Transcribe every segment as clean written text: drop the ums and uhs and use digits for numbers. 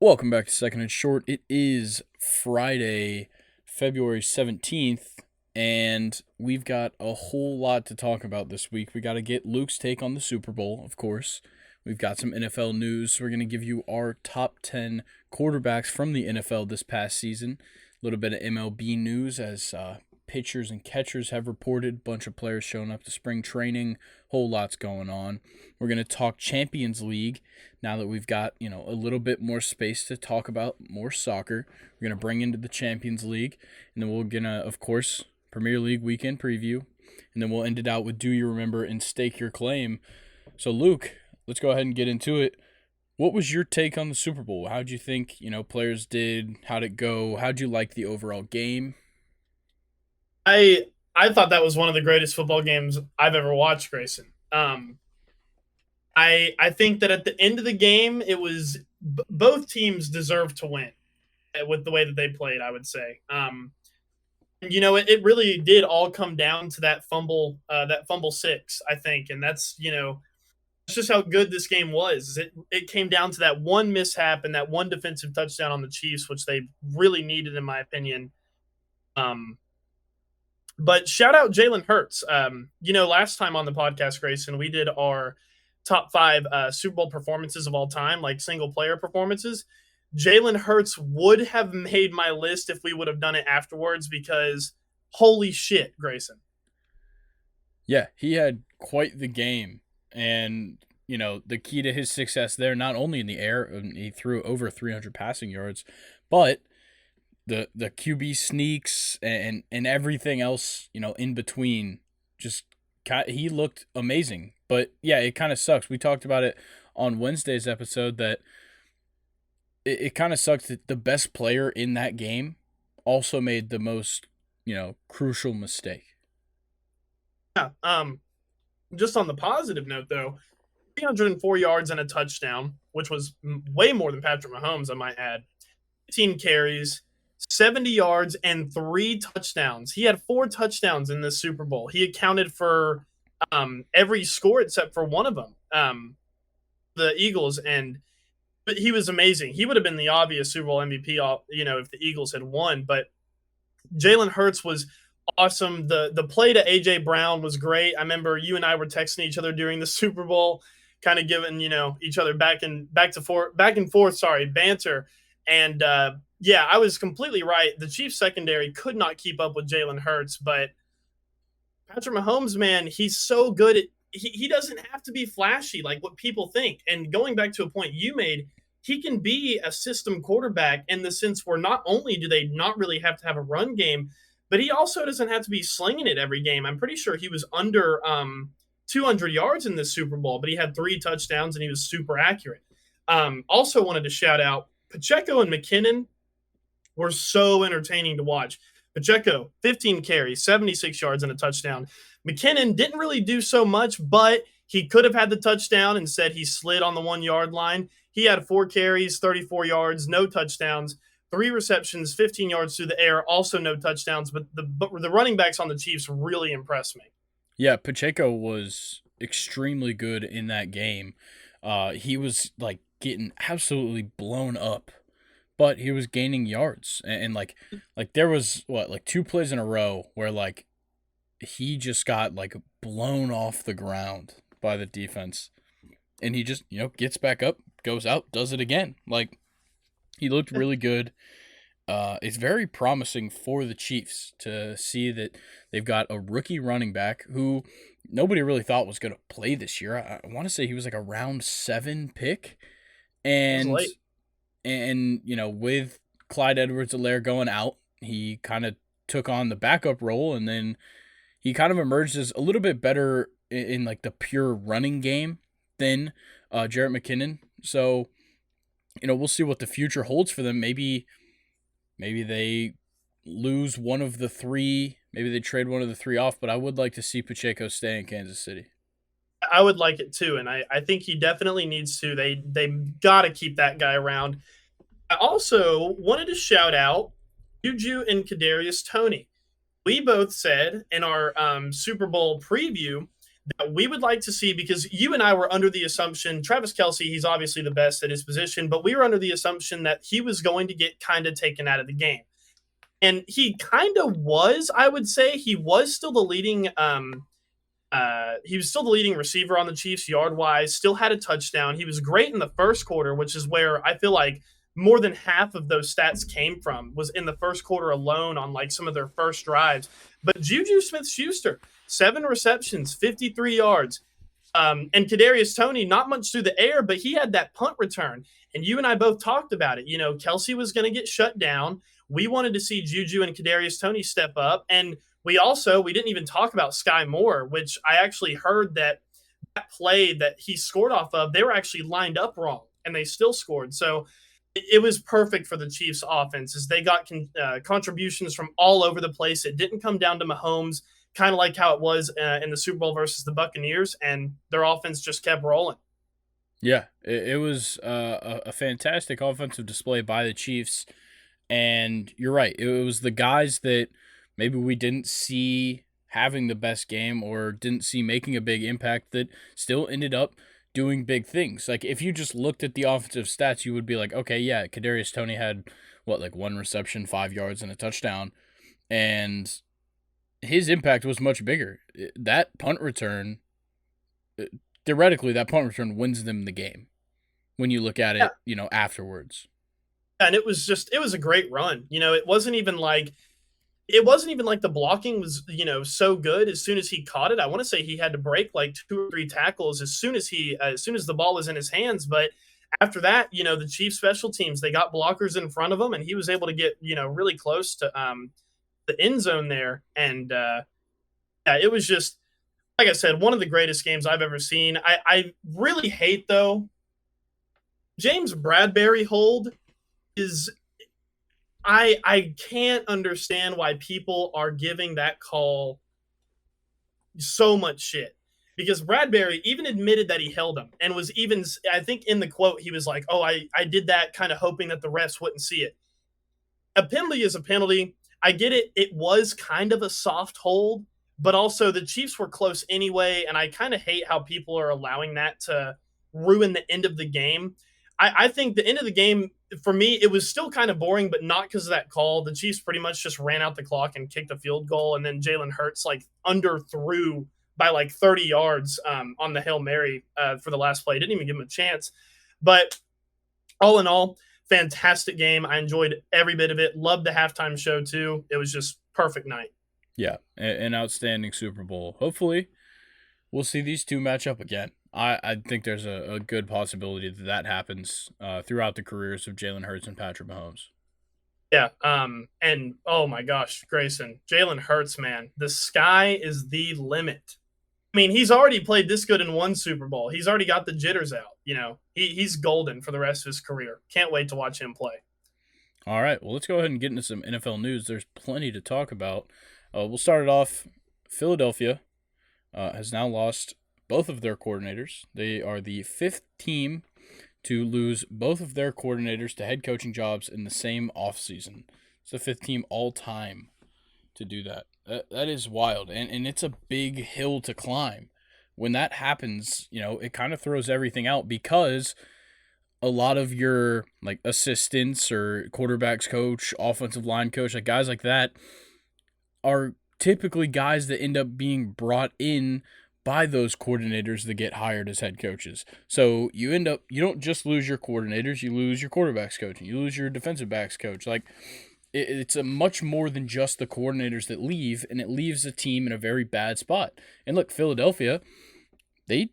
Welcome back to Second and Short. It is Friday, February 17th, and we've got a whole lot to talk about this week. We got to get Luke's take on the Super Bowl, of course. We've got some NFL news. We're going to give you our top 10 quarterbacks from the NFL this past season. A little bit of MLB news as pitchers and catchers have reported. Bunch of players showing up to spring training. Whole lot's going on. We're going to talk Champions League now that we've got, a little bit more space to talk about more soccer. We're going to bring into the Champions League, and then we're going to, of course, Premier League weekend preview, and then we'll end it out with Do You Remember and Stake Your Claim. So, Luke, let's go ahead and get into it. What was your take on the Super Bowl? How'd you think, players did? How'd it go? How'd you like the overall game? I thought that was one of the greatest football games I've ever watched, Grayson. I think that at the end of the game, it was both teams deserved to win with the way that they played. I would say, it really did all come down to that fumble six. I think, and that's just how good this game was. It came down to that one mishap and that one defensive touchdown on the Chiefs, which they really needed, in my opinion. But shout out Jalen Hurts. Last time on the podcast, Grayson, we did our top five Super Bowl performances of all time, like single player performances. Jalen Hurts would have made my list if we would have done it afterwards because holy shit, Grayson. Yeah, he had quite the game. And, the key to his success there, not only in the air, he threw over 300 passing yards, but the QB sneaks and everything else, in between, just he looked amazing. But yeah, it kind of sucks. We talked about it on Wednesday's episode that it kind of sucks that the best player in that game also made the most, crucial mistake. Yeah. Just on the positive note, though, 304 yards and a touchdown, which was way more than Patrick Mahomes, I might add. 15 carries, 70 yards, and 3 touchdowns. He had 4 touchdowns in this Super Bowl. He accounted for every score except for one of them, the Eagles, but he was amazing. He would have been the obvious Super Bowl MVP, if the Eagles had won. But Jalen Hurts was awesome. The play to AJ Brown was great. I remember you and I were texting each other during the Super Bowl, kind of giving each other back and forth. Banter. And yeah, I was completely right. The Chiefs secondary could not keep up with Jalen Hurts, but Patrick Mahomes, man, he's so good at. He doesn't have to be flashy like what people think. And going back to a point you made, he can be a system quarterback in the sense where not only do they not really have to have a run game, but he also doesn't have to be slinging it every game. I'm pretty sure he was under 200 yards in this Super Bowl, but he had 3 touchdowns and he was super accurate. Also wanted to shout out Pacheco and McKinnon were so entertaining to watch. Pacheco, 15 carries, 76 yards and a touchdown. McKinnon didn't really do so much, but he could have had the touchdown. Instead, he slid on the 1-yard line. He had 4 carries, 34 yards, no touchdowns. 3 receptions, 15 yards through the air, also no touchdowns. But the running backs on the Chiefs really impressed me. Yeah, Pacheco was extremely good in that game. He was like getting absolutely blown up, but he was gaining yards. And like there was 2 plays in a row where like he just got like blown off the ground by the defense. And he just, gets back up, goes out, does it again. Like he looked really good. It's very promising for the Chiefs to see that they've got a rookie running back who nobody really thought was going to play this year. I want to say he was like a round 7 pick. And, with Clyde Edwards-Helaire going out, he kind of took on the backup role, and then he kind of emerged as a little bit better in like the pure running game than Jarrett McKinnon. So, we'll see what the future holds for them. Maybe they lose one of the 3. Maybe they trade one of the 3 off, but I would like to see Pacheco stay in Kansas City. I would like it too, and I think he definitely needs to. They got to keep that guy around. I also wanted to shout out Juju and Kadarius Toney. We both said in our Super Bowl preview that we would like to see, because you and I were under the assumption Travis Kelce, he's obviously the best at his position, but we were under the assumption that he was going to get kind of taken out of the game. And he kind of was, I would say. He was still the leading receiver on the Chiefs yard wise, still had a touchdown. He was great in the first quarter, which is where I feel like more than half of those stats came from, was in the first quarter alone on like some of their first drives. But Juju Smith-Schuster, 7 receptions, 53 yards. And Kadarius Toney, not much through the air, but he had that punt return. And you and I both talked about it. Kelce was going to get shut down. We wanted to see Juju and Kadarius Toney step up. And we didn't even talk about Sky Moore, which I actually heard that play that he scored off of, they were actually lined up wrong and they still scored. So it was perfect for the Chiefs offense, as they got contributions from all over the place. It didn't come down to Mahomes, kind of like how it was in the Super Bowl versus the Buccaneers, and their offense just kept rolling. Yeah, it was a fantastic offensive display by the Chiefs. And you're right. It was the guys that maybe we didn't see having the best game or didn't see making a big impact that still ended up doing big things. Like, if you just looked at the offensive stats, you would be like, okay, yeah, Kadarius Toney had, like 1 reception, 5 yards, and a touchdown. And his impact was much bigger. That punt return, theoretically, that punt return wins them the game when you look at it, afterwards. And it was a great run. It wasn't even like the blocking was, so good. As soon as he caught it, I want to say he had to break like 2 or 3 tackles as soon as the ball was in his hands. But after that, the Chiefs special teams, they got blockers in front of him, and he was able to get, really close to the end zone there. And yeah, it was just, like I said, one of the greatest games I've ever seen. I really hate, though, James Bradbury hold is, I can't understand why people are giving that call so much shit, because Bradbury even admitted that he held him, and was even, I think in the quote, he was like, oh, I did that kind of hoping that the refs wouldn't see it. A penalty is a penalty. I get it. It was kind of a soft hold, but also the Chiefs were close anyway, and I kind of hate how people are allowing that to ruin the end of the game. I think the end of the game, for me, it was still kind of boring, but not because of that call. The Chiefs pretty much just ran out the clock and kicked a field goal, and then Jalen Hurts underthrew by 30 yards on the Hail Mary for the last play. Didn't even give him a chance. But all in all, fantastic game. I enjoyed every bit of it. Loved the halftime show too. It was just perfect night. Yeah, an outstanding Super Bowl. Hopefully, we'll see these two match up again. I think there's a good possibility that happens throughout the careers of Jalen Hurts and Patrick Mahomes. Yeah, and oh my gosh, Grayson, Jalen Hurts, man, the sky is the limit. I mean, he's already played this good in one Super Bowl. He's already got the jitters out. He's golden for the rest of his career. Can't wait to watch him play. All right, well, let's go ahead and get into some NFL news. There's plenty to talk about. We'll start it off. Philadelphia has now lost both of their coordinators. They are the 5th team to lose both of their coordinators to head coaching jobs in the same offseason. It's the 5th team all time to do that. That is wild, and it's a big hill to climb. When that happens, it kind of throws everything out, because a lot of your assistants or quarterbacks coach, offensive line coach, guys like that are typically guys that end up being brought in by those coordinators that get hired as head coaches. So you don't just lose your coordinators, you lose your quarterbacks coach, and you lose your defensive backs coach. It's a much more than just the coordinators that leave, and it leaves a team in a very bad spot. And look, Philadelphia, they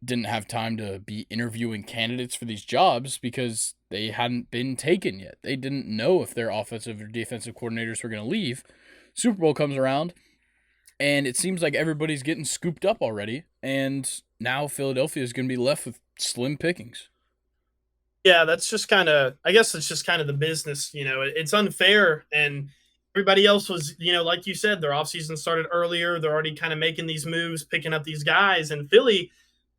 didn't have time to be interviewing candidates for these jobs because they hadn't been taken yet. They didn't know if their offensive or defensive coordinators were going to leave. Super Bowl comes around, and it seems like everybody's getting scooped up already, and now Philadelphia is going to be left with slim pickings. Yeah, that's just I guess it's just kind of the business. It's unfair, and everybody else was, like you said, their offseason started earlier. They're already kind of making these moves, picking up these guys, and Philly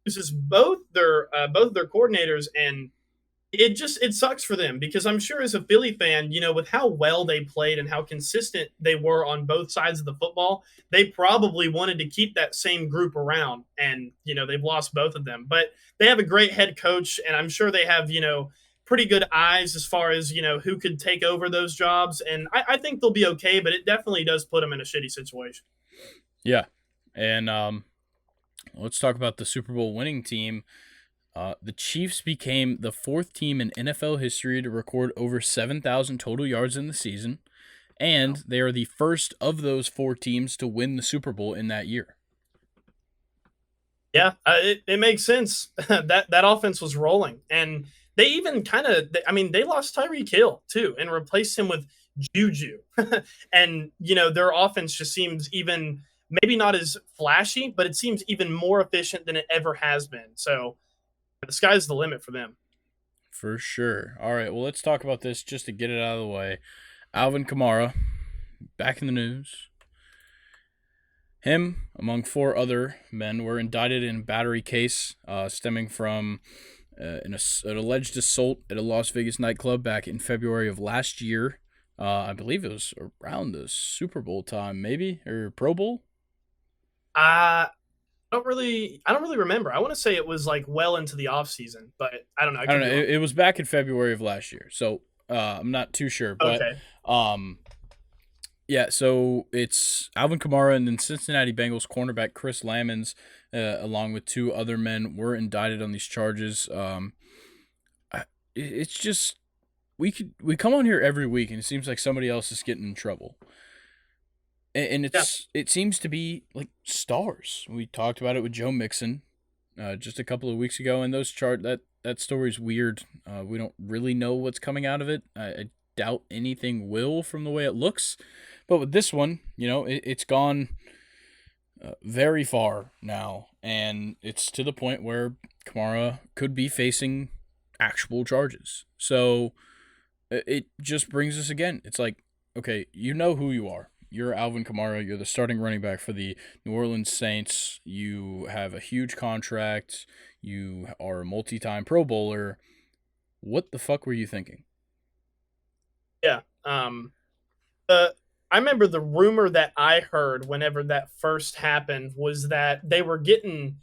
loses both their coordinators, and it sucks for them because I'm sure as a Philly fan, with how well they played and how consistent they were on both sides of the football, they probably wanted to keep that same group around. And, they've lost both of them. But they have a great head coach, and I'm sure they have, pretty good eyes as far as, who could take over those jobs. And I think they'll be okay, but it definitely does put them in a shitty situation. Yeah. And let's talk about the Super Bowl winning team. The Chiefs became the fourth team in NFL history to record over 7,000 total yards in the season, and they are the first of those four teams to win the Super Bowl in that year. Yeah, it makes sense. That offense was rolling, and they even kind of, I mean, they lost Tyreek Hill too, and replaced him with Juju, and their offense just seems even maybe not as flashy, but it seems even more efficient than it ever has been. So the sky's the limit for them. For sure. All right, well, let's talk about this just to get it out of the way. Alvin Kamara, back in the news. Him, among four other men, were indicted in a battery case stemming from an alleged assault at a Las Vegas nightclub back in February of last year. I believe it was around the Super Bowl time, maybe, or Pro Bowl. I don't really remember. I want to say it was like well into the off season, but I don't know. I I don't could know. be wrong. It was back in February of last year, so I'm not too sure. But Okay. um, yeah, so it's Alvin Kamara and then Cincinnati Bengals cornerback Chris Lamons, along with two other men, were indicted on these charges. It's just we come on here every week, and it seems like somebody else is getting in trouble, and Yeah. it seems to be like stars. We talked about it with Joe Mixon, just a couple of weeks ago, and that story's weird. We don't really know what's coming out of it. I doubt anything will from the way it looks. But with this one, it's gone very far now, and it's to the point where Kamara could be facing actual charges. So it just brings us again. It's like, okay, you know who you are. You're Alvin Kamara. You're the starting running back for the New Orleans Saints. You have a huge contract. You are a multi-time Pro Bowler. What the fuck were you thinking? Yeah. The I remember the rumor that I heard whenever that first happened was that they were getting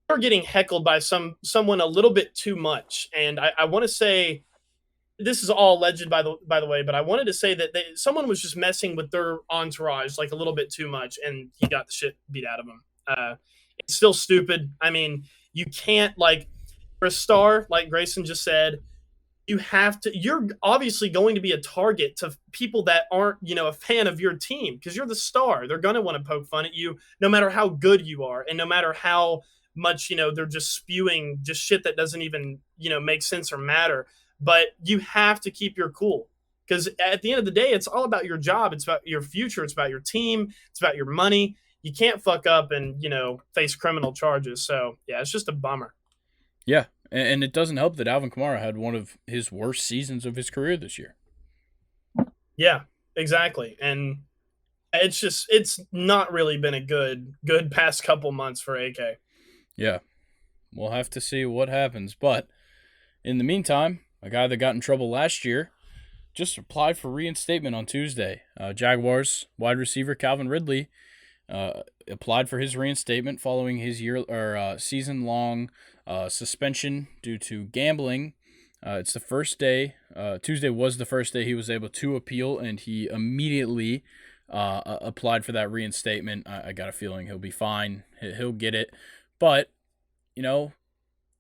heckled by someone a little bit too much, and I want to say this is all alleged by the way, but I wanted to say that someone was just messing with their entourage like a little bit too much, and he got the shit beat out of him. It's still stupid. I mean, you can't like for a star like Grayson just said, you're obviously going to be a target to people that aren't a fan of your team because you're the star. They're going to want to poke fun at you no matter how good you are and no matter how much they're just spewing just shit that doesn't even make sense or matter. But you have to keep your cool because at the end of the day it's all about your job, it's about your future, it's about your team, it's about your money. You can't fuck up and face criminal charges. So yeah, it's just a bummer. Yeah, and it doesn't help that Alvin Kamara had one of his worst seasons of his career this year. Yeah, exactly. And it's not really been a good past couple months for AK. Yeah, we'll have to see what happens. But in the meantime, a guy that got in trouble last year just applied for reinstatement on Tuesday. Jaguars wide receiver Calvin Ridley applied for his reinstatement following his season long suspension due to gambling. It's the first day. Tuesday was the first day he was able to appeal, and he immediately applied for that reinstatement. I got a feeling he'll be fine. He'll get it. But,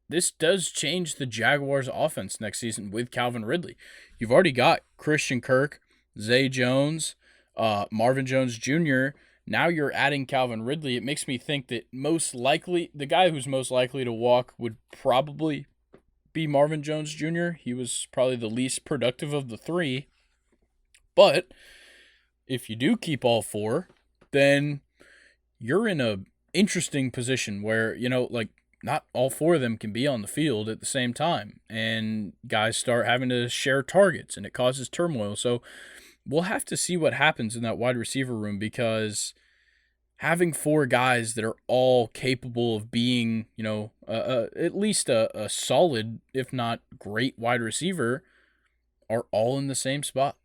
this does change the Jaguars' offense next season with Calvin Ridley. You've already got Christian Kirk, Zay Jones, Marvin Jones Jr. Now you're adding Calvin Ridley. It makes me think that most likely, the guy who's most likely to walk would probably be Marvin Jones Jr. He was probably the least productive of the three. But if you do keep all four, then you're in a interesting position where, not all four of them can be on the field at the same time. And guys start having to share targets, and it causes turmoil. So we'll have to see what happens in that wide receiver room because having four guys that are all capable of being, at least a solid, if not great wide receiver, are all in the same spot.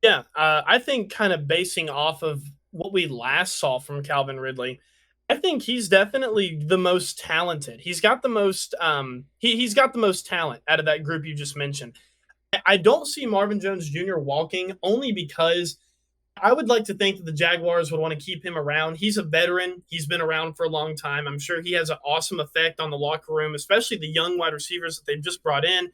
Yeah, I think kind of basing off of what we last saw from Calvin Ridley, I think he's definitely the most talented. He's got the most he's got the most talent out of that group you just mentioned. I don't see Marvin Jones Jr. walking only because I would like to think that the Jaguars would want to keep him around. He's a veteran. He's been around for a long time. I'm sure he has an awesome effect on the locker room, especially the young wide receivers that they've just brought in.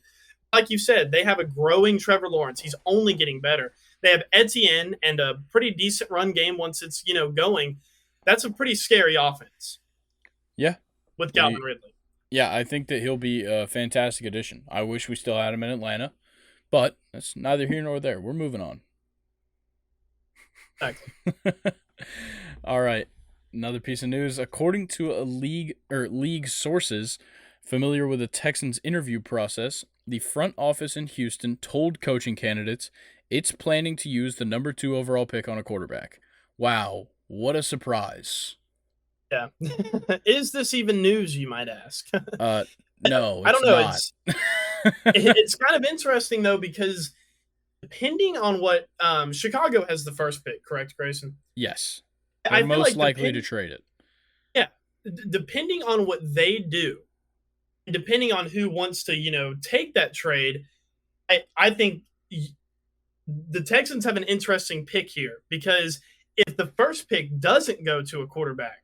Like you said, they have a growing Trevor Lawrence. He's only getting better. They have Etienne and a pretty decent run game once it's going. That's a pretty scary offense Yeah. with Calvin Ridley. Yeah, I think that he'll be a fantastic addition. I wish we still had him in Atlanta, but that's neither here nor there. We're moving on. Exactly. All right. Another piece of news. According to a league sources familiar with the Texans interview process, the front office in Houston told coaching candidates it's planning to use the number 2 overall pick on a quarterback. Wow, what a surprise. Yeah. Is this even news, you might ask? No, I don't know. not. It's kind of interesting though because depending on what Chicago has the first pick, correct, Grayson? Yes. I They're feel most like likely to trade it. Yeah, depending on what they do, depending on who wants to take that trade, I think the Texans have an interesting pick here because if the first pick doesn't go to a quarterback,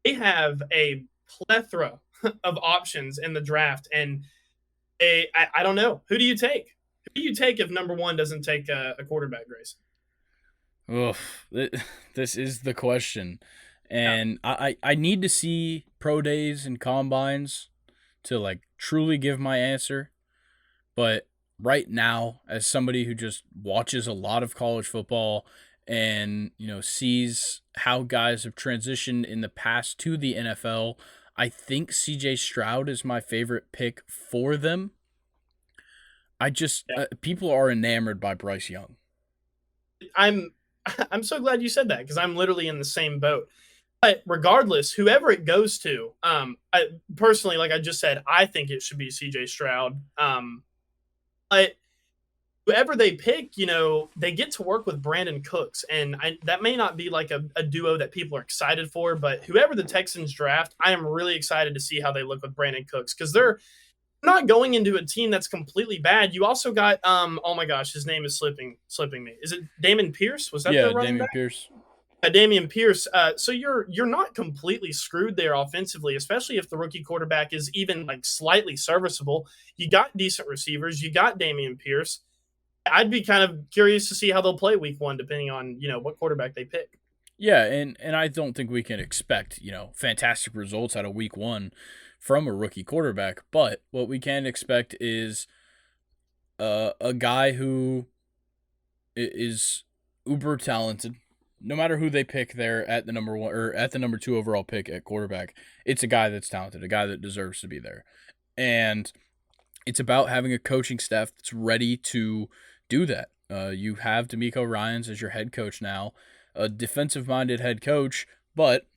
they have a plethora of options in the draft, and I don't know, who do you take? Who do you take if number 1 doesn't take a quarterback, Grayson? Oof, this is the question. Yeah. And I need to see pro days and combines to like truly give my answer. But right now, as somebody who just watches a lot of college football and sees how guys have transitioned in the past to the NFL, I think CJ Stroud is my favorite pick for them. I just Yeah. People are enamored by Bryce Young. I'm so glad you said that because I'm literally in the same boat. But regardless, whoever it goes to, personally, like I just said, I think it should be CJ Stroud. But whoever they pick, they get to work with Brandon Cooks, and that may not be like a duo that people are excited for. But whoever the Texans draft, I am really excited to see how they look with Brandon Cooks because they're not going into a team that's completely bad. You also got oh my gosh, his name is slipping me. Is it Damon Pierce? Was that Yeah, their running Dameon back? Pierce. Damian Pierce. So you're not completely screwed there offensively, especially if the rookie quarterback is even like slightly serviceable. You got decent receivers. You got Damian Pierce. I'd be kind of curious to see how they'll play week 1, depending on what quarterback they pick. Yeah, and I don't think we can expect, fantastic results out of week 1 from a rookie quarterback, but what we can expect is a guy who is uber talented. No matter who they pick there at the number 1 or at the number 2 overall pick at quarterback, it's a guy that's talented, a guy that deserves to be there. And it's about having a coaching staff that's ready to do that. You have D'Amico Ryans as your head coach now, a defensive-minded head coach, but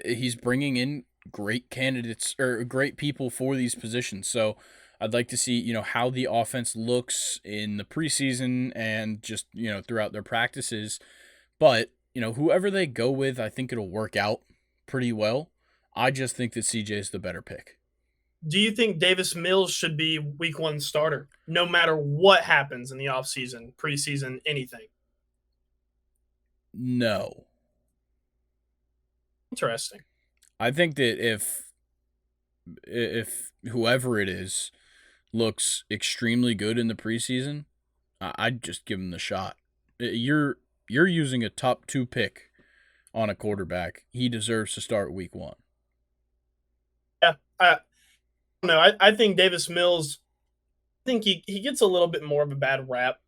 he's bringing in great candidates or great people for these positions. So I'd like to see, how the offense looks in the preseason and just, throughout their practices. But, whoever they go with, I think it'll work out pretty well. I just think that CJ is the better pick. Do you think Davis Mills should be week 1 starter, no matter what happens in the offseason, preseason, anything? No. Interesting. I think that if whoever it is looks extremely good in the preseason, I'd just give him the shot. You're using a top 2 pick on a quarterback. He deserves to start week 1. Yeah, I don't know. I think Davis Mills, I think he gets a little bit more of a bad rap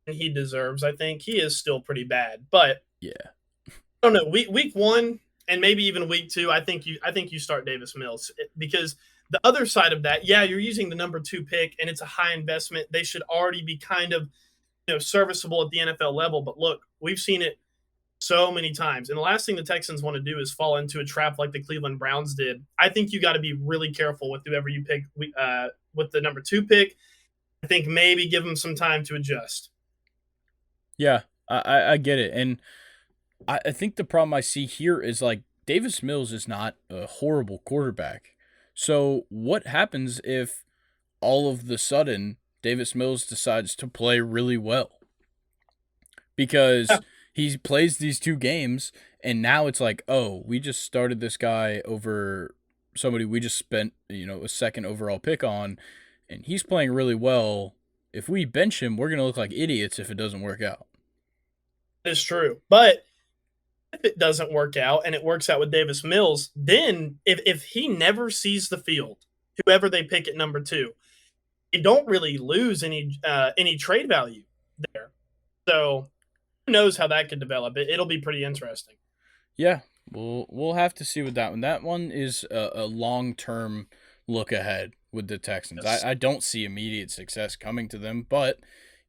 than he deserves. I think he is still pretty bad, but Yeah. I don't know. Week 1 and maybe even week 2, I think you start Davis Mills because the other side of that, yeah, you're using the number 2 pick and it's a high investment. They should already be kind of serviceable at the NFL level. But look, we've seen it so many times. And the last thing the Texans want to do is fall into a trap like the Cleveland Browns did. I think you got to be really careful with whoever you pick with the number 2 pick. I think maybe give them some time to adjust. Yeah, I get it. And I think the problem I see here is like Davis Mills is not a horrible quarterback. So what happens if all of the sudden Davis Mills decides to play really well? Because he plays these 2 games and now it's like, oh, we just started this guy over somebody we just spent, a second overall pick on, and he's playing really well. If we bench him, we're going to look like idiots if it doesn't work out. It's true. But if it doesn't work out and it works out with Davis Mills, then if he never sees the field, whoever they pick at number 2, they don't really lose any trade value there. So who knows how that could develop? It'll be pretty interesting. Yeah, we'll have to see with that one. That one is a long-term look ahead with the Texans. Yes. I don't see immediate success coming to them, but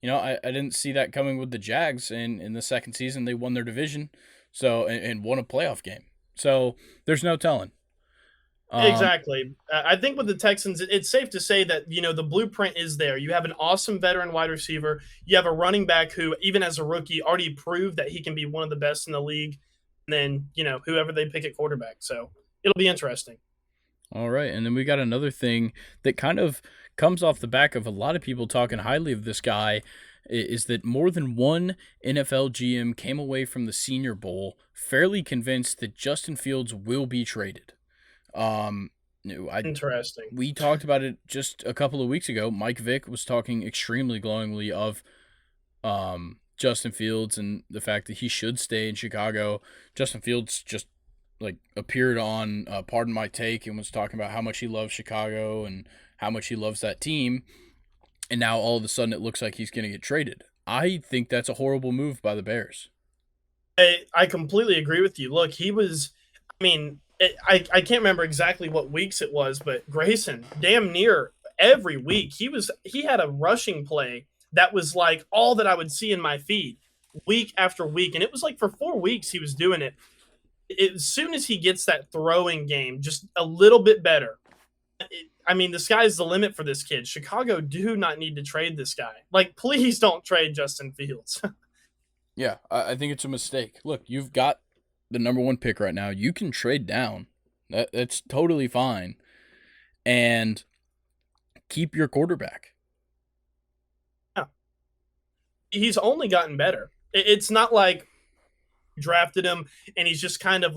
I didn't see that coming with the Jags. And in the second season, they won their division, and won a playoff game. So there's no telling. Exactly. I think with the Texans, it's safe to say that, the blueprint is there. You have an awesome veteran wide receiver. You have a running back who, even as a rookie, already proved that he can be one of the best in the league. And then, whoever they pick at quarterback. So it'll be interesting. All right. And then we got another thing that kind of comes off the back of a lot of people talking highly of this guy, is that more than one NFL GM came away from the Senior Bowl fairly convinced that Justin Fields will be traded. Interesting. We talked about it just a couple of weeks ago. Mike Vick was talking extremely glowingly of Justin Fields and the fact that he should stay in Chicago. Justin Fields just appeared on Pardon My Take and was talking about how much he loves Chicago and how much he loves that team. And now all of a sudden it looks like he's going to get traded. I think that's a horrible move by the Bears. I completely agree with you. Look, he was, I can't remember exactly what weeks it was, but Grayson, damn near every week, he had a rushing play that was like all that I would see in my feed week after week. And it was like for 4 weeks he was doing it. As soon as he gets that throwing game just a little bit better, the sky's the limit for this kid. Chicago do not need to trade this guy. Please don't trade Justin Fields. Yeah, I think it's a mistake. Look, you've got the number 1 pick right now. You can trade down. That's totally fine. And keep your quarterback. Yeah. He's only gotten better. It's not like drafted him and he's just kind of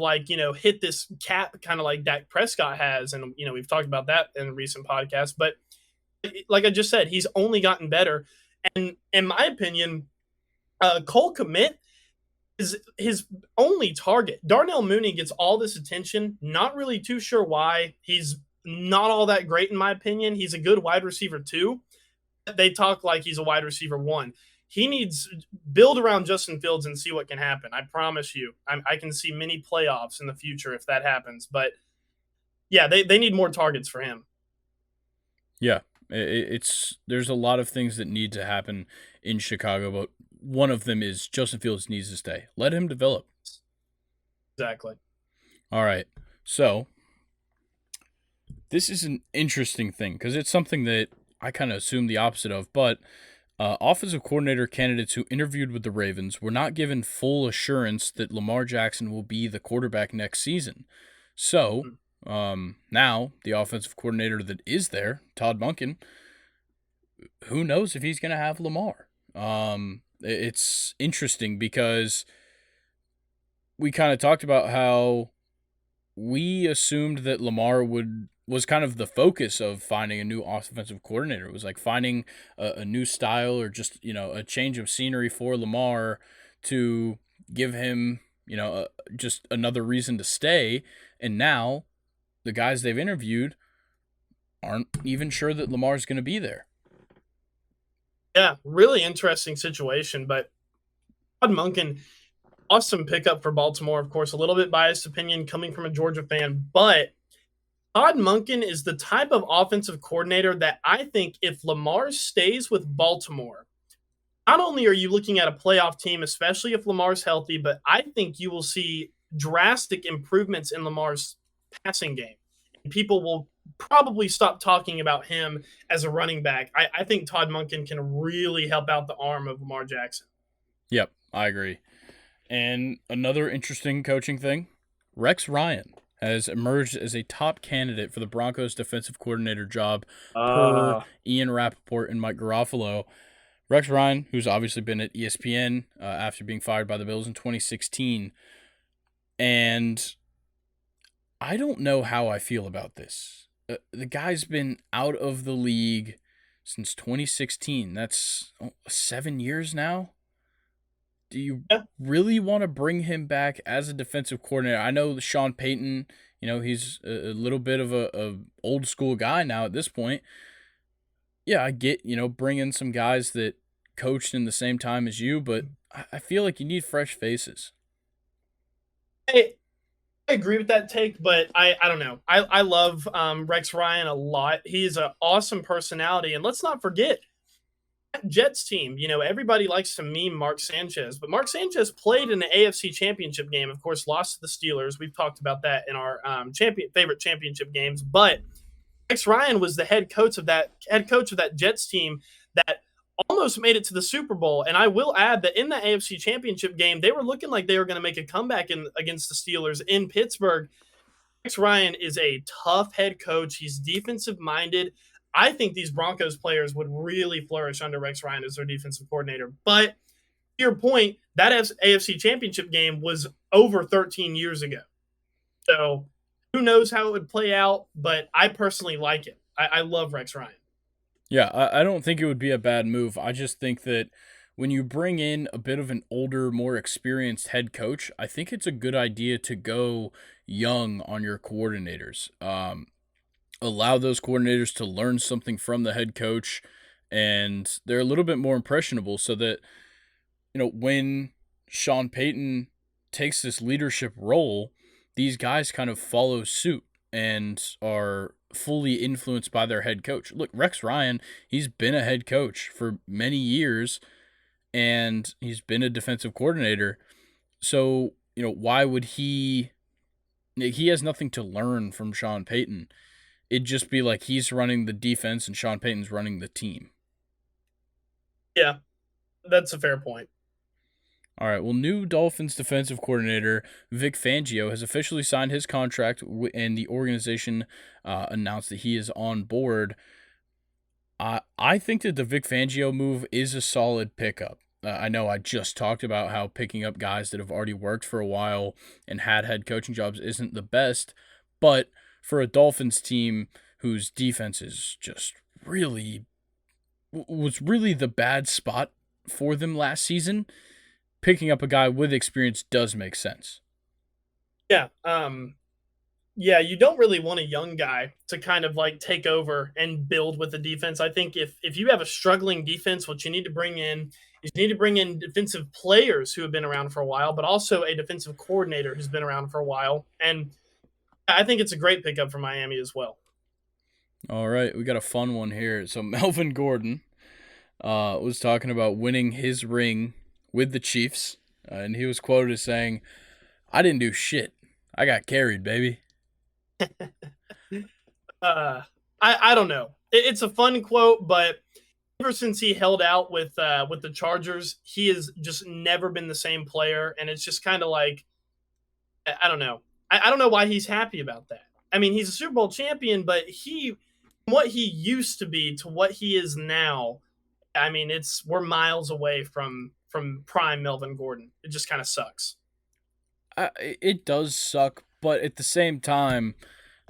hit this cap kind of like Dak Prescott has. And, we've talked about that in a recent podcast. But like I just said, he's only gotten better. And in my opinion, Cole Kmet is his only target. Darnell Mooney gets all this attention. Not really too sure why. He's not all that great in my opinion. He's a good wide receiver too. They talk like he's a wide receiver 1. He needs build around Justin Fields and see what can happen. I promise you. I can see many playoffs in the future if that happens. But yeah, they need more targets for him. Yeah, there's a lot of things that need to happen in Chicago, but one of them is Justin Fields needs to stay. Let him develop. Exactly. All right. So this is an interesting thing because it's something that I kind of assumed the opposite of, but offensive coordinator candidates who interviewed with the Ravens were not given full assurance that Lamar Jackson will be the quarterback next season. So now the offensive coordinator that is there, Todd Monken, who knows if he's going to have Lamar? It's interesting because we kind of talked about how we assumed that Lamar was kind of the focus of finding a new offensive coordinator. It was like finding a new style or just, a change of scenery for Lamar to give him, just another reason to stay. And now the guys they've interviewed aren't even sure that Lamar's going to be there. Yeah, really interesting situation. But Todd Monken, awesome pickup for Baltimore. Of course, a little bit biased opinion coming from a Georgia fan, but Todd Monken is the type of offensive coordinator that I think if Lamar stays with Baltimore, not only are you looking at a playoff team, especially if Lamar's healthy, but I think you will see drastic improvements in Lamar's passing game. And people will probably stop talking about him as a running back. I think Todd Monken can really help out the arm of Lamar Jackson. Yep, I agree. And another interesting coaching thing, Rex Ryan has emerged as a top candidate for the Broncos defensive coordinator job per Ian Rappaport and Mike Garofalo. Rex Ryan, who's obviously been at ESPN after being fired by the Bills in 2016, and I don't know how I feel about this. The guy's been out of the league since 2016. That's 7 years now. Do you really want to bring him back as a defensive coordinator? I know Sean Payton, he's a little bit of a old school guy now at this point. Yeah, I get, bringing some guys that coached in the same time as you, but I feel like you need fresh faces. I agree with that take, but I don't know. I love Rex Ryan a lot. He's an awesome personality, and let's not forget, Jets team, everybody likes to meme Mark Sanchez, but Mark Sanchez played in the AFC Championship game. Of course, lost to the Steelers. We've talked about that in our favorite championship games. But Rex Ryan was the head coach of that Jets team that almost made it to the Super Bowl. And I will add that in the AFC Championship game, they were looking like they were going to make a comeback against the Steelers in Pittsburgh. Rex Ryan is a tough head coach. He's defensive minded. I think these Broncos players would really flourish under Rex Ryan as their defensive coordinator. But to your point, that AFC Championship game was over 13 years ago. So who knows how it would play out, but I personally like it. I love Rex Ryan. Yeah, I don't think it would be a bad move. I just think that when you bring in a bit of an older, more experienced head coach, I think it's a good idea to go young on your coordinators. Allow those coordinators to learn something from the head coach, and they're a little bit more impressionable so that, when Sean Payton takes this leadership role, these guys kind of follow suit and are fully influenced by their head coach. Look, Rex Ryan, he's been a head coach for many years, and he's been a defensive coordinator. So, why would he has nothing to learn from Sean Payton. It'd just be like he's running the defense and Sean Payton's running the team. Yeah, that's a fair point. All right, well, new Dolphins defensive coordinator Vic Fangio has officially signed his contract, and the organization announced that he is on board. I think that the Vic Fangio move is a solid pickup. I know I just talked about how picking up guys that have already worked for a while and had head coaching jobs isn't the best, but for a Dolphins team whose defense is just was really the bad spot for them last season, picking up a guy with experience does make sense. Yeah. Yeah, you don't really want a young guy to kind of like take over and build with the defense. I think if you have a struggling defense, what you need to bring in is you need to bring in defensive players who have been around for a while, but also a defensive coordinator who's been around for a while. And I think it's a great pickup for Miami as well. All right, we got a fun one here. So Melvin Gordon was talking about winning his ring with the Chiefs, and he was quoted as saying, "I didn't do shit. I got carried, baby." I don't know. It's a fun quote, but ever since he held out with the Chargers, he has just never been the same player, and it's just kind of like, I don't know. I don't know why he's happy about that. I mean, he's a Super Bowl champion, but what he used to be to what he is now, I mean, we're miles away from prime Melvin Gordon. It just kind of sucks. It does suck, but at the same time,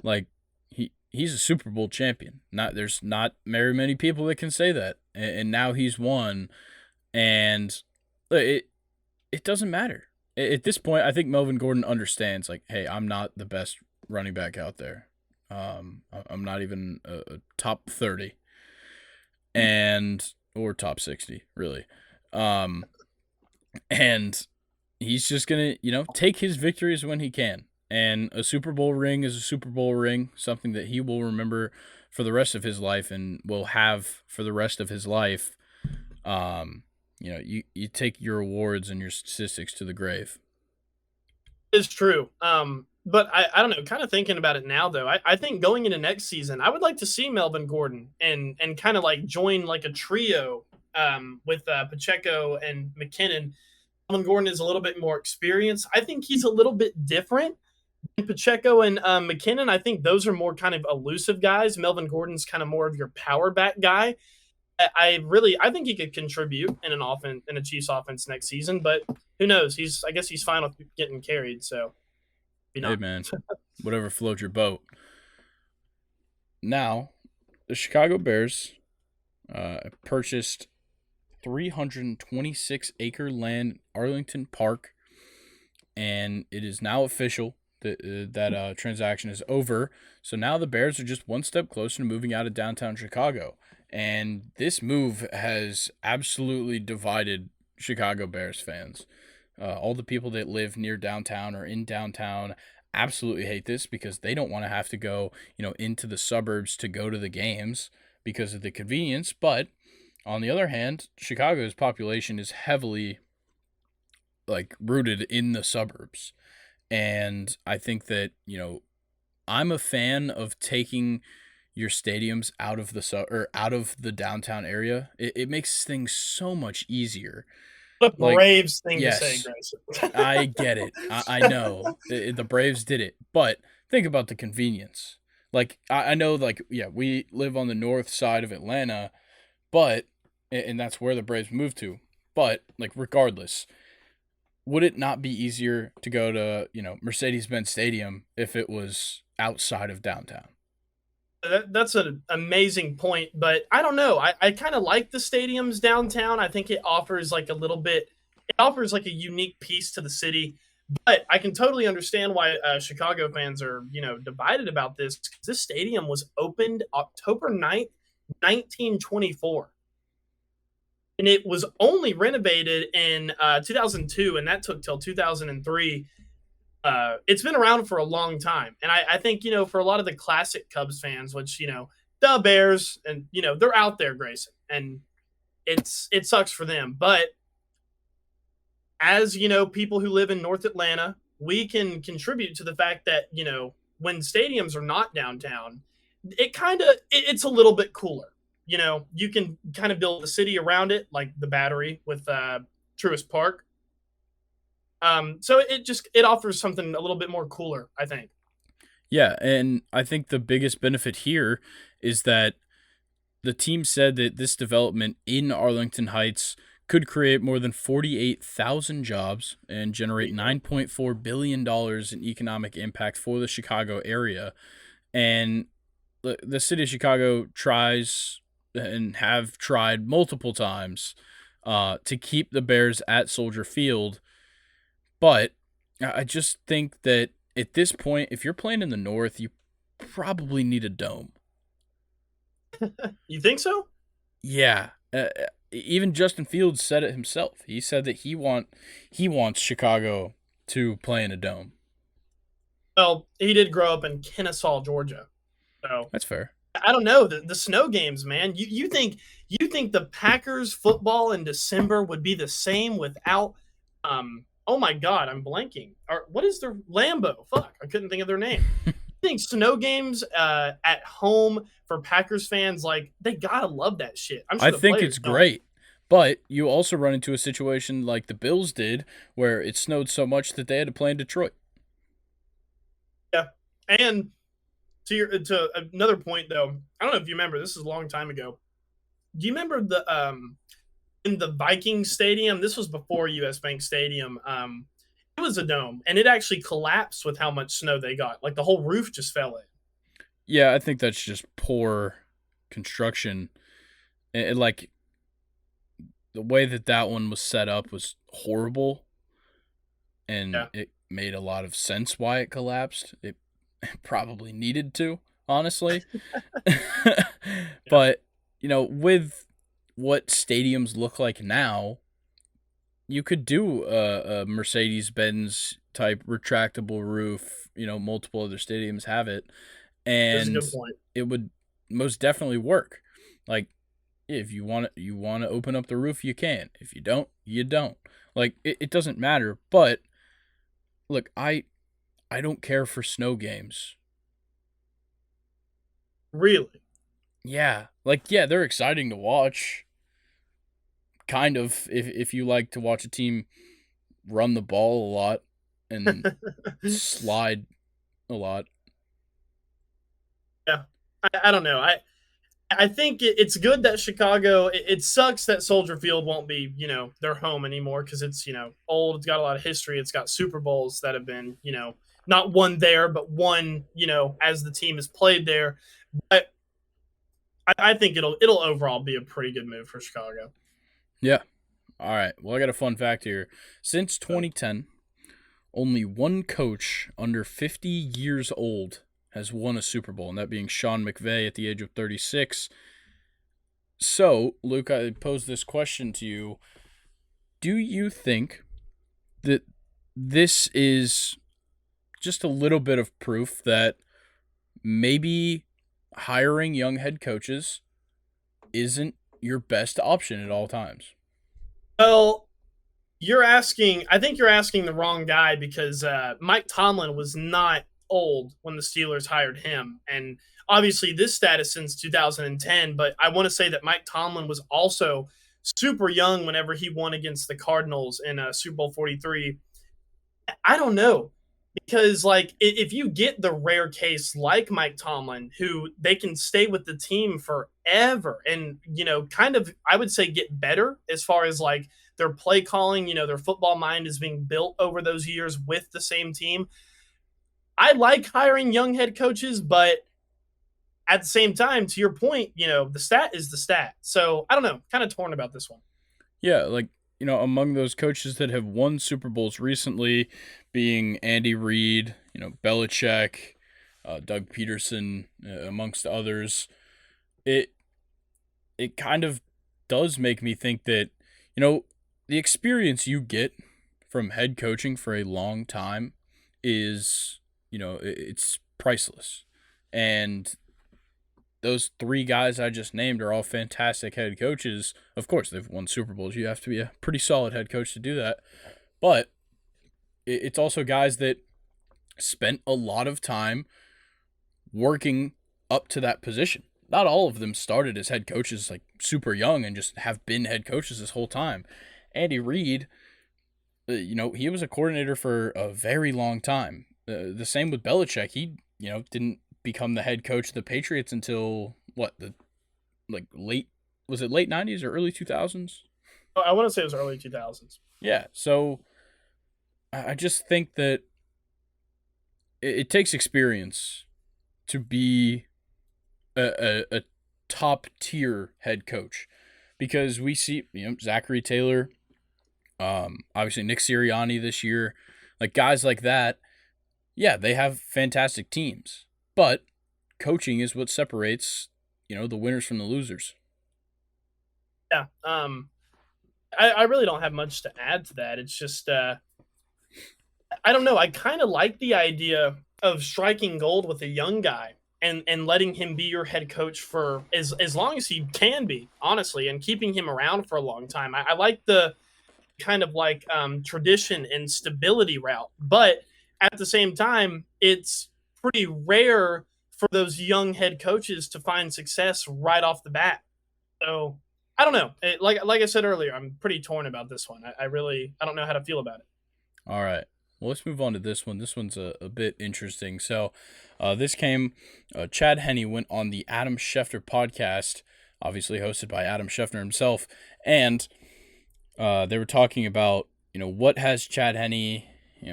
like he's a Super Bowl champion. There's not very many people that can say that, and now he's won, and it doesn't matter. At this point, I think Melvin Gordon understands, like, hey, I'm not the best running back out there. I'm not even a top 30 or top 60, really. And he's just going to, take his victories when he can. And a Super Bowl ring is a Super Bowl ring, something that he will remember for the rest of his life and will have for the rest of his life. you take your awards and your statistics to the grave. It's true. But I don't know. Kind of thinking about it now, though, I think going into next season, I would like to see Melvin Gordon and kind of like join like a trio with Pacheco and McKinnon. Melvin Gordon is a little bit more experienced. I think he's a little bit different than Pacheco and McKinnon. I think those are more kind of elusive guys. Melvin Gordon's kind of more of your power back guy. I think he could contribute in an offense in a Chiefs offense next season, but who knows? I guess he's fine with getting carried, so be Hey not. man, whatever floats your boat. Now, the Chicago Bears purchased 326-acre land Arlington Park, and it is now official that transaction is over. So now the Bears are just one step closer to moving out of downtown Chicago. And this move has absolutely divided Chicago Bears fans. All the people that live near downtown or in downtown absolutely hate this because they don't want to have to go, into the suburbs to go to the games because of the convenience. But on the other hand, Chicago's population is heavily rooted in the suburbs. And I think that, I'm a fan of taking your stadiums out of out of the downtown area. It makes things so much easier. The Like, Braves thing to say, yes, Grayson. I get it. I know the Braves did it, but think about the convenience. I know, yeah, we live on the north side of Atlanta, but and that's where the Braves moved to. But regardless, would it not be easier to go to Mercedes-Benz Stadium if it was outside of downtown? That's an amazing point, but I don't know. I kind of like the stadiums downtown. I think it offers like a little bit, it offers like a unique piece to the city. But I can totally understand why Chicago fans are, divided about this. This stadium was opened October 9th, 1924. And it was only renovated in 2002, and that took till 2003. It's been around for a long time. And I think, for a lot of the classic Cubs fans, which, the Bears, and, they're out there, Grayson. And it sucks for them. But as, people who live in North Atlanta, we can contribute to the fact that, when stadiums are not downtown, it's a little bit cooler. You can kind of build a city around it, like the Battery with Truist Park. So it offers something a little bit more cooler, I think. Yeah, and I think the biggest benefit here is that the team said that this development in Arlington Heights could create more than 48,000 jobs and generate $9.4 billion in economic impact for the Chicago area. And the city of Chicago tries and have tried multiple times to keep the Bears at Soldier Field. But I just think that at this point, if you're playing in the North, you probably need a dome. You think so? Yeah. Even Justin Fields said it himself. He said that he wants Chicago to play in a dome. Well, he did grow up in Kennesaw, Georgia. So That's fair. I don't know the snow games, man. You think the Packers football in December would be the same without oh my god, I'm blanking. Or what is their Lambeau? Fuck, I couldn't think of their name. I think snow games at home for Packers fans, like they gotta love that shit. I'm sure I the think players it's don't. great. But you also run into a situation like the Bills did where it snowed so much that they had to play in Detroit. Yeah, and to another point though, I don't know if you remember. This is a long time ago. Do you remember the in the Viking Stadium? This was before US Bank Stadium. It was a dome, and it actually collapsed with how much snow they got. Like the whole roof just fell in. Yeah, I think that's just poor construction. Like the way that one was set up was horrible, and Yeah, it made a lot of sense why it collapsed. It probably needed to, honestly. yeah. But, with what stadiums look like now, you could do a Mercedes Benz type retractable roof. Multiple other stadiums have it, That's a and good point. it would most definitely work. Like, if you want to open up the roof, you can. If you don't, you don't. Like it doesn't matter. But look, I don't care for snow games. Really. Yeah, like yeah, they're exciting to watch. Kind of if you like to watch a team run the ball a lot and slide a lot. Yeah, I don't know. I think it's good that Chicago. It sucks that Soldier Field won't be their home anymore because it's old. It's got a lot of history. It's got Super Bowls that have been not won there, but won as the team has played there. But I think it'll overall be a pretty good move for Chicago. Yeah. All right. Well, I got a fun fact here. Since 2010, only one coach under 50 years old has won a Super Bowl, and that being Sean McVay at the age of 36. So, Luke, I pose this question to you. Do you think that this is just a little bit of proof that maybe hiring young head coaches isn't your best option at all times? Well, I think you're asking the wrong guy because Mike Tomlin was not old when the Steelers hired him. And obviously, this status since 2010. But I want to say that Mike Tomlin was also super young whenever he won against the Cardinals in Super Bowl 43. I don't know. Because, like, if you get the rare case like Mike Tomlin, who they can stay with the team forever and, kind of, I would say, get better as far as like their play calling, their football mind is being built over those years with the same team. I like hiring young head coaches, but at the same time, to your point, the stat is the stat. So I don't know, kind of torn about this one. Yeah, like, among those coaches that have won Super Bowls recently, being Andy Reid, Belichick, Doug Peterson, amongst others, it kind of does make me think that, the experience you get from head coaching for a long time is, it's priceless. And those three guys I just named are all fantastic head coaches. Of course, they've won Super Bowls. You have to be a pretty solid head coach to do that. But it's also guys that spent a lot of time working up to that position. Not all of them started as head coaches like super young and just have been head coaches this whole time. Andy Reid, he was a coordinator for a very long time. The same with Belichick. He, didn't become the head coach of the Patriots until late, was it late 90s or early 2000s? I want to say it was early 2000s. Yeah, so I just think that it takes experience to be a top tier head coach, because we see Zachary Taylor, obviously Nick Sirianni this year, like guys like that. Yeah, they have fantastic teams, but coaching is what separates the winners from the losers. Yeah. I really don't have much to add to that. It's just I don't know. I kind of like the idea of striking gold with a young guy and letting him be your head coach for as long as he can be, honestly, and keeping him around for a long time. I like the kind of like tradition and stability route, but at the same time, it's pretty rare for those young head coaches to find success right off the bat. So I don't know. Like I said earlier, I'm pretty torn about this one. I don't know how to feel about it. All right. Well, let's move on to this one. This one's a bit interesting. So, this came, Chad Henne went on the Adam Schefter podcast, obviously hosted by Adam Schefter himself, and they were talking about, what has Chad Henne,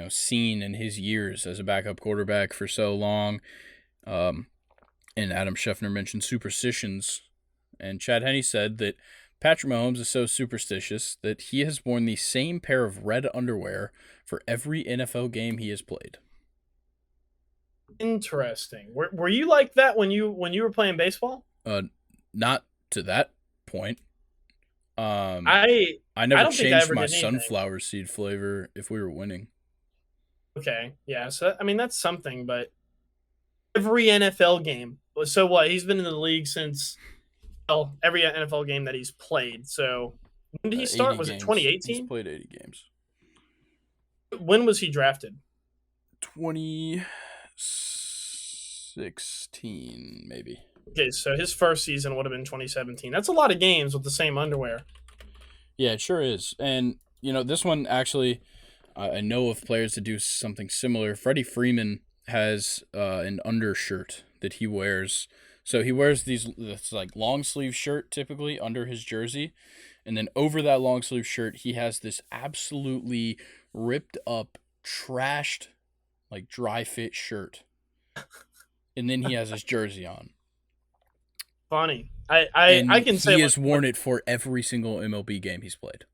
seen in his years as a backup quarterback for so long. And Adam Schefter mentioned superstitions, and Chad Henne said that Patrick Mahomes is so superstitious that he has worn the same pair of red underwear for every NFL game he has played. Interesting. Were you like that when you were playing baseball? Not to that point. I I never don't think I changed ever my did anything. sunflower seed flavor if we were winning. Okay, yeah. So I mean that's something, but every NFL game. So what? He's been in the league since well, every NFL game that he's played. So when did he start? 80 Was it games. He's 2018? played 80 games. When was he drafted? 2016, maybe. Okay, so his first season would have been 2017. That's a lot of games with the same underwear. Yeah, it sure is. And, this one actually, I know of players that do something similar. Freddie Freeman has an undershirt that he wears. So he wears this like long sleeve shirt typically under his jersey. And then over that long sleeve shirt, he has this absolutely ripped up, trashed, like dry fit shirt. And then he has his jersey on. Funny. I And can say he has worn it for every single MLB game he's played.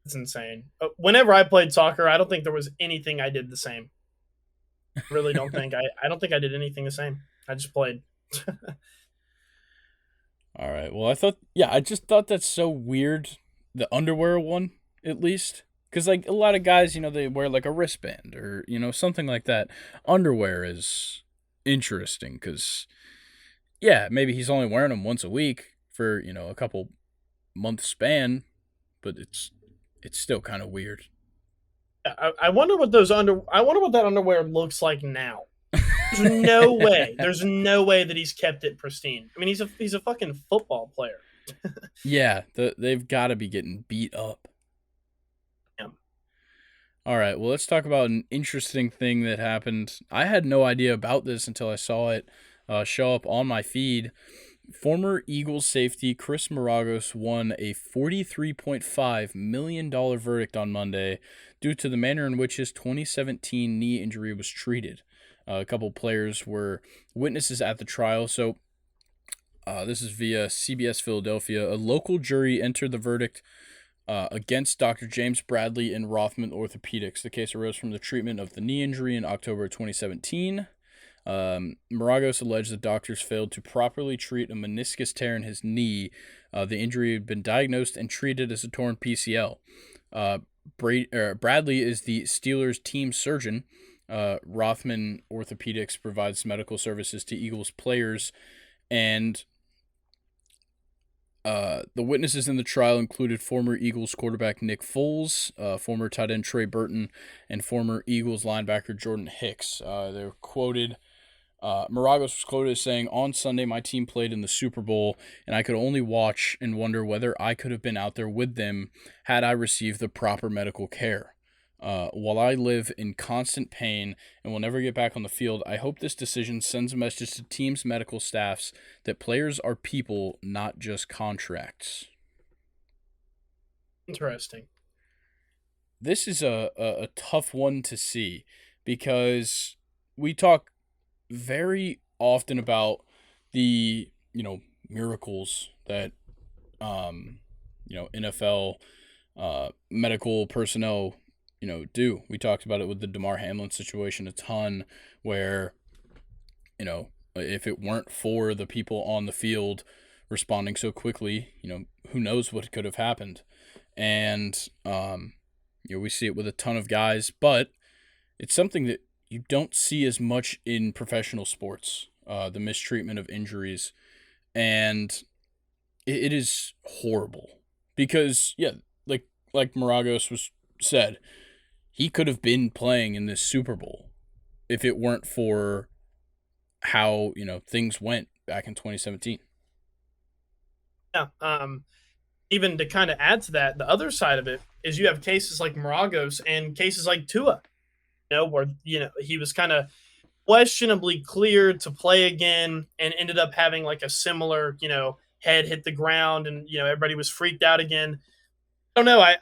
it's insane. Whenever I played soccer, I don't think there was anything I did the same. Really don't think I don't think I did anything the same. I just played. All right. Well, I just thought that's so weird. The underwear one, at least. Because, like, a lot of guys, they wear, like, a wristband or, something like that. Underwear is interesting because, yeah, maybe he's only wearing them once a week for, a couple month span, but it's still kind of weird. I wonder what I wonder what that underwear looks like now. There's no way. There's no way that he's kept it pristine. I mean, he's a fucking football player. Yeah, they've got to be getting beat up. Yeah. All right, well, let's talk about an interesting thing that happened. I had no idea about this until I saw it show up on my feed. Former Eagles safety Chris Maragos won a $43.5 million verdict on Monday due to the manner in which his 2017 knee injury was treated. A couple players were witnesses at the trial. So this is via CBS Philadelphia. A local jury entered the verdict against Dr. James Bradley in Rothman Orthopedics. The case arose from the treatment of the knee injury in October 2017. Maragos alleged the doctors failed to properly treat a meniscus tear in his knee. The injury had been diagnosed and treated as a torn PCL. Bradley is the Steelers' team surgeon. Rothman Orthopedics provides medical services to Eagles players, and the witnesses in the trial included former Eagles quarterback Nick Foles, former tight end Trey Burton, and former Eagles linebacker Jordan Hicks. They were quoted. Maragos was quoted as saying, "On Sunday, my team played in the Super Bowl, and I could only watch and wonder whether I could have been out there with them had I received the proper medical care. While I live in constant pain and will never get back on the field, I hope this decision sends a message to teams' medical staffs that players are people, not just contracts." Interesting. This is a tough one to see because we talk very often about the, miracles that, NFL medical personnel do. We talked about it with the Damar Hamlin situation a ton where, if it weren't for the people on the field responding so quickly, who knows what could have happened. And, we see it with a ton of guys, but it's something that you don't see as much in professional sports, the mistreatment of injuries. And it is horrible because, yeah, like Maragos was said, he could have been playing in this Super Bowl if it weren't for how, things went back in 2017. Yeah. Even to kind of add to that, the other side of it is you have cases like Maragos and cases like Tua, where he was kind of questionably cleared to play again and ended up having like a similar, head hit the ground and everybody was freaked out again. I don't know.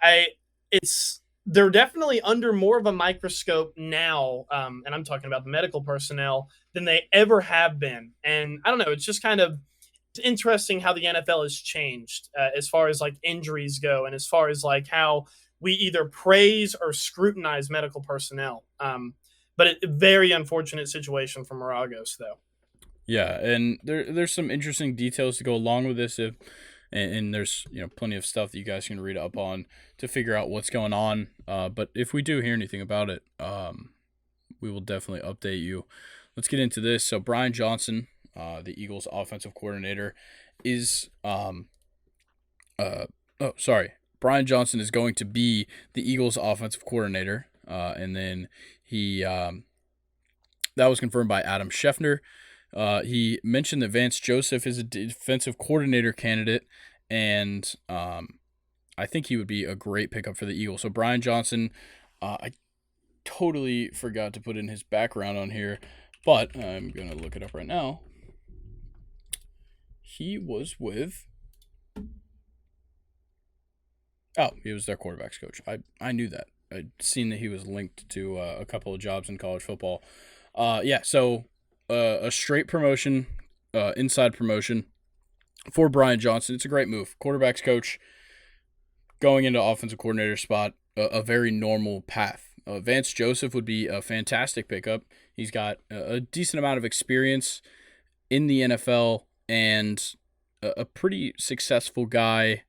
They're definitely under more of a microscope now, and I'm talking about the medical personnel than they ever have been. And I don't know. It's just kind of interesting how the NFL has changed as far as like injuries go, and as far as like how we either praise or scrutinize medical personnel. But a very unfortunate situation for Maragos, though. Yeah, and there's some interesting details to go along with this. And there's plenty of stuff that you guys can read up on to figure out what's going on. But if we do hear anything about it, we will definitely update you. Let's get into this. So Brian Johnson, the Eagles offensive coordinator, is Brian Johnson is going to be the Eagles' offensive coordinator, and then he that was confirmed by Adam Schefter. He mentioned that Vance Joseph is a defensive coordinator candidate, and I think he would be a great pickup for the Eagles. So Brian Johnson, I totally forgot to put in his background on here, but I'm going to look it up right now. He was with... Oh, he was their quarterbacks coach. I knew that. I'd seen that he was linked to a couple of jobs in college football. So a straight promotion, inside promotion for Brian Johnson. It's a great move. Quarterbacks coach going into offensive coordinator spot, a very normal path. Vance Joseph would be a fantastic pickup. He's got a decent amount of experience in the NFL and a pretty successful guy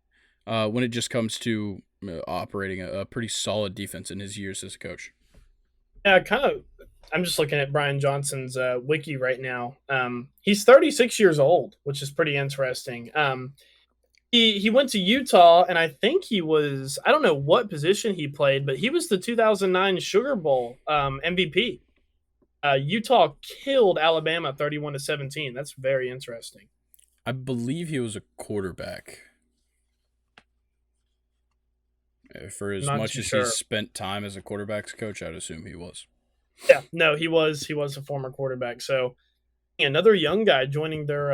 when it just comes to operating a pretty solid defense in his years as a coach. Yeah, I'm just looking at Brian Johnson's wiki right now. He's 36 years old, which is pretty interesting. He went to Utah, and I think I don't know what position he played, but he was the 2009 Sugar Bowl MVP. Utah killed Alabama 31-17. That's very interesting. I believe he was a quarterback. For as much as he spent time as a quarterbacks coach, I'd assume he was. Yeah, no, he was a former quarterback. So another young guy joining their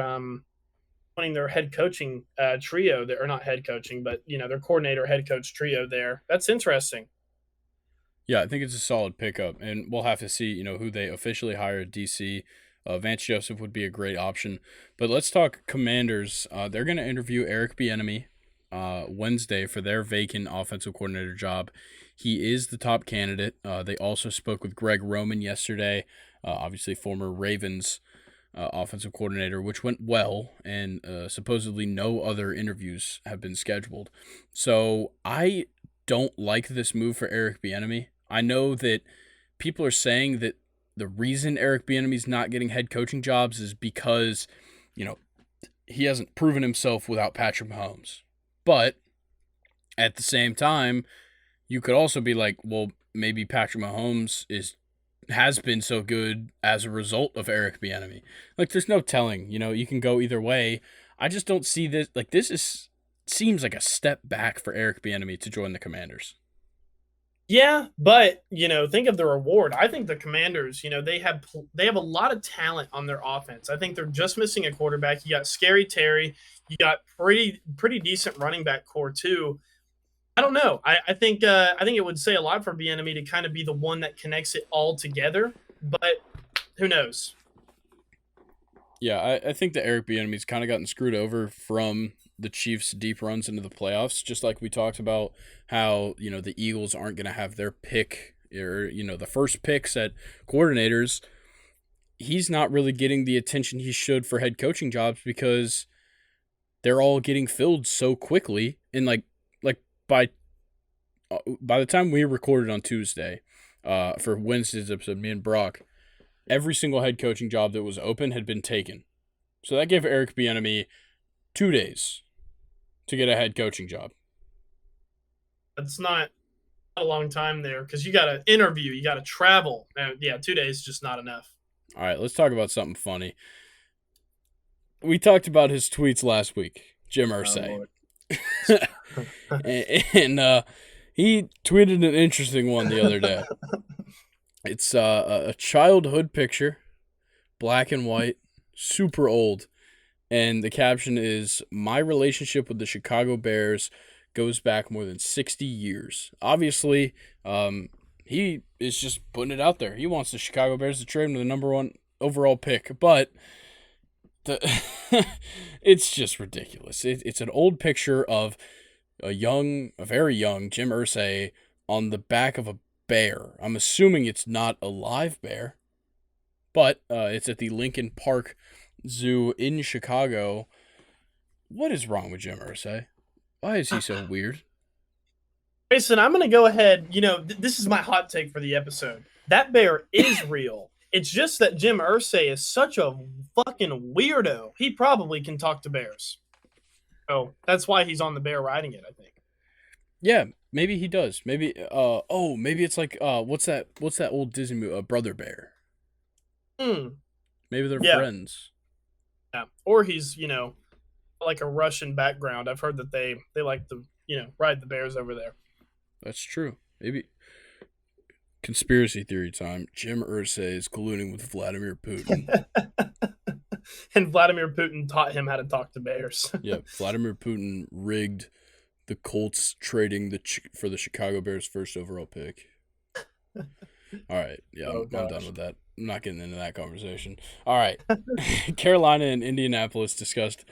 head coaching trio. Or not head coaching, but their coordinator head coach trio there. That's interesting. Yeah, I think it's a solid pickup, and we'll have to see who they officially hire at DC. Vance Joseph would be a great option. But let's talk Commanders. They're going to interview Eric Bieniemy Wednesday for their vacant offensive coordinator job. He is the top candidate. They also spoke with Greg Roman yesterday, obviously former Ravens offensive coordinator, which went well, and supposedly no other interviews have been scheduled. So I don't like this move for Eric Bieniemy. I know that people are saying that the reason Eric Bieniemy's not getting head coaching jobs is because, he hasn't proven himself without Patrick Mahomes. But at the same time, you could also be like, well, maybe Patrick Mahomes has been so good as a result of Eric Bieniemy. Like, there's no telling. You can go either way. I just don't see this. Like, seems like a step back for Eric Bieniemy to join the Commanders. Yeah, but think of the reward. I think the Commanders, they have a lot of talent on their offense. I think they're just missing a quarterback. You got Scary Terry. You got pretty decent running back core too. I don't know. I think it would say a lot for Bieniemy to kind of be the one that connects it all together. But who knows? Yeah, I think that Eric Bieniemy's kind of gotten screwed over from the Chiefs' deep runs into the playoffs, just like we talked about how, the Eagles aren't going to have their pick or, the first picks at coordinators. He's not really getting the attention he should for head coaching jobs because they're all getting filled so quickly. And like by the time we recorded on Tuesday for Wednesday's episode, me and Brock, every single head coaching job that was open had been taken. So that gave Eric Bieniemy 2 days to get a head coaching job. That's not a long time there because you got to interview, you got to travel. 2 days is just not enough. All right, let's talk about something funny. We talked about his tweets last week, Jim Irsay. and he tweeted an interesting one the other day. It's a childhood picture, black and white, super old. And the caption is, "My relationship with the Chicago Bears goes back more than 60 years." Obviously, he is just putting it out there. He wants the Chicago Bears to trade him to the number 1 overall pick. But it's just ridiculous. It's an old picture of a very young Jim Irsay on the back of a bear. I'm assuming it's not a live bear, but it's at the Lincoln Park Zoo in Chicago. What is wrong with Jim Irsay? Why is he so weird? Jason, I'm going to go ahead. This is my hot take for the episode. That bear is real. It's just that Jim Irsay is such a fucking weirdo. He probably can talk to bears. Oh, that's why he's on the bear riding it, I think. Yeah, maybe he does. Maybe maybe it's like what's that old Disney movie, Brother Bear. Hmm. Maybe they're Yeah. friends. Yeah. Or he's, like a Russian background. I've heard that they like to, ride the bears over there. That's true. Maybe conspiracy theory time. Jim Irsay is colluding with Vladimir Putin. And Vladimir Putin taught him how to talk to bears. Yeah, Vladimir Putin rigged the Colts trading for the Chicago Bears first overall pick. All right, yeah, Oh I'm done gosh. with that. I'm not getting into that conversation. All right, Carolina and Indianapolis discussed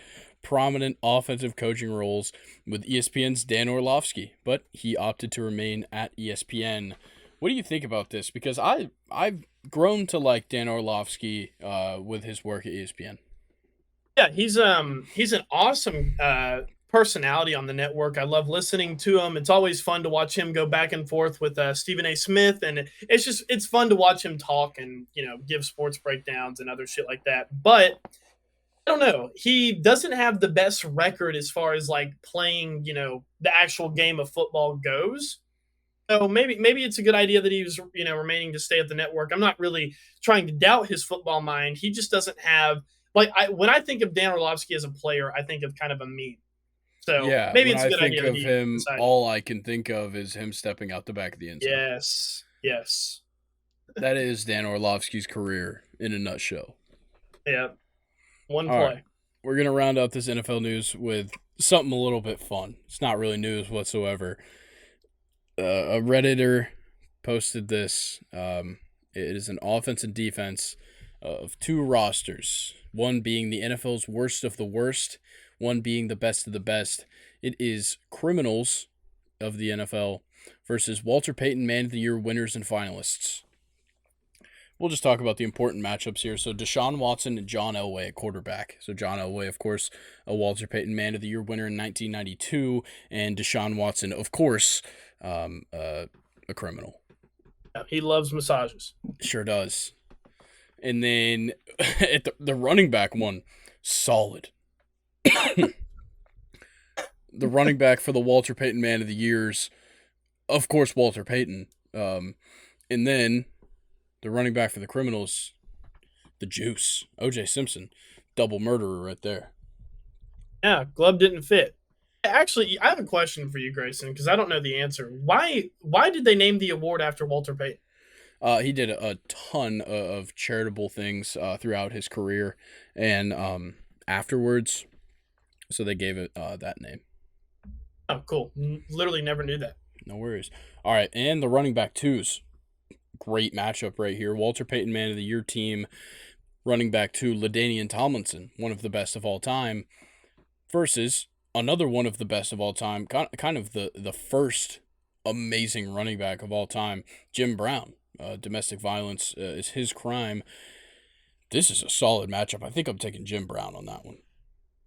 prominent offensive coaching roles with ESPN's Dan Orlovsky, but he opted to remain at ESPN. What do you think about this? Because I've grown to like Dan Orlovsky with his work at ESPN. Yeah, he's an awesome personality on the network. I love listening to him. It's always fun to watch him go back and forth with Stephen A. Smith, and it's fun to watch him talk and give sports breakdowns and other shit like that. But I don't know. He doesn't have the best record as far as like playing, the actual game of football goes. So maybe it's a good idea that he was, remaining to stay at the network. I'm not really trying to doubt his football mind. He just doesn't have when I think of Dan Orlovsky as a player, I think of kind of a meme. So Yeah, maybe when it's a I good think idea that of he him, decided. all I can think of is him stepping out the back of the end zone. Yes, yes, That is Dan Orlovsky's career in a nutshell. yeah. One All right, play. we're gonna round out this NFL news with something a little bit fun. It's not really news whatsoever. A Redditor posted this. It is an offense and defense of two rosters, one being the NFL's worst of the worst, one being the best of the best. It is criminals of the NFL versus Walter Payton Man of the Year winners and finalists. We'll just talk about the important matchups here. So Deshaun Watson and John Elway at quarterback. So John Elway, of course, a Walter Payton Man of the Year winner in 1992, and Deshaun Watson, of course, a criminal. Yeah, he loves massages. Sure does. And then at the running back one, solid. The running back for the Walter Payton Man of the Years, of course, Walter Payton. And then the running back for the criminals, the Juice, O.J. Simpson, double murderer right there. Yeah, glove didn't fit. Actually, I have a question for you, Grayson, because I don't know the answer. Why did they name the award after Walter Payton? He did a ton of charitable things throughout his career, and afterwards, so they gave it that name. Oh, cool. Literally never knew that. No worries. All right, and the running back twos. Great matchup right here. Walter Payton Man of the Year team, running back two, LaDainian Tomlinson, one of the best of all time, versus another one of the best of all time, kind of the first amazing running back of all time, Jim Brown. Domestic violence is his crime. This is a solid matchup. I think I'm taking Jim Brown on that one.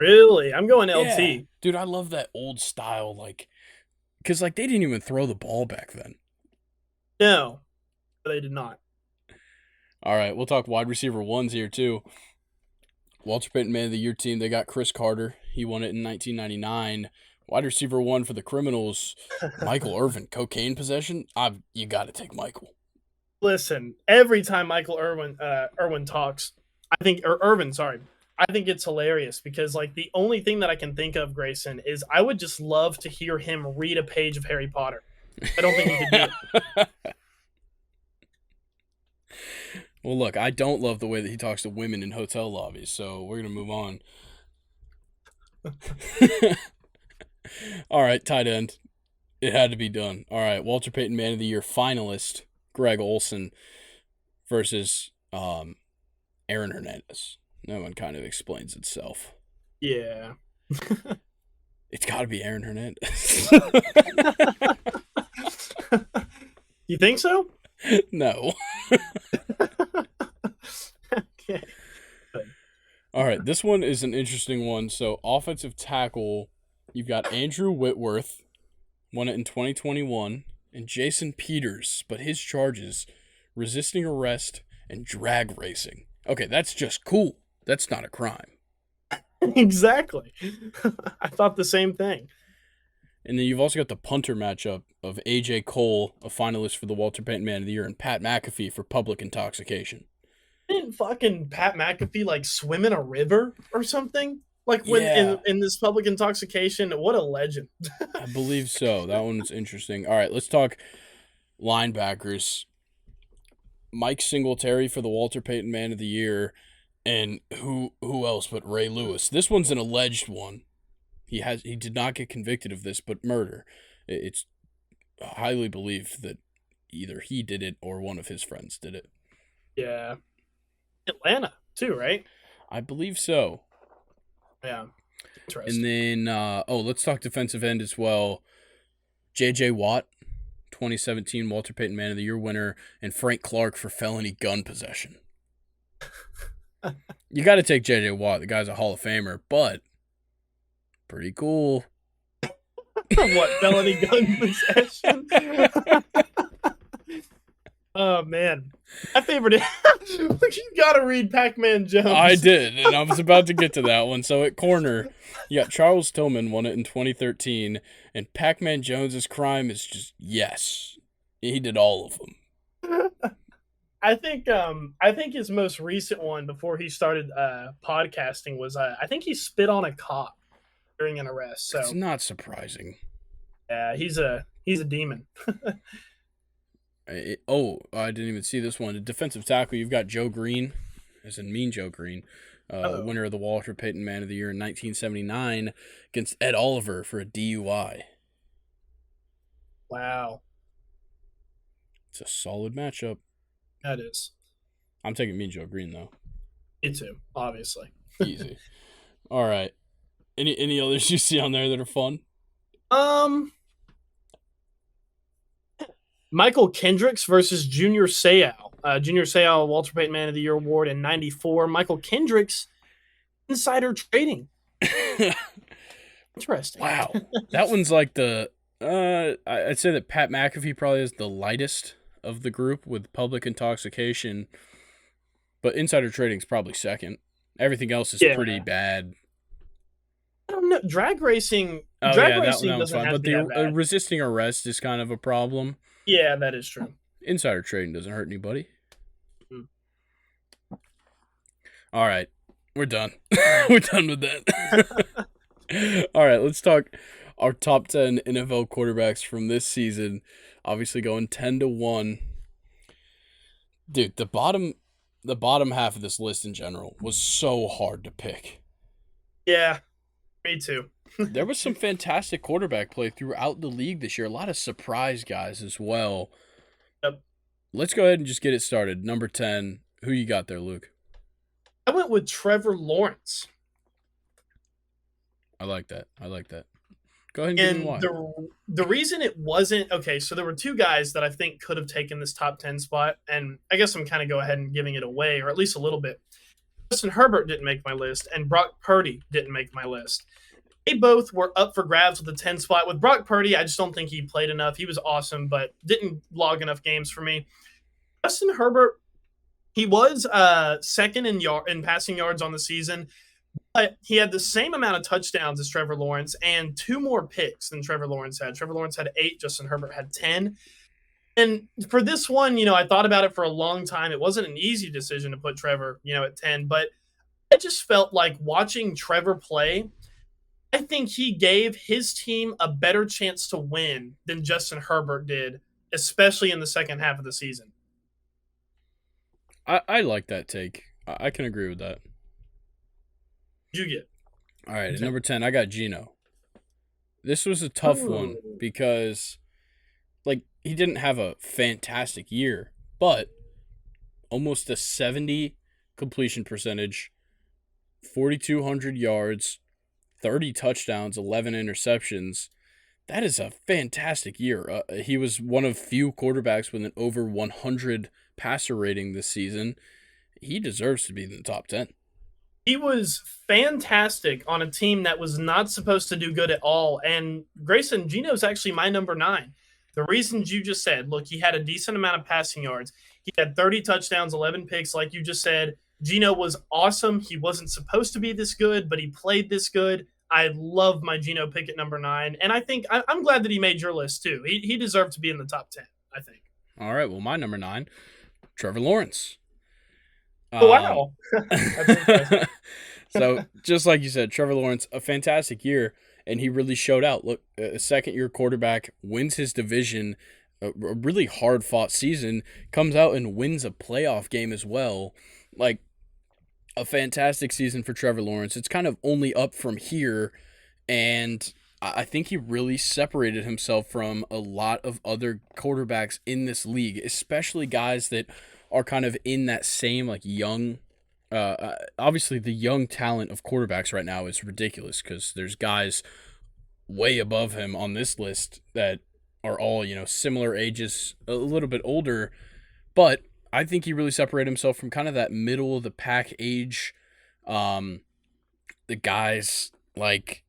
Really? I'm going Yeah, LT. dude, I love that old style, because they didn't even throw the ball back then. No, they did not. All right, we'll talk wide receiver ones here too. Walter Payton Man of the Year team, they got Chris Carter. He won it in 1999. Wide receiver one for the Criminals, Michael Irvin. Cocaine possession? You got to take Michael. Listen, every time Michael Irwin talks, I think it's hilarious because like the only thing that I can think of, Grayson, is I would just love to hear him read a page of Harry Potter. I don't think he could do it. Well, look, I don't love the way that he talks to women in hotel lobbies, so we're going to move on. All right, tight end. It had to be done. All right, Walter Payton Man of the Year finalist, Greg Olson versus Aaron Hernandez. That one kind of explains itself. Yeah. It's got to be Aaron Hernandez. You think so? No. Okay. All right, this one is an interesting one. So, offensive tackle, you've got Andrew Whitworth, won it in 2021, and Jason Peters, but his charges, resisting arrest and drag racing. Okay, that's just cool. That's not a crime. Exactly. I thought the same thing. And then you've also got the punter matchup of A.J. Cole, a finalist for the Walter Payton Man of the Year, and Pat McAfee for public intoxication. Didn't fucking Pat McAfee like swim in a river or something? Like when Yeah, in this public intoxication, what a legend. I believe so. That one's interesting. All right, let's talk linebackers. Mike Singletary for the Walter Payton Man of the Year, and who else but Ray Lewis? This one's an alleged one. He did not get convicted of this, but murder. It's highly believed that either he did it or one of his friends did it. Yeah. Atlanta too, right? I believe so. Yeah. And Interesting. then let's talk defensive end as well. J.J. Watt, 2017 Walter Payton Man of the Year winner, and Frank Clark for felony gun possession. You got to take J.J. Watt. The guy's a Hall of Famer, but pretty cool. What felony gun possession? Oh man, my favorite. You gotta read Pac-Man Jones. I did, and I was about to get to that one. So at corner, you got Charles Tillman won it in 2013, and Pac-Man Jones's crime is just yes, he did all of them. I think his most recent one before he started podcasting was I think he spit on a cop during an arrest. So It's not surprising. yeah, he's a demon. I didn't even see this one. The defensive tackle, you've got Joe Green, as in Mean Joe Green, winner of the Walter Payton Man of the Year in 1979 against Ed Oliver for a DUI. Wow, It's a solid matchup. that is. I'm taking Mean Joe Green, though. Me too, obviously. Easy. All right. Any others you see on there that are fun? Um, Michael Kendricks versus Junior Seau. Junior Seau, Walter Payton Man of the Year award in '94. Michael Kendricks, insider trading. Interesting. Wow. That one's like the I'd say that Pat McAfee probably is the lightest of the group with public intoxication, but insider trading is probably second. Everything else is Yeah. pretty bad. I don't know. Drag racing. Oh Drag yeah, racing that one's doesn't fine. have to But be the that bad. resisting arrest is kind of a problem. Yeah, that is true. Insider trading doesn't hurt anybody. Mm. All right, we're done. We're done with that. All right, let's talk our top 10 NFL quarterbacks from this season. Obviously going 10-1. Dude, the bottom half of this list in general was so hard to pick. Yeah, me too. There was some fantastic quarterback play throughout the league this year. A lot of surprise guys as well. Yep. Let's go ahead and just get it started. Number 10, who you got there, Luke? I went with Trevor Lawrence. I like that. Go ahead and give me And why. the reason it wasn't okay, so there were two guys that I think could have taken this top 10 spot, and I guess I'm kind of go ahead and giving it away, or at least a little bit. Justin Herbert didn't make my list, and Brock Purdy didn't make my list. They both were up for grabs with the 10 spot. With Brock Purdy, I just don't think he played enough. He was awesome, but didn't log enough games for me. Justin Herbert, he was second in passing yards on the season, but he had the same amount of touchdowns as Trevor Lawrence and two more picks than Trevor Lawrence had. Trevor Lawrence had 8, Justin Herbert had 10. And for this one, I thought about it for a long time. It wasn't an easy decision to put Trevor, at 10, but I just felt like watching Trevor play, I think he gave his team a better chance to win than Justin Herbert did, especially in the second half of the season. I like that take. I can agree with that. What'd you get? All right, at number 10, I got Geno. This was a tough one because, he didn't have a fantastic year, but almost a 70 completion percentage, 4,200 yards, 30 touchdowns, 11 interceptions. That is a fantastic year. He was one of few quarterbacks with an over 100 passer rating this season. He deserves to be in the top 10. He was fantastic on a team that was not supposed to do good at all. And Grayson, Geno's actually my number 9. The reasons you just said, look, he had a decent amount of passing yards. He had 30 touchdowns, 11 picks, like you just said. Geno was awesome. He wasn't supposed to be this good, but he played this good. I love my Geno pick at number 9, and I think I'm glad that he made your list too. He deserved to be in the top 10, I think. All right, well, my number 9, Trevor Lawrence. Oh, wow. That's interesting. So, just like you said, Trevor Lawrence, a fantastic year, and he really showed out. Look, a second-year quarterback wins his division, a really hard-fought season, comes out and wins a playoff game as well. Like, a fantastic season for Trevor Lawrence. It's kind of only up from here, and I think he really separated himself from a lot of other quarterbacks in this league, especially guys that are kind of in that same like young. Obviously, the young talent of quarterbacks right now is ridiculous because there's guys way above him on this list that are all similar ages, a little bit older, but I think he really separated himself from kind of that middle of the pack age. The guys like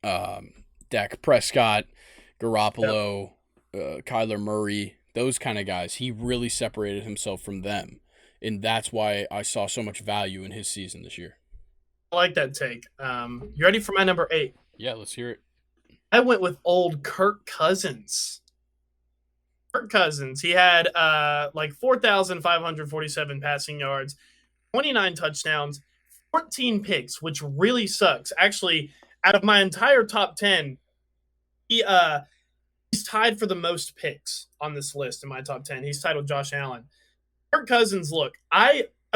Dak Prescott, Garoppolo, Kyler Murray, those kind of guys. He really separated himself from them. And that's why I saw so much value in his season this year. I like that take. You ready for my number 8? Yeah, let's hear it. I went with old Kirk Cousins. Kirk Cousins. He had like 4,547 passing yards, 29 touchdowns, 14 picks, which really sucks. Actually, out of my entire top 10, he's tied for the most picks on this list in my top 10. He's tied with Josh Allen. Kirk Cousins, look,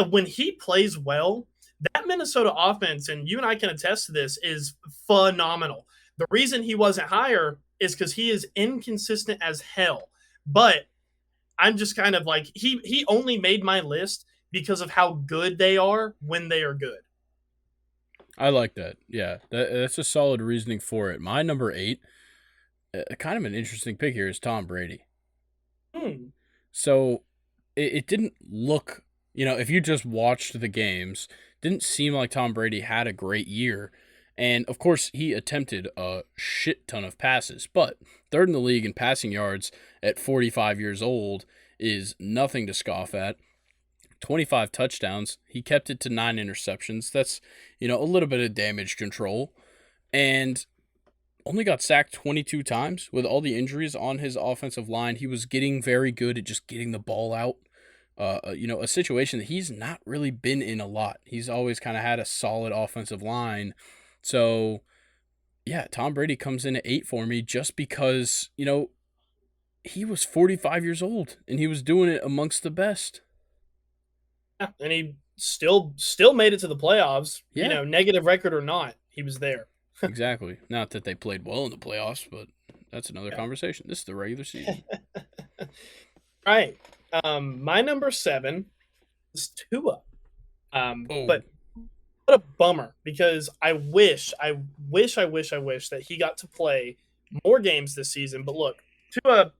when he plays well, that Minnesota offense, and you and I can attest to this, is phenomenal. The reason he wasn't higher is because he is inconsistent as hell. But I'm just kind of like, he only made my list because of how good they are when they are good. I like that. Yeah, that's a solid reasoning for it. My number 8, kind of an interesting pick here, is Tom Brady. So it didn't look, if you just watched the games, didn't seem like Tom Brady had a great year. And, of course, he attempted a shit ton of passes, but third in the league in passing yards at 45 years old is nothing to scoff at. 25 touchdowns. He kept it to 9 interceptions. That's, a little bit of damage control. And only got sacked 22 times with all the injuries on his offensive line. He was getting very good at just getting the ball out. A situation that he's not really been in a lot. He's always kind of had a solid offensive line. So, yeah, Tom Brady comes in at 8 for me just because, he was 45 years old and he was doing it amongst the best. Yeah, and he still made it to the playoffs. Yeah. Negative record or not, he was there. Exactly. Not that they played well in the playoffs, but that's another conversation. This is the regular season. Right. My number 7 is Tua. But what a bummer, because I wish that he got to play more games this season. But look, Tua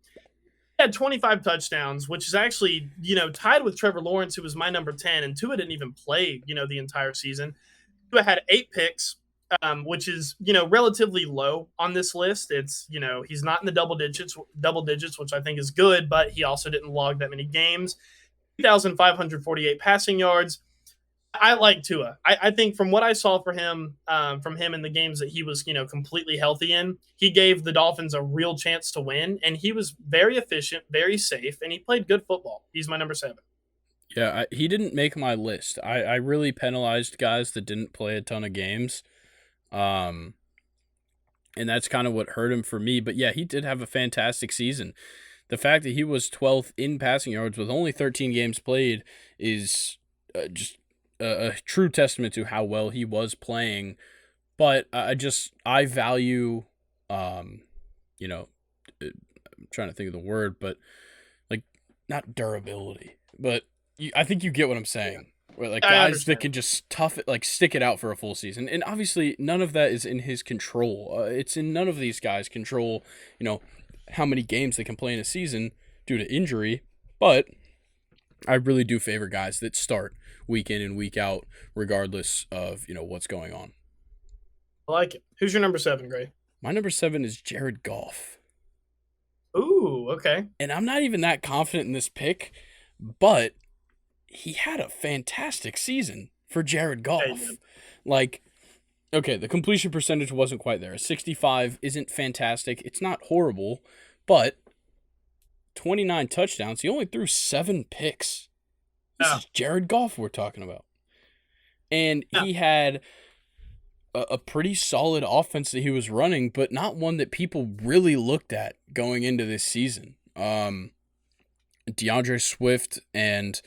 had 25 touchdowns, which is actually, tied with Trevor Lawrence, who was my number 10, and Tua didn't even play, the entire season. Tua had 8 picks, which is, relatively low on this list. It's, he's not in the double digits, which I think is good, but he also didn't log that many games. 2,548 passing yards. I like Tua. I think from what I saw from him in the games that he was, completely healthy in, he gave the Dolphins a real chance to win, and he was very efficient, very safe, and he played good football. He's my number 7. Yeah, he didn't make my list. I really penalized guys that didn't play a ton of games. And that's kind of what hurt him for me. But yeah, he did have a fantastic season. The fact that he was 12th in passing yards with only 13 games played is just a true testament to how well he was playing. But I value, I'm trying to think of the word, but like not durability, but I think you get what I'm saying. Where like guys that can just stick it out for a full season. And obviously none of that is in his control. It's in none of these guys' control, how many games they can play in a season due to injury. But I really do favor guys that start week in and week out, regardless of, what's going on. I like it. Who's your number 7, Gray? My number 7 is Jared Goff. Ooh, okay. And I'm not even that confident in this pick, but he had a fantastic season for Jared Yeah, he Goff. did. Like, okay, the completion percentage wasn't quite there. 65 isn't fantastic. It's not horrible, but 29 touchdowns. He only threw 7 picks. This Yeah, is Jared Goff we're talking about. And yeah. he had a pretty solid offense that he was running, but not one that people really looked at going into this season. DeAndre Swift and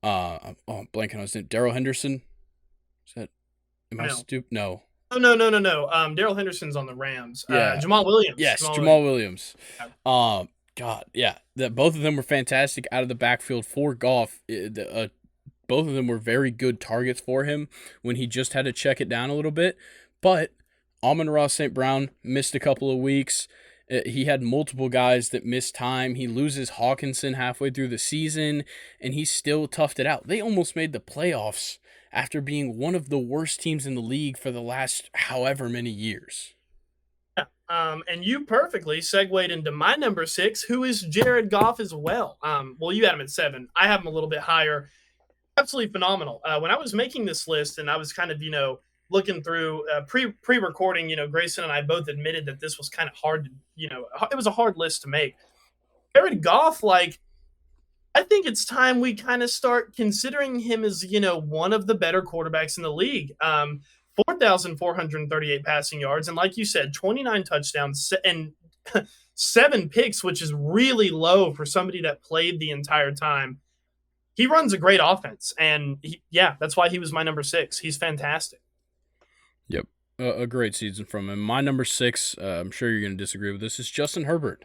I'm blanking on his name. Darrell Henderson. Is that am I No. stupid? No. Oh, no. Daryl Henderson's on the Rams. Yeah. Jamal Williams. Yes, Jamal Jamal Williams. Williams. Yeah. God, yeah. That both of them were fantastic out of the backfield for Goff. Both of them were very good targets for him when he just had to check it down a little bit. But Amon-Ra St. Brown missed a couple of weeks. He had multiple guys that missed time. He loses Hawkinson halfway through the season, and he still toughed it out. They almost made the playoffs after being one of the worst teams in the league for the last however many years. And you perfectly segued into my number 6, who is Jared Goff as well. Well, you had him at 7. I have him a little bit higher. Absolutely phenomenal. When I was making this list and I was kind of, looking through pre-recording, Grayson and I both admitted that this was kind of hard to, it was a hard list to make. Jared Goff, like, I think it's time we kind of start considering him as, one of the better quarterbacks in the league. 4,438 passing yards. And like you said, 29 touchdowns and 7 picks, which is really low for somebody that played the entire time. He runs a great offense. And that's why he was my number 6. He's fantastic. Yep. A great season from him. My number 6, I'm sure you're going to disagree with this, is Justin Herbert.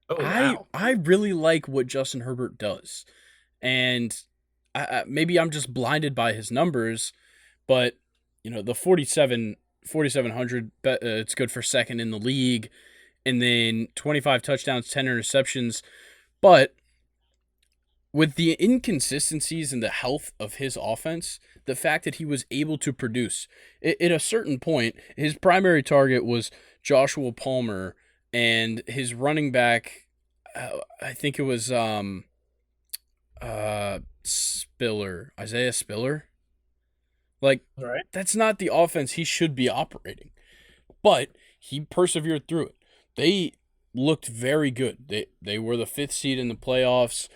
Oh, wow. I really like what Justin Herbert does. And maybe I'm just blinded by his numbers, but the 4,700, it's good for second in the league, and then 25 touchdowns, 10 interceptions. But with the inconsistencies in the health of his offense, the fact that he was able to produce, at a certain point, his primary target was Joshua Palmer, and his running back, I think it was Spiller, Isaiah Spiller. Like, Right. that's not the offense he should be operating. But he persevered through it. They looked very good. They were the 5th seed in the playoffs.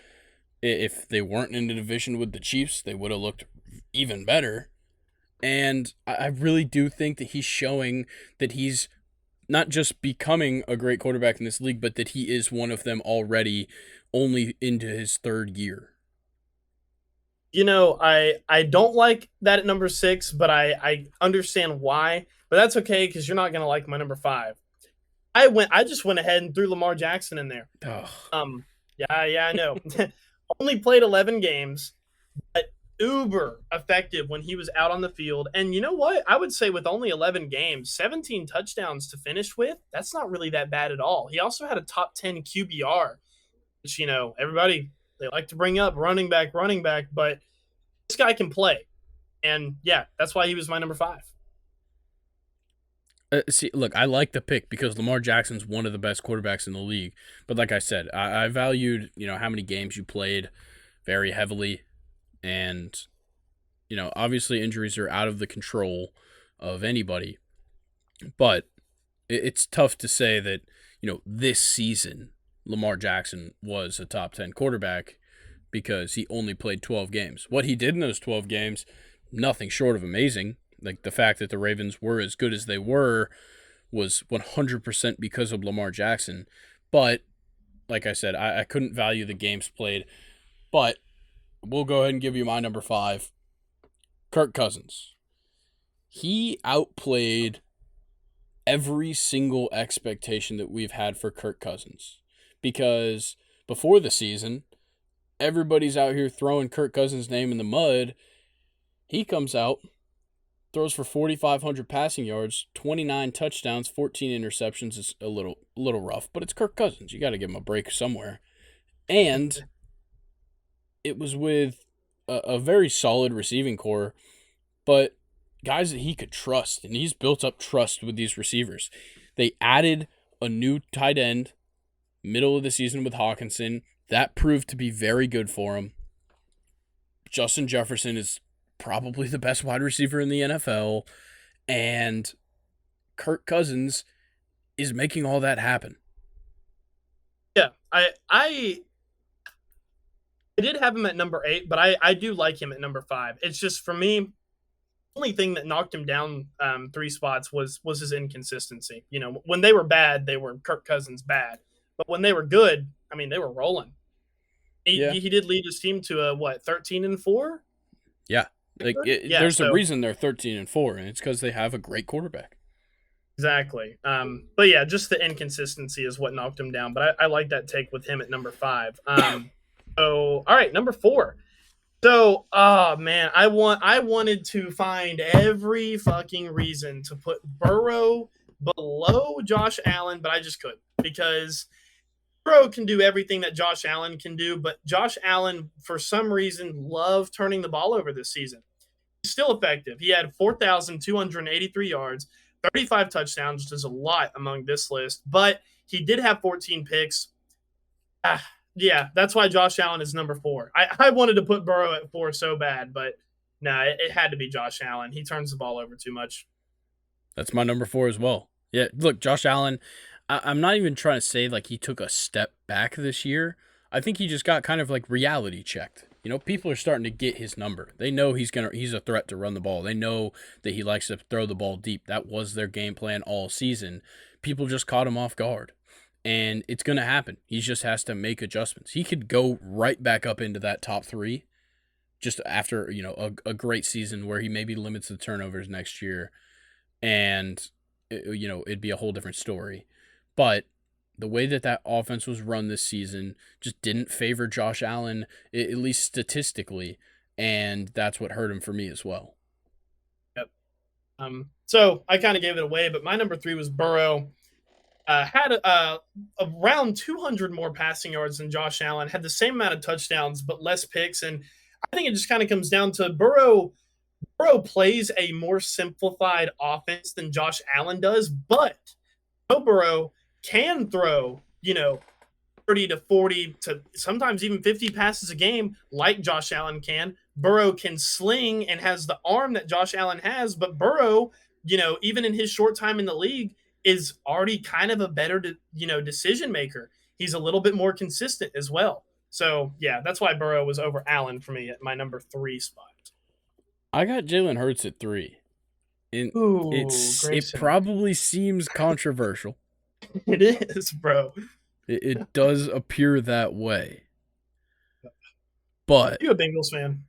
If they weren't in the division with the Chiefs, they would have looked even better. And I really do think that he's showing that he's not just becoming a great quarterback in this league, but that he is one of them already, only into his 3rd year. I don't like that at number 6, but I understand why. But that's okay because you're not gonna like my number 5. I just went ahead and threw Lamar Jackson in there. Ugh. Yeah, I know. Only played 11 games, but uber effective when he was out on the field. And you know what? I would say with only 11 games, 17 touchdowns to finish with, that's not really that bad at all. He also had a top 10 QBR, which, everybody, they like to bring up running back, but this guy can play. And yeah, that's why he was my number 5. See, look, I like the pick because Lamar Jackson's one of the best quarterbacks in the league. But like I said, I valued, how many games you played very heavily. And, obviously injuries are out of the control of anybody. But it's tough to say that, this season Lamar Jackson was a top 10 quarterback because he only played 12 games. What he did in those 12 games, nothing short of amazing. Like, the fact that the Ravens were as good as they were was 100% because of Lamar Jackson. But, like I said, I couldn't value the games played. But we'll go ahead and give you my number 5. Kirk Cousins. He outplayed every single expectation that we've had for Kirk Cousins. Because before the season, everybody's out here throwing Kirk Cousins' name in the mud. He comes out, throws for 4,500 passing yards, 29 touchdowns, 14 interceptions. Is a little rough, but it's Kirk Cousins. You got to give him a break somewhere. And it was with a very solid receiving core, but guys that he could trust, and he's built up trust with these receivers. They added a new tight end middle of the season with Hawkinson. That proved to be very good for him. Justin Jefferson is probably the best wide receiver in the NFL, and Kirk Cousins is making all that happen. Yeah, I did have him at number 8, but I do like him at number 5. It's just for me, only thing that knocked him down 3 spots was his inconsistency. You know, when they were bad, they were Kirk Cousins bad, but when they were good, I mean, they were rolling. Yeah. He did lead his team to a what 13-4. Yeah. Yeah, there's a so reason they're 13-4, and it's because they have a great quarterback. exactly. But yeah, just the inconsistency is what knocked him down. But I like that take with him at number 5. So all right, number 4. So, oh man, I wanted to find every fucking reason to put Burrow below Josh Allen, but I just couldn't because Burrow can do everything that Josh Allen can do, but Josh Allen, for some reason, loved turning the ball over this season. He's still effective. He had 4,283 yards, 35 touchdowns, which is a lot among this list, but he did have 14 picks. Yeah, that's why Josh Allen is number 4. I wanted to put Burrow at 4 so bad, but no, it had to be Josh Allen. He turns the ball over too much. That's my number 4 as well. Yeah, look, Josh Allen, I'm not even trying to say like he took a step back this year. I think he just got kind of like reality checked. You know, people are starting to get his number. They know he's a threat to run the ball. They know that he likes to throw the ball deep. That was their game plan all season. People just caught him off guard. And it's going to happen. He just has to make adjustments. He could go right back up into that top 3 just after, a great season where he maybe limits the turnovers next year. And, it'd be a whole different story. But the way that offense was run this season just didn't favor Josh Allen, at least statistically. And that's what hurt him for me as well. Yep. So I kind of gave it away, but my number 3 was Burrow. Had around 200 more passing yards than Josh Allen, had the same amount of touchdowns, but less picks. And I think it just kind of comes down to Burrow. Burrow plays a more simplified offense than Josh Allen does, but Joe Burrow can throw, 30 to 40 to sometimes even 50 passes a game like Josh Allen can. Burrow can sling and has the arm that Josh Allen has, but Burrow, even in his short time in the league, is already kind of a better, decision maker. He's a little bit more consistent as well. So, yeah, that's why Burrow was over Allen for me at my number 3 spot. I got Jalen Hurts at 3. And Ooh, it probably seems controversial. It is, bro. It does appear that way. But you a Bengals fan?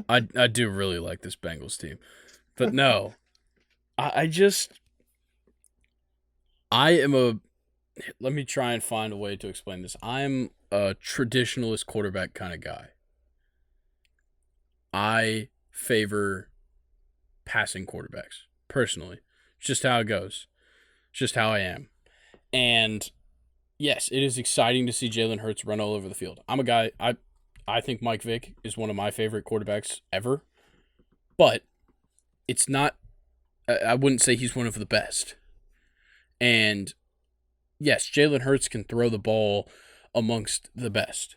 I do really like this Bengals team. But no, I let me try and find a way to explain this. I'm a traditionalist quarterback kind of guy. I favor passing quarterbacks, personally. It's just how it goes. It's just how I am. And yes, it is exciting to see Jalen Hurts run all over the field. I'm a guy, I think Mike Vick is one of my favorite quarterbacks ever. But it's not, I wouldn't say he's one of the best. And yes, Jalen Hurts can throw the ball amongst the best.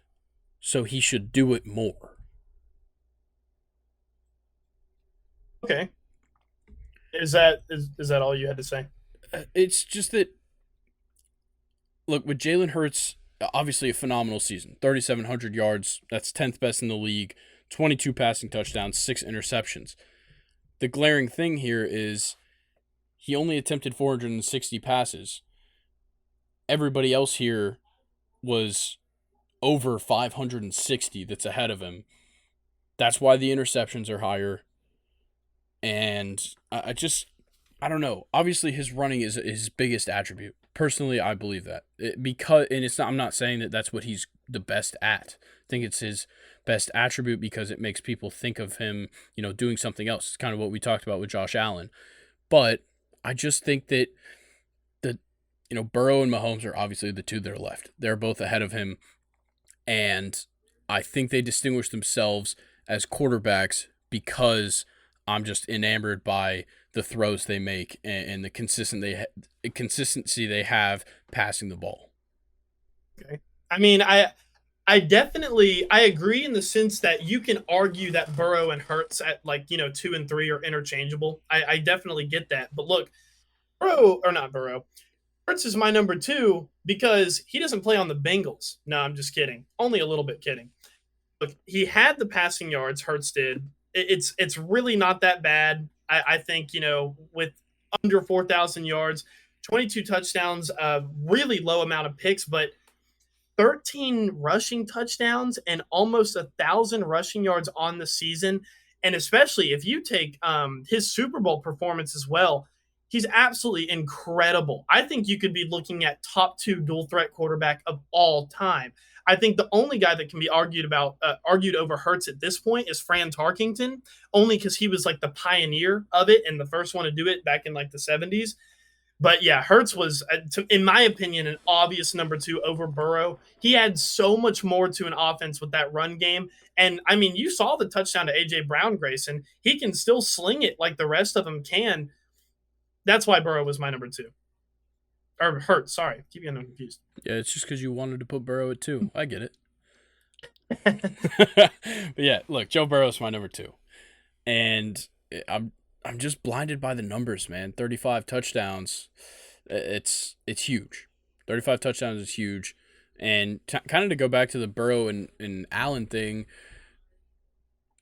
So he should do it more. Okay. Is that all you had to say? It's just that, look, with Jalen Hurts, obviously a phenomenal season. 3,700 yards, that's 10th best in the league, 22 passing touchdowns, 6 interceptions. The glaring thing here is he only attempted 460 passes. Everybody else here was over 560 that's ahead of him. That's why the interceptions are higher. And I don't know. Obviously, his running is his biggest attribute. Personally, I believe that. I'm not saying that that's what he's the best at. I think it's his best attribute because it makes people think of him, doing something else. It's kind of what we talked about with Josh Allen. But I just think that Burrow and Mahomes are obviously the two that are left. They're both ahead of him. And I think they distinguish themselves as quarterbacks because I'm just enamored by the throws they make and the consistency they have passing the ball. Okay. I mean, I I agree in the sense that you can argue that Burrow and Hurts at like, 2 and 3 are interchangeable. I definitely get that. But look, Burrow or not Burrow, Hurts is my number two because he doesn't play on the Bengals. No, I'm just kidding. Only a little bit kidding. Look, he had the passing yards. Hurts did. It's really not that bad. I think with under 4,000 yards, 22 touchdowns, really low amount of picks, but 13 rushing touchdowns and almost 1,000 rushing yards on the season. And especially if you take his Super Bowl performance as well, he's absolutely incredible. I think you could be looking at top two dual threat quarterback of all time. I think the only guy that can be argued over Hurts at this point is Fran Tarkington, only because he was like the pioneer of it and the first one to do it back in like the 70s. But yeah, Hurts was, in my opinion, an obvious number two over Burrow. He had so much more to an offense with that run game. And I mean, you saw the touchdown to A.J. Brown, Grayson. He can still sling it like the rest of them can. That's why Burrow was my number two. Or Hurts, sorry. Keep getting confused. Yeah, it's just because you wanted to put Burrow at 2. I get it. But yeah, look, Joe Burrow's my number 2. And I'm just blinded by the numbers, man. 35 touchdowns. It's huge. 35 touchdowns is huge. And kind of to go back to the Burrow and Allen thing,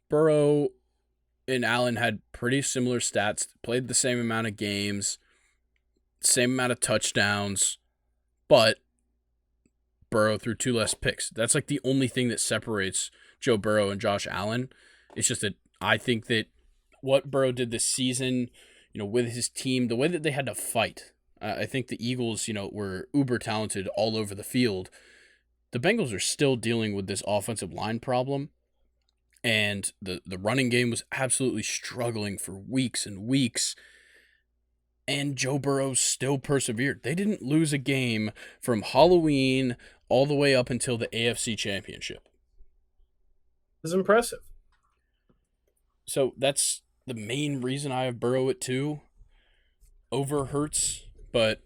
Burrow and Allen had pretty similar stats, played the same amount of games, same amount of touchdowns, but Burrow threw 2 less picks. That's like the only thing that separates Joe Burrow and Josh Allen. It's just that I think that what Burrow did this season, with his team, the way that they had to fight. I think the Eagles, were uber talented all over the field. The Bengals are still dealing with this offensive line problem, and the running game was absolutely struggling for weeks and weeks. And Joe Burrow still persevered. They didn't lose a game from Halloween all the way up until the AFC Championship. It's impressive. So that's the main reason I have Burrow at 2 over Hurts. But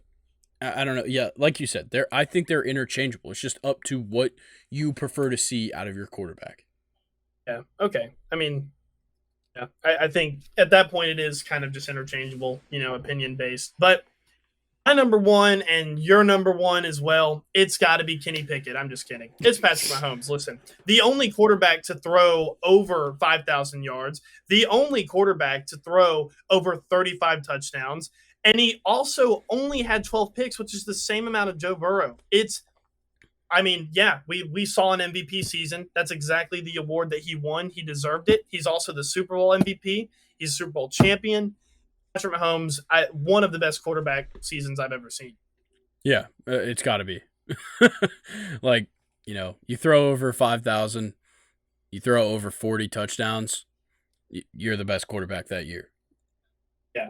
I don't know. Yeah, like you said, I think they're interchangeable. It's just up to what you prefer to see out of your quarterback. Yeah. Okay. I mean, yeah, I think at that point it is kind of just interchangeable, opinion based. But my number one and your number one as well, it's got to be Kenny Pickett. I'm just kidding. It's Patrick Mahomes. Listen, the only quarterback to throw over 5,000 yards, the only quarterback to throw over 35 touchdowns, and he also only had 12 picks, which is the same amount of Joe Burrow. We saw an MVP season. That's exactly the award that he won. He deserved it. He's also the Super Bowl MVP. He's a Super Bowl champion. Patrick Mahomes, one of the best quarterback seasons I've ever seen. Yeah, it's got to be. Like, you throw over 5,000, you throw over 40 touchdowns, you're the best quarterback that year. Yeah.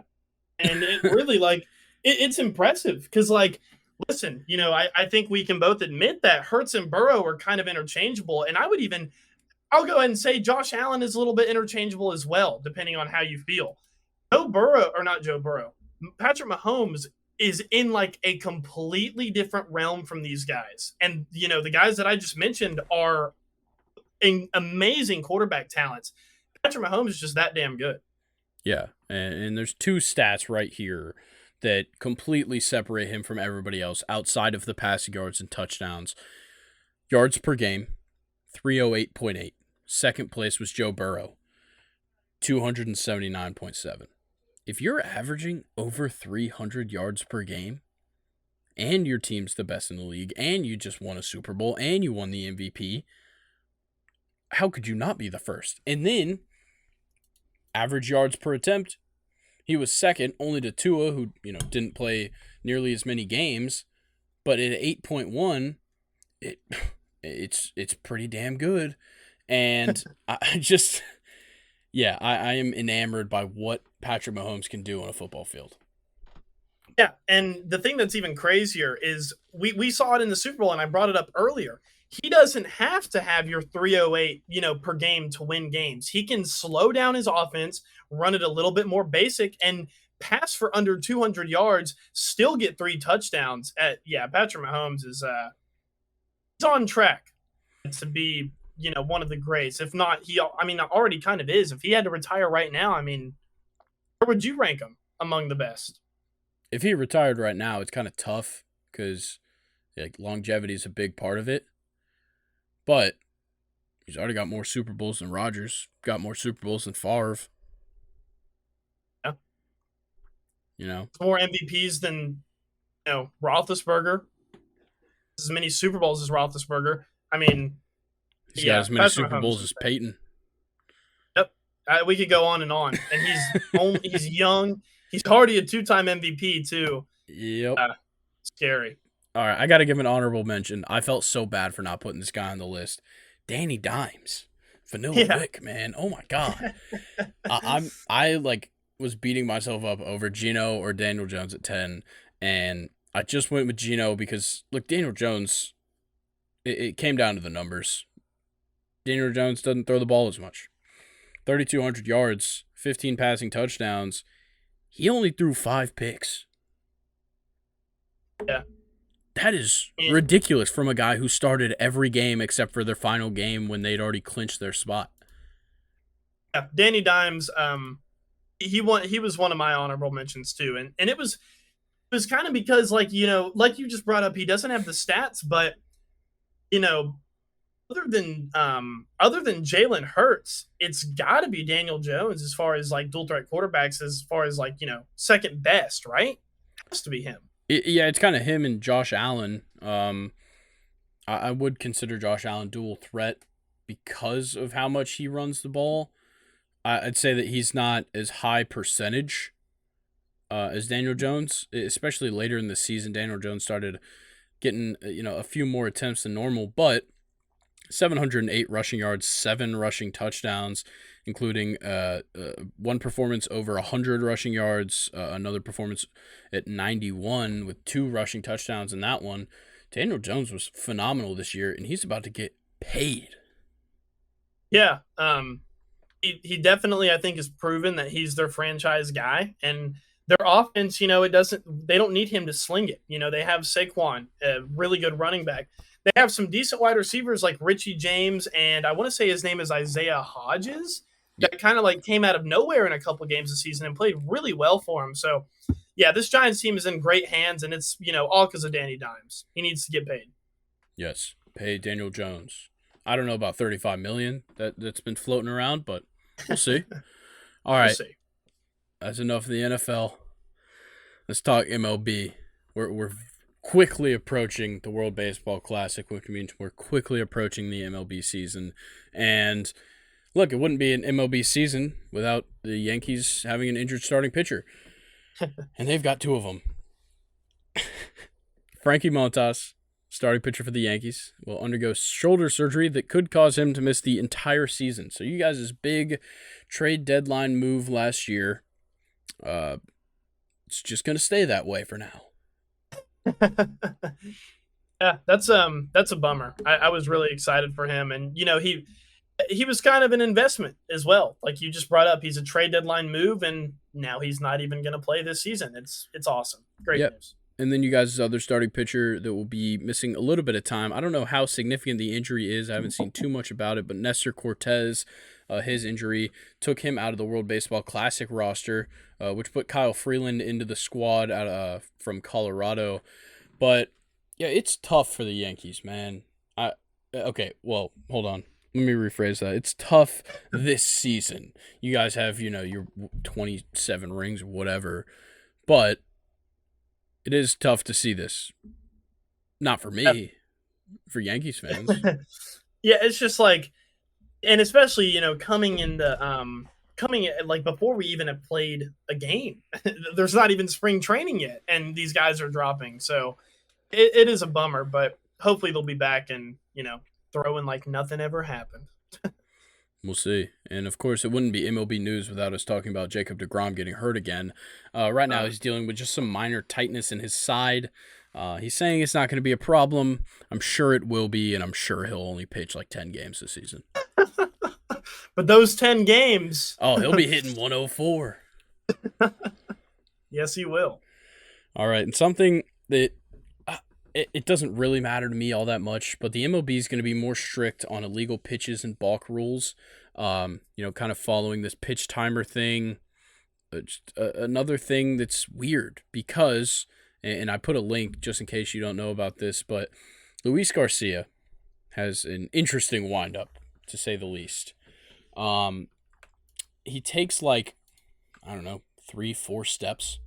And it really, it's impressive because, listen, I think we can both admit that Hurts and Burrow are kind of interchangeable. And I'll go ahead and say Josh Allen is a little bit interchangeable as well, depending on how you feel. Patrick Mahomes is in a completely different realm from these guys. And, the guys that I just mentioned are amazing quarterback talents. Patrick Mahomes is just that damn good. Yeah. And there's 2 stats right here that completely separate him from everybody else outside of the passing yards and touchdowns. Yards per game, 308.8. Second place was Joe Burrow, 279.7. If you're averaging over 300 yards per game and your team's the best in the league and you just won a Super Bowl and you won the MVP, how could you not be the first? And then average yards per attempt, he was second only to Tua, who didn't play nearly as many games, but at 8.1, it's pretty damn good. And I am enamored by what Patrick Mahomes can do on a football field. Yeah, and the thing that's even crazier is we saw it in the Super Bowl, and I brought it up earlier. He doesn't have to have your 308, per game to win games. He can slow down his offense, run it a little bit more basic, and pass for under 200 yards, still get 3 touchdowns. Patrick Mahomes is he's on track. to be, one of the greats. If not, I mean, already kind of is. If he had to retire right now, I mean, where would you rank him among the best? If he retired right now, it's kind of tough because like longevity is a big part of it. But he's already got more Super Bowls than Rodgers, got more Super Bowls than Favre. Yeah. You know, More MVPs than Roethlisberger. As many Super Bowls as Roethlisberger. I mean, he's got yeah, as many Patrick Super Mahomes Bowls is as great. Peyton. Yep, we could go on and on. And he's young. He's already a 2-time MVP too. Yep. Scary. All right, I got to give an honorable mention. I felt so bad for not putting this guy on the list. Danny Dimes, Vanilla Vic, man. Oh my god. I like was beating myself up over Geno or Daniel Jones at 10, and I just went with Geno because look, Daniel Jones. It came down to the numbers. Daniel Jones doesn't throw the ball as much. 3,200 yards, 15 passing touchdowns. He only threw 5 picks. Yeah. That is ridiculous from a guy who started every game except for their final game when they'd already clinched their spot. Yeah, Danny Dimes, he was one of my honorable mentions too. And it was kind of because like you just brought up, he doesn't have the stats, but other than Jalen Hurts, it's got to be Daniel Jones as far as like dual threat quarterbacks, as far as like second best, right? It has to be him. Yeah, it's kind of him and Josh Allen. I would consider Josh Allen dual threat because of how much he runs the ball. I'd say that he's not as high percentage as Daniel Jones, especially later in the season. Daniel Jones started getting a few more attempts than normal, but 708 rushing yards, 7 rushing touchdowns, including one performance over 100 rushing yards, another performance at 91 with 2 rushing touchdowns in that one. Daniel Jones was phenomenal this year, and he's about to get paid. Yeah, he definitely, I think, has proven that he's their franchise guy, and their offense, they don't need him to sling it. They have Saquon, a really good running back. They have some decent wide receivers like Richie James, and I want to say his name is Isaiah Hodges, that kind of like came out of nowhere in a couple games this season and played really well for him. So, yeah, this Giants team is in great hands, and it's, all because of Danny Dimes. He needs to get paid. Yes, pay Daniel Jones. I don't know about $35 million that's been floating around, but we'll see. All right, We'll see. That's enough of the NFL. Let's talk MLB. We're quickly approaching the World Baseball Classic, which means we're quickly approaching the MLB season. And look, it wouldn't be an MLB season without the Yankees having an injured starting pitcher. And they've got 2 of them. Frankie Montas, starting pitcher for the Yankees, will undergo shoulder surgery that could cause him to miss the entire season. So you guys' big trade deadline move last year, it's just going to stay that way for now. Yeah, that's a bummer. I was really excited for him, and he was kind of an investment as well. Like you just brought up, he's a trade deadline move, and now he's not even going to play this season. It's awesome. Great news. And then you guys' other starting pitcher that will be missing a little bit of time. I don't know how significant the injury is. I haven't seen too much about it, but Nestor Cortez, his injury took him out of the World Baseball Classic roster, which put Kyle Freeland into the squad from Colorado. But yeah, it's tough for the Yankees, man. Okay, well, hold on. Let me rephrase that. It's tough this season. You guys have, your 27 rings or whatever, but it is tough to see this. Not for me, for Yankees fans. Yeah, it's just like, and especially, coming like before we even have played a game. There's not even spring training yet, and these guys are dropping. So it is a bummer, but hopefully they'll be back and, throwing like nothing ever happened. We'll see. And, of course, it wouldn't be MLB news without us talking about Jacob deGrom getting hurt again. Right now he's dealing with just some minor tightness in his side. He's saying it's not going to be a problem. I'm sure it will be, and I'm sure he'll only pitch like 10 games this season. But those 10 games... Oh, he'll be hitting 104. Yes, he will. All right, and something that it doesn't really matter to me all that much, but the MLB is going to be more strict on illegal pitches and balk rules. Kind of following this pitch timer thing. Another thing that's weird because, and I put a link just in case you don't know about this, but Luis Garcia has an interesting windup, to say the least. He takes like, I don't know, 3-4 steps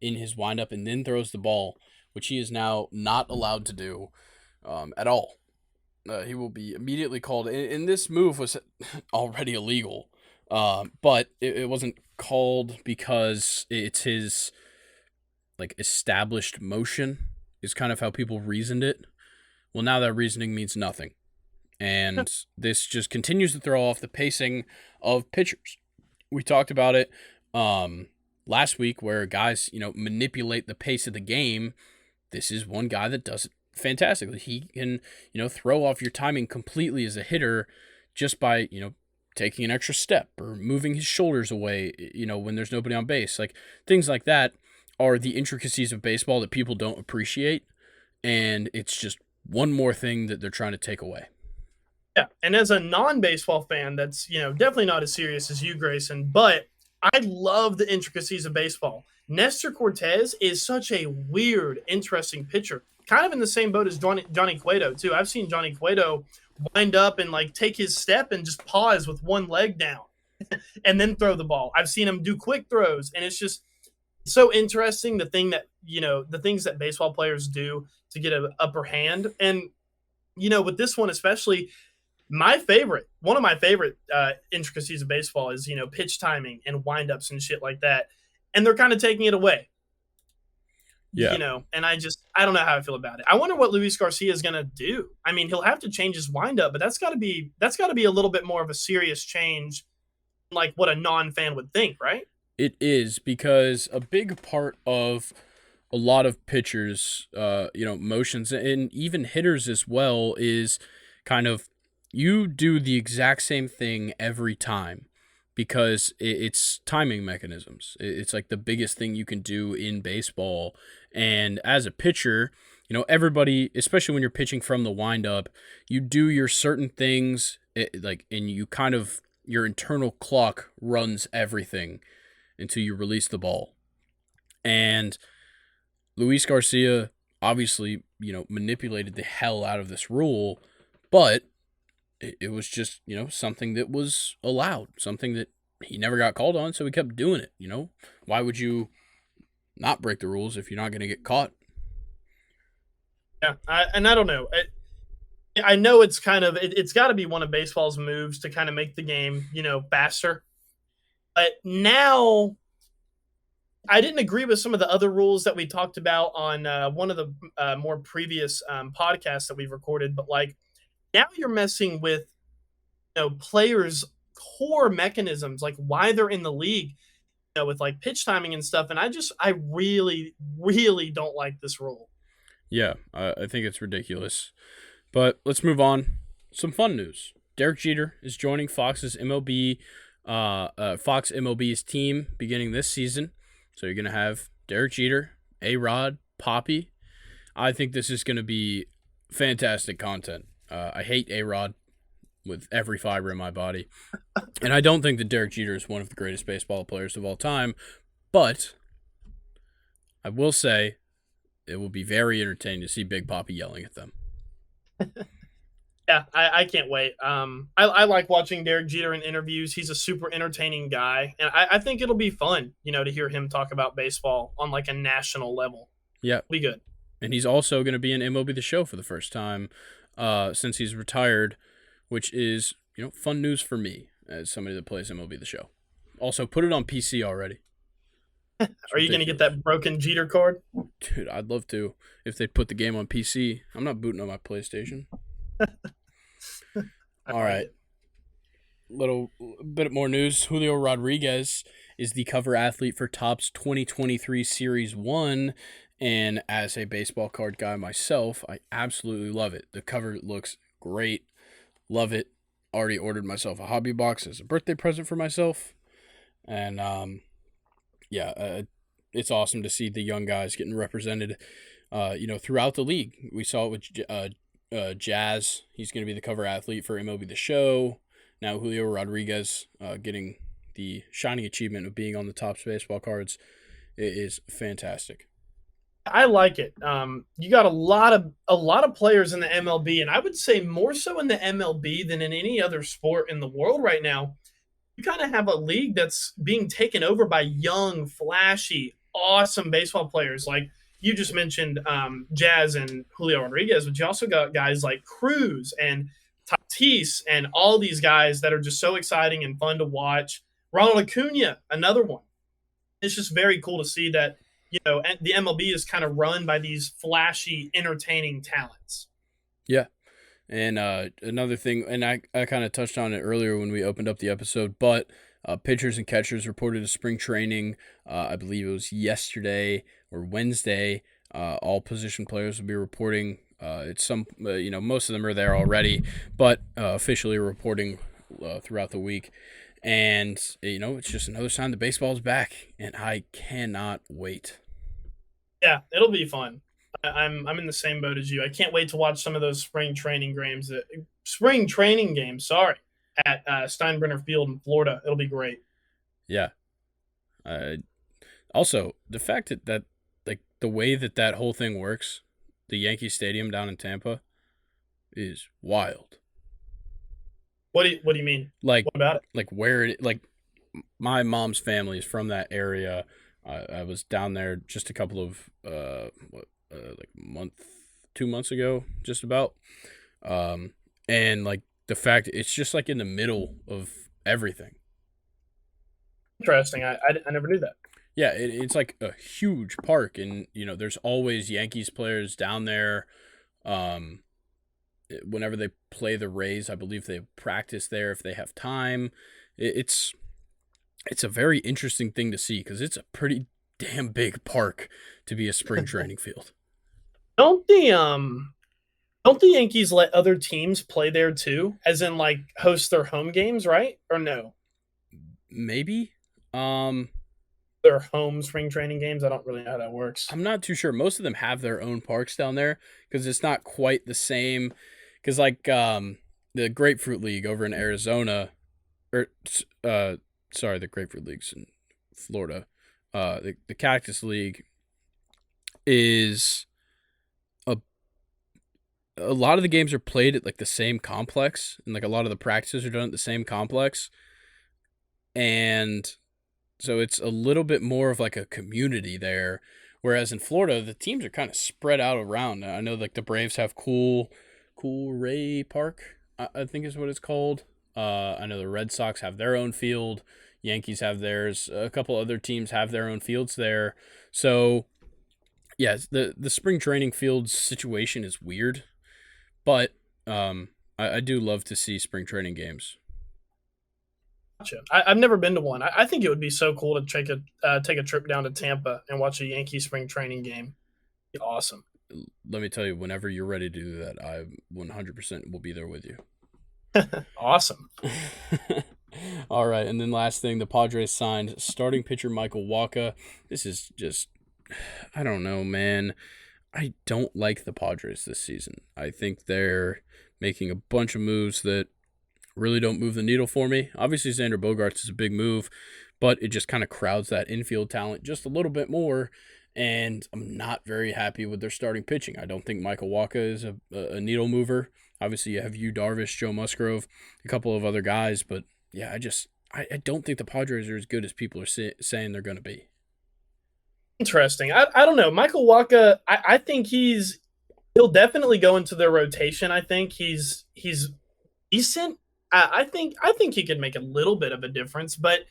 in his windup and then throws the ball, which he is now not allowed to do at all. He will be immediately called. And this move was already illegal, but it wasn't called because it's his like established motion is kind of how people reasoned it. Well, now that reasoning means nothing. And this just continues to throw off the pacing of pitchers. We talked about it last week where guys, manipulate the pace of the game. This is one guy that does it fantastically. He can, throw off your timing completely as a hitter just by, taking an extra step or moving his shoulders away, when there's nobody on base. Like things like that are the intricacies of baseball that people don't appreciate. And it's just one more thing that they're trying to take away. Yeah, and as a non-baseball fan, that's definitely not as serious as you, Grayson. But I love the intricacies of baseball. Nestor Cortez is such a weird, interesting pitcher. Kind of in the same boat as Johnny Cueto too. I've seen Johnny Cueto wind up and like take his step and just pause with one leg down, and then throw the ball. I've seen him do quick throws, and it's just so interesting. The things that baseball players do to get an upper hand, and with this one especially. One of my favorite intricacies of baseball is, pitch timing and windups and shit like that. And they're kind of taking it away. Yeah. And I don't know how I feel about it. I wonder what Luis Garcia is going to do. I mean, he'll have to change his windup, but that's got to be a little bit more of a serious change, like what a non-fan would think, right? It is, because a big part of a lot of pitchers, motions and even hitters as well is kind of, you do the exact same thing every time because it's timing mechanisms. It's like the biggest thing you can do in baseball. And as a pitcher, everybody, especially when you're pitching from the windup, you do your certain things, and you kind of, your internal clock runs everything until you release the ball. And Luis Garcia obviously, manipulated the hell out of this rule, but it was just, something that was allowed, something that he never got called on, so he kept doing it, Why would you not break the rules if you're not going to get caught? Yeah, I don't know. I know it's kind of, it's got to be one of baseball's moves to kind of make the game, faster. But now, I didn't agree with some of the other rules that we talked about on one of the more previous podcasts that we've recorded, but like, now you're messing with players' core mechanisms, like why they're in the league, with like pitch timing and stuff. And I really, really don't like this rule. Yeah, I think it's ridiculous. But let's move on. Some fun news. Derek Jeter is joining Fox's MLB, Fox MLB's team beginning this season. So you're going to have Derek Jeter, A-Rod, Poppy. I think this is going to be fantastic content. I hate A-Rod with every fiber in my body. And I don't think that Derek Jeter is one of the greatest baseball players of all time. But I will say it will be very entertaining to see Big Poppy yelling at them. Yeah, I can't wait. I like watching Derek Jeter in interviews. He's a super entertaining guy. And I think it'll be fun, to hear him talk about baseball on like a national level. Yeah. It'll be good. And he's also going to be in MLB The Show for the first time since he's retired, which is, fun news for me as somebody that plays MLB The Show. Also, put it on PC already. Are you going to get that broken Jeter card? Dude, I'd love to. If they put the game on PC, I'm not booting on my PlayStation. All right. Little bit more news. Julio Rodriguez is the cover athlete for Topps 2023 Series 1. And as a baseball card guy myself, I absolutely love it. The cover looks great. Love it. Already ordered myself a hobby box as a birthday present for myself. And, it's awesome to see the young guys getting represented throughout the league. We saw it with Jazz. He's going to be the cover athlete for MLB The Show. Now Julio Rodriguez getting the shining achievement of being on the Topps baseball cards. It is fantastic. I like it. You got a lot of players in the MLB, and I would say more so in the MLB than in any other sport in the world right now. You kind of have a league that's being taken over by young, flashy, awesome baseball players. Like you just mentioned, Jazz and Julio Rodriguez, but you also got guys like Cruz and Tatis and all these guys that are just so exciting and fun to watch. Ronald Acuna, another one. It's just very cool to see that the MLB is kind of run by these flashy, entertaining talents. Yeah. And another thing, and I kind of touched on it earlier when we opened up the episode, but pitchers and catchers reported to spring training. I believe it was yesterday or Wednesday. All position players will be reporting. It's most of them are there already, but officially reporting throughout the week. And, it's just another sign that baseball's back, and I cannot wait. Yeah, it'll be fun. I'm in the same boat as you. I can't wait to watch some of those spring training games. At Steinbrenner Field in Florida. It'll be great. Yeah. Also, the fact that like the way that whole thing works, the Yankee Stadium down in Tampa, is wild. What do you mean? Like, what about it? Like where it like my mom's family is from that area. I was down there just a couple of 2 months ago, just about. And like the fact it's just like in the middle of everything. Interesting. I never knew that. Yeah, it's like a huge park, and there's always Yankees players down there. Whenever they play the Rays, I believe they practice there if they have time. It's a very interesting thing to see because it's a pretty damn big park to be a spring training field. Don't the Yankees let other teams play there too, as in like host their home games, right? Or no? Maybe. Their home spring training games. I don't really know how that works. I'm not too sure. Most of them have their own parks down there because it's not quite the same. Because the Grapefruit League over in Arizona, the Grapefruit League's in Florida. The Cactus League is a lot of the games are played at like the same complex, and like a lot of the practices are done at the same complex, and so it's a little bit more of like a community there. Whereas in Florida, the teams are kind of spread out around. I know like the Braves have Cool Ray Park, I think is what it's called. I know the Red Sox have their own field. Yankees have theirs. A couple other teams have their own fields there. So, yeah, the spring training fields situation is weird, but I do love to see spring training games. Gotcha. I've never been to one. I think it would be so cool to take a trip down to Tampa and watch a Yankee spring training game. It'd be awesome. Let me tell you, whenever you're ready to do that, I 100% will be there with you. Awesome. All right, and then last thing, the Padres signed starting pitcher Michael Wacha. This is just, I don't know, man. I don't like the Padres this season. I think they're making a bunch of moves that really don't move the needle for me. Obviously, Xander Bogaerts is a big move, but it just kind of crowds that infield talent just a little bit more, and I'm not very happy with their starting pitching. I don't think Michael Wacha is a needle mover. Obviously, you have Yu Darvish, Joe Musgrove, a couple of other guys, but yeah, I don't think the Padres are as good as people are saying they're going to be. Interesting. I don't know. Michael Wacha, I think he'll definitely go into their rotation. I think he's decent. I think he could make a little bit of a difference, but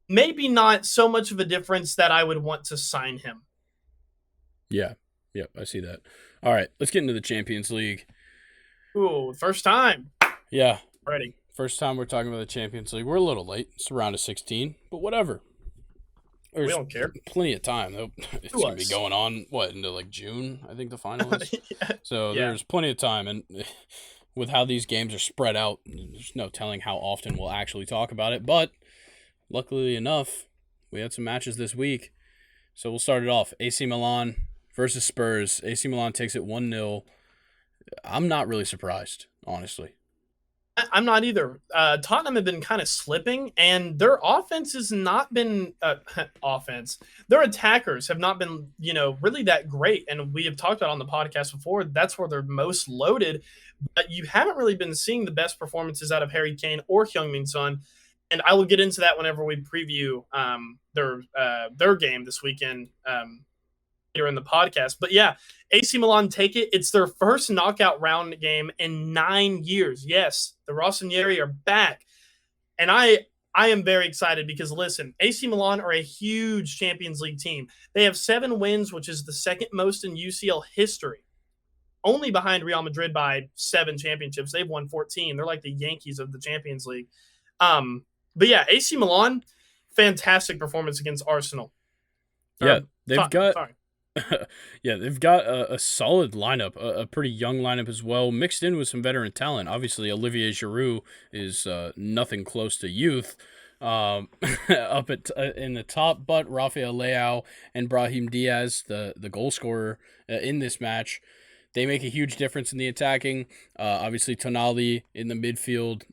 maybe not so much of a difference that I would want to sign him. Yeah. Yep, I see that. All right, let's get into the Champions League. Ooh, first time. Yeah. Ready. First time we're talking about the Champions League. We're a little late. It's a round of 16, but whatever. We don't care. Plenty of time, though. It's going to be going on, into like June, I think the final is. Yeah. So there's plenty of time, and with how these games are spread out, there's no telling how often we'll actually talk about it, but luckily enough, we had some matches this week. So we'll start it off. AC Milan versus Spurs. AC Milan takes it 1-0. I'm not really surprised, honestly. I'm not either. Tottenham have been kind of slipping, and their offense has not been offense. Their attackers have not been, really that great. And we have talked about on the podcast before. That's where they're most loaded. But you haven't really been seeing the best performances out of Harry Kane or Heung-min Son. And I will get into that whenever we preview their game this weekend later in the podcast. But yeah, AC Milan take it. It's their first knockout round game in 9 years. Yes, the Rossoneri are back. And I am very excited because, listen, AC Milan are a huge Champions League team. They have 7 wins, which is the second most in UCL history, only behind Real Madrid by 7 championships. They've won 14. They're like the Yankees of the Champions League. But yeah, AC Milan, fantastic performance against Arsenal. Yeah, they've got a solid lineup, a pretty young lineup as well, mixed in with some veteran talent. Obviously, Olivier Giroud is nothing close to youth up in the top, but Rafael Leao and Brahim Diaz, the goal scorer in this match, they make a huge difference in the attacking. Obviously, Tonali in the midfield.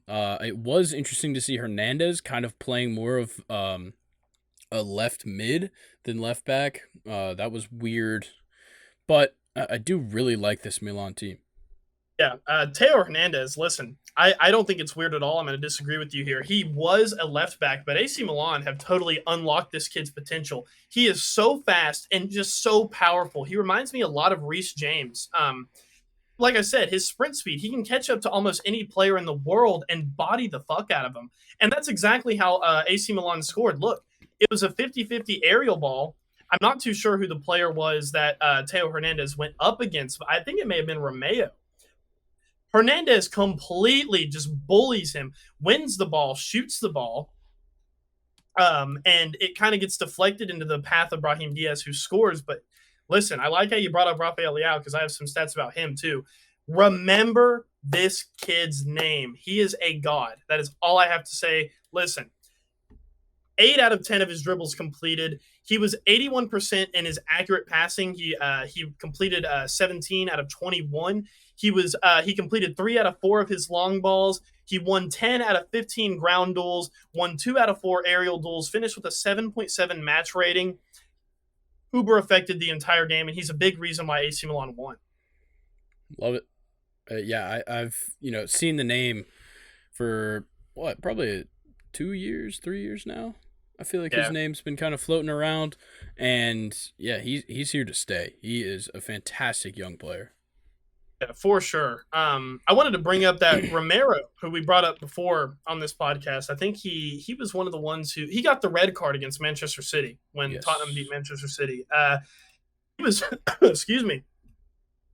It was interesting to see Hernandez kind of playing more of a left mid than left back. That was weird, but I do really like this Milan team. Yeah, Teo Hernandez, listen, I don't think it's weird at all. I'm going to disagree with you here. He was a left back, but AC Milan have totally unlocked this kid's potential. He is so fast and just so powerful. He reminds me a lot of Reece James. Like I said, his sprint speed, he can catch up to almost any player in the world and body the fuck out of him. And that's exactly how AC Milan scored. Look, it was a 50-50 aerial ball. I'm not too sure who the player was that Teo Hernandez went up against, but I think it may have been Romeo. Hernandez completely just bullies him, wins the ball, shoots the ball, and it kind of gets deflected into the path of Brahim Diaz, who scores. But listen, I like how you brought up Rafael Leao because I have some stats about him too. Remember this kid's name. He is a god. That is all I have to say. Listen, 8 out of 10 of his dribbles completed. He was 81% in his accurate passing. He completed 17 out of 21. He completed 3 out of 4 of his long balls. He won 10 out of 15 ground duels, won 2 out of 4 aerial duels, finished with a 7.7 match rating. Uber affected the entire game, and he's a big reason why AC Milan won. Love it. I've seen the name for probably 2 years, 3 years now. I feel like his name's been kind of floating around, and yeah, he's here to stay. He is a fantastic young player. Yeah, for sure. I wanted to bring up that Romero, who we brought up before on this podcast. I think he was one of the ones who he got the red card against Manchester City when Tottenham beat Manchester City. He was, excuse me,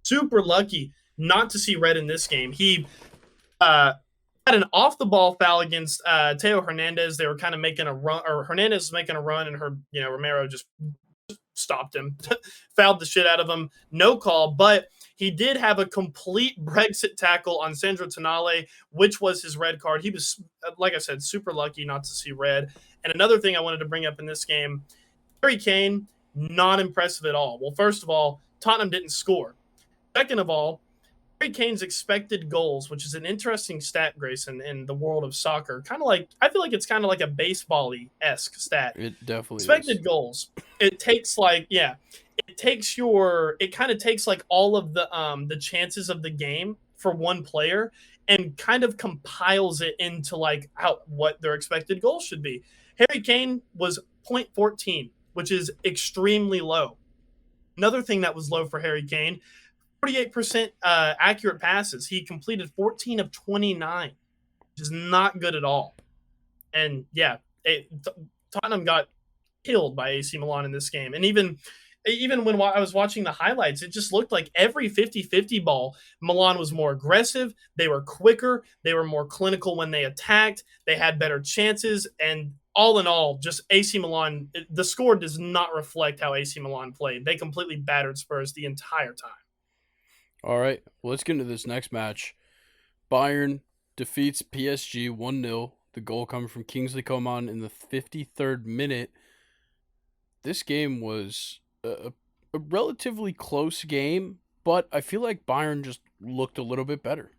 super lucky not to see red in this game. He had an off the ball foul against Teo Hernandez. They were kind of making a run, or Hernandez was making a run, and Romero just stopped him, fouled the shit out of him. No call, but he did have a complete Brexit tackle on Sandro Tonali, which was his red card. He was, like I said, super lucky not to see red. And another thing I wanted to bring up in this game, Harry Kane, not impressive at all. Well, first of all, Tottenham didn't score. Second of all, Harry Kane's expected goals, which is an interesting stat, Grayson, in the world of soccer. I feel like it's kind of like a baseball-y-esque stat. It definitely expected is. Goals. It takes like all of the chances of the game for one player and kind of compiles it into like what their expected goals should be. Harry Kane was 0.14, which is extremely low. Another thing that was low for Harry Kane, 48% accurate passes. He completed 14 of 29, which is not good at all. And yeah, Tottenham got killed by AC Milan in this game. And even when I was watching the highlights, it just looked like every 50-50 ball, Milan was more aggressive. They were quicker. They were more clinical when they attacked. They had better chances. And all in all, just AC Milan, the score does not reflect how AC Milan played. They completely battered Spurs the entire time. All right, well, let's get into this next match. Bayern defeats PSG 1-0. The goal coming from Kingsley Coman in the 53rd minute. This game was a relatively close game, but I feel like Bayern just looked a little bit better.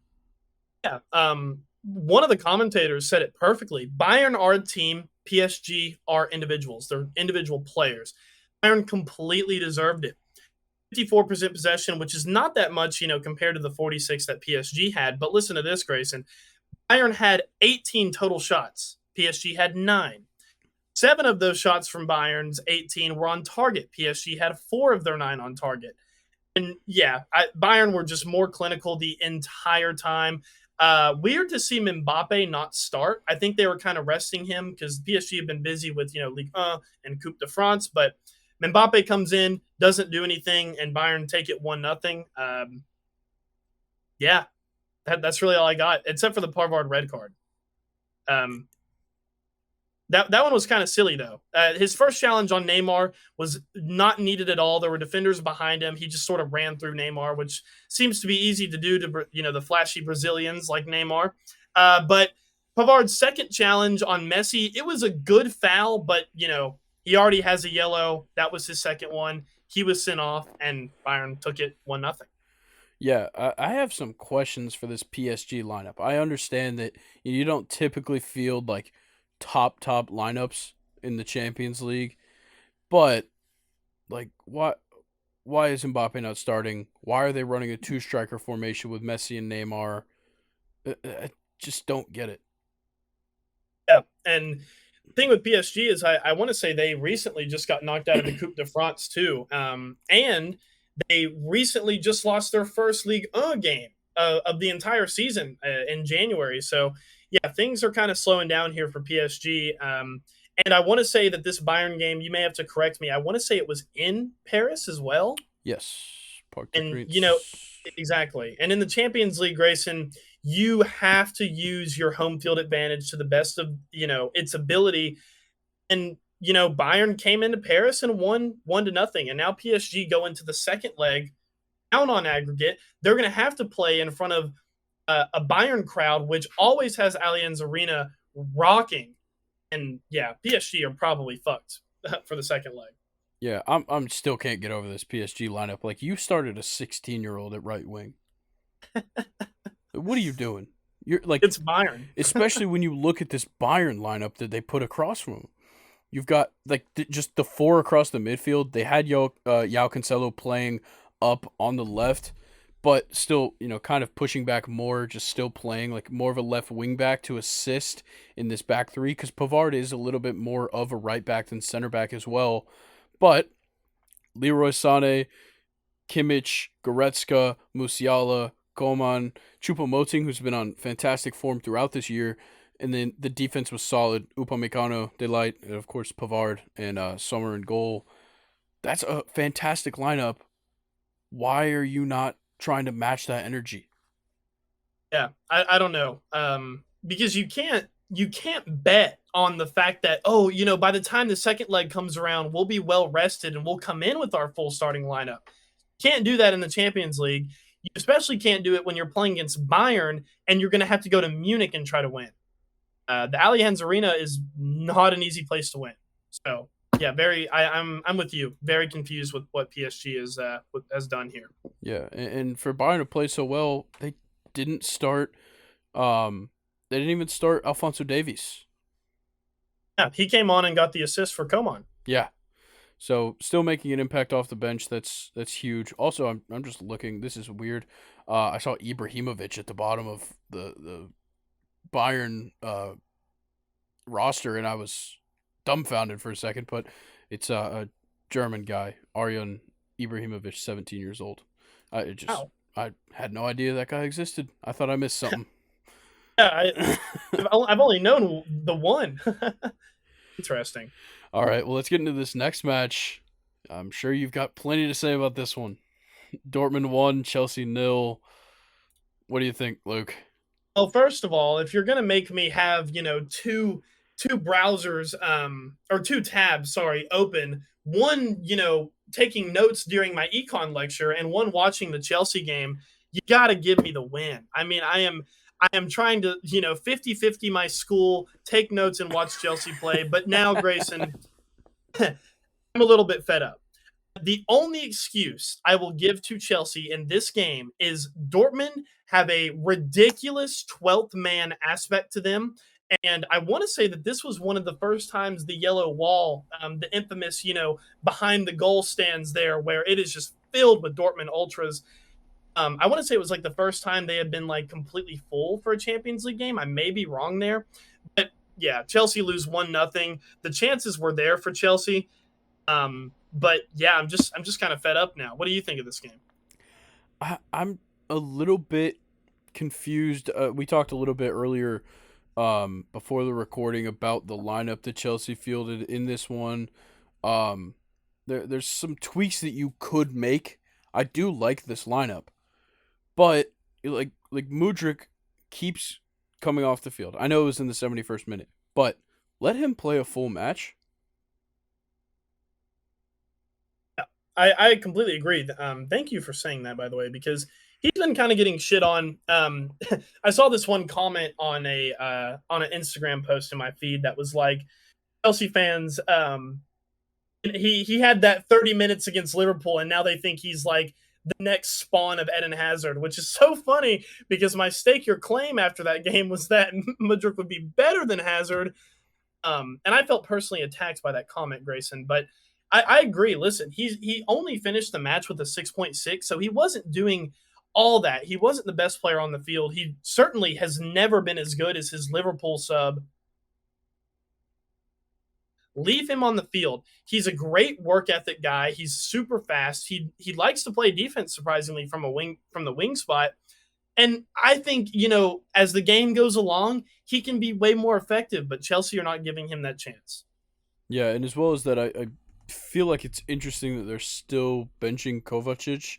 Yeah. One of the commentators said it perfectly. Bayern are a team. PSG are individuals. They're individual players. Bayern completely deserved it. 54% possession, which is not that much, compared to the 46 that PSG had. But listen to this, Grayson. Bayern had 18 total shots. PSG had 9. 7 of those shots from Bayern's 18 were on target. PSG had 4 of their 9 on target. And yeah, Bayern were just more clinical the entire time. Weird to see Mbappe not start. I think they were kind of resting him because PSG had been busy with Ligue 1 and Coupe de France. But Mbappe comes in, doesn't do anything, and Bayern take it 1-0. Yeah, that's really all I got, except for the Pavard red card. Um, that one was kind of silly though. His first challenge on Neymar was not needed at all. There were defenders behind him. He just sort of ran through Neymar, which seems to be easy to do to the flashy Brazilians like Neymar. But Pavard's second challenge on Messi, it was a good foul, but he already has a yellow. That was his second one. He was sent off, and Bayern took it 1-0. Yeah, I have some questions for this PSG lineup. I understand that you don't typically field like top lineups in the Champions League, but like why is Mbappe not starting? Why are they running a two striker formation with Messi and Neymar? I just don't get it. Yeah, and the thing with PSG is I want to say they recently just got knocked out of the Coupe de France too, and they recently just lost their first Ligue 1 game of the entire season in January. So yeah, things are kind of slowing down here for PSG. And I want to say that this Bayern game, you may have to correct me. I want to say it was in Paris as well. Yes, Parc des And Princes. exactly. And in the Champions League, Grayson, you have to use your home field advantage to the best of its ability. And Bayern came into Paris and won 1-0, and now PSG go into the second leg down on aggregate. They're going to have to play in front of a Bayern crowd, which always has Allianz Arena rocking. And yeah, PSG are probably fucked for the second leg. Yeah, I'm still can't get over this PSG lineup. Like you started a 16-year-old at right wing. What are you doing? You're like, It's Bayern. especially when you look at this Bayern lineup that they put across from them. You've got like just the four across the midfield. They had Yao Cancelo playing up on the left, but still, kind of pushing back more, just still playing like more of a left wing back to assist in this back three because Pavard is a little bit more of a right back than center back as well. But Leroy Sané, Kimmich, Goretzka, Musiala, Coman, Choupo-Moting, who's been on fantastic form throughout this year, and then the defense was solid. Upamecano, Delight, and of course Pavard and Sommer in goal. That's a fantastic lineup. Why are you not trying to match that energy? Yeah, I don't know. Because you can't bet on the fact that by the time the second leg comes around, we'll be well rested and we'll come in with our full starting lineup. Can't do that in the Champions League. You especially can't do it when you're playing against Bayern and you're going to have to go to Munich and try to win. The Allianz Arena is not an easy place to win. So yeah, I'm with you. Very confused with what PSG has done here. Yeah, and for Bayern to play so well, they didn't start. They didn't even start Alfonso Davies. Yeah, he came on and got the assist for Coman. Yeah, so still making an impact off the bench. That's huge. Also, I'm just looking. This is weird. I saw Ibrahimovic at the bottom of the Bayern roster, and I was dumbfounded for a second. But it's a German guy, Aryan Ibrahimovic, 17 years old. Wow. I had no idea that guy existed. I thought I missed something. Yeah, I've only known the one. Interesting. All right, well, let's get into this next match. I'm sure you've got plenty to say about this one. Dortmund 1, Chelsea 0. What do you think, Luke? Well, first of all, if you're gonna make me have two browsers or two tabs, sorry, open, one taking notes during my econ lecture and one watching the Chelsea game, you got to give me the win. I mean, I am trying to 50-50 my school, take notes and watch Chelsea play, but now Grayson, I'm a little bit fed up. The only excuse I will give to Chelsea in this game is Dortmund have a ridiculous 12th man aspect to them. And I want to say that this was one of the first times the yellow wall, the infamous, behind the goal stands there, where it is just filled with Dortmund ultras. I want to say it was like the first time they had been like completely full for a Champions League game. I may be wrong there, but yeah, Chelsea lose 1-0. The chances were there for Chelsea. But yeah, I'm just kind of fed up now. What do you think of this game? I'm a little bit confused. We talked a little bit earlier before the recording about the lineup that Chelsea fielded in this one. There's some tweaks that you could make. I do like this lineup, but like Mudryk keeps coming off the field. I know it was in the 71st minute, but let him play a full match. I completely agree. Thank you for saying that, by the way, because he's been kind of getting shit on. I saw this one comment on an Instagram post in my feed that was like Chelsea fans. He had that 30 minutes against Liverpool, and now they think he's like the next spawn of Eden Hazard, which is so funny because my stake your claim after that game was that Madrid would be better than Hazard. And I felt personally attacked by that comment, Grayson. But I agree. Listen, he only finished the match with a 6.6, so he wasn't doing all that. He wasn't the best player on the field. He certainly has never been as good as his Liverpool sub. Leave him on the field. He's a great work ethic guy. He's super fast. He likes to play defense, surprisingly, from the wing spot. And I think, as the game goes along, he can be way more effective, but Chelsea are not giving him that chance. Yeah, and as well as that, I feel like it's interesting that they're still benching Kovacic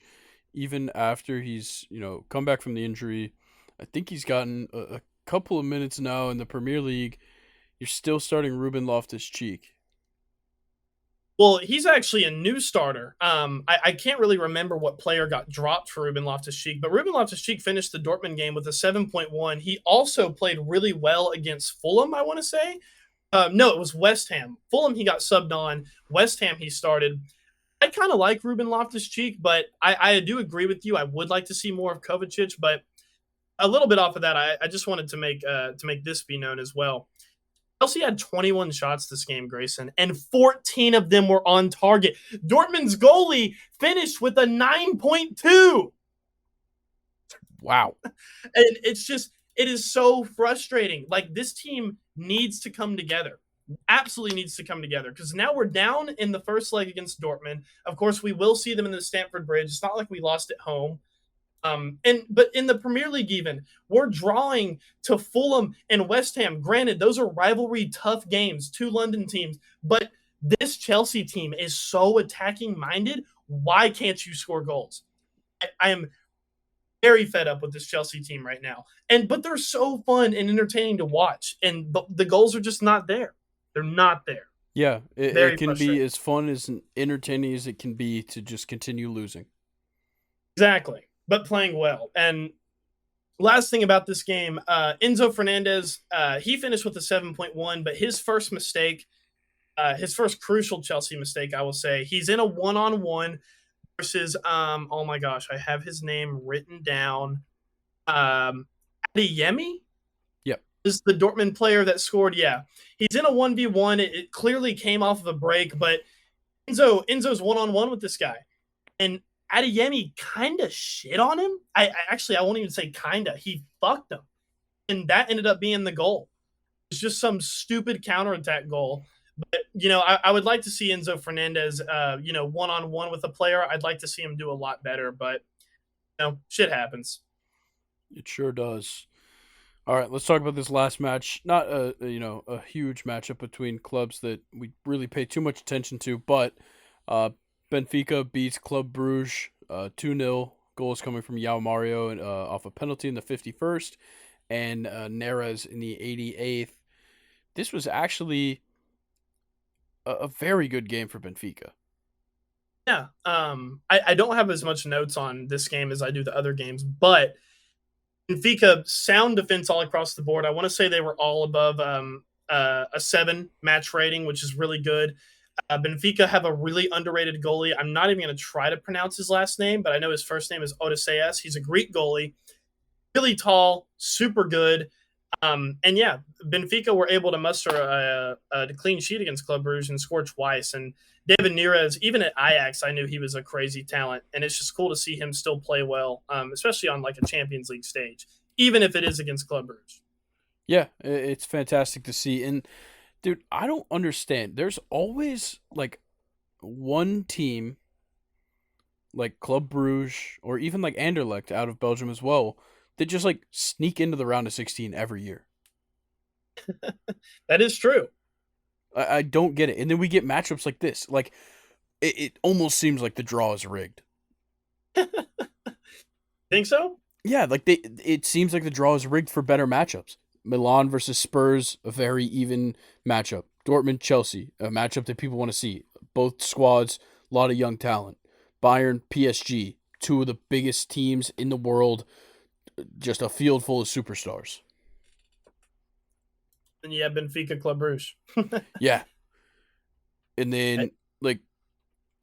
even after he's come back from the injury. I think he's gotten a couple of minutes now in the Premier League. You're still starting Ruben Loftus-Cheek. Well, he's actually a new starter. I can't really remember what player got dropped for Ruben Loftus-Cheek, but Ruben Loftus-Cheek finished the Dortmund game with a 7.1. He also played really well against Fulham, I want to say. No, it was West Ham. Fulham, he got subbed on. West Ham, he started. I kind of like Ruben Loftus-Cheek, but I do agree with you. I would like to see more of Kovacic, but a little bit off of that, I just wanted to make this be known as well. Chelsea had 21 shots this game, Grayson, and 14 of them were on target. Dortmund's goalie finished with a 9.2. Wow. And it is so frustrating. Like, this team needs to come together. Absolutely needs to come together, because now we're down in the first leg against Dortmund. Of course, we will see them in the Stamford Bridge. It's not like we lost at home. But in the Premier League, even we're drawing to Fulham and West Ham. Granted, those are rivalry tough games, two London teams, but this Chelsea team is so attacking minded. Why can't you score goals? I am very fed up with this Chelsea team right now. But they're so fun and entertaining to watch, but the goals are just not there. They're not there. Yeah, Very it can be as fun as entertaining as it can be to just continue losing. Exactly. But playing well. And last thing about this game, Enzo Fernandez, he finished with a 7.1, but his first mistake, his first crucial Chelsea mistake, I will say, he's in a one-on-one versus, oh my gosh, I have his name written down. Adeyemi? Yep. Is the Dortmund player that scored. Yeah. He's in a 1v1. It clearly came off of a break, but Enzo's one-on-one with this guy. And Adeyemi kind of shit on him. I won't even say kind of. He fucked him. And that ended up being the goal. It's just some stupid counterattack goal. But, I would like to see Enzo Fernandez, one-on-one with a player. I'd like to see him do a lot better. But, shit happens. It sure does. All right, let's talk about this last match. Not a huge matchup between clubs that we really pay too much attention to, but Benfica beats Club Brugge 2-0. Goals coming from Yao Mario off a penalty in the 51st, and Neres in the 88th. This was actually a very good game for Benfica. Yeah. I don't have as much notes on this game as I do the other games, but Benfica, sound defense all across the board. I want to say they were all above a 7 match rating, which is really good. Benfica have a really underrated goalie. I'm not even going to try to pronounce his last name, but I know his first name is Odysseus. He's a Greek goalie, really tall, super good. And yeah, Benfica were able to muster a clean sheet against Club Brugge and score twice. And David Neres, even at Ajax, I knew he was a crazy talent, and it's just cool to see him still play well, especially on like a Champions League stage, even if it is against Club Brugge. Yeah, it's fantastic to see. And dude, I don't understand. There's always like one team like Club Brugge or even like Anderlecht out of Belgium as well that just like sneak into the round of 16 every year. That is true. I don't get it. And then we get matchups like this. Like it almost seems like the draw is rigged. Think so? Yeah, like it seems like the draw is rigged for better matchups. Milan versus Spurs, a very even matchup. Dortmund Chelsea, a matchup that people want to see. Both squads, a lot of young talent. Bayern PSG, two of the biggest teams in the world, just a field full of superstars. And yeah, Benfica Club Brugge. Yeah. And then like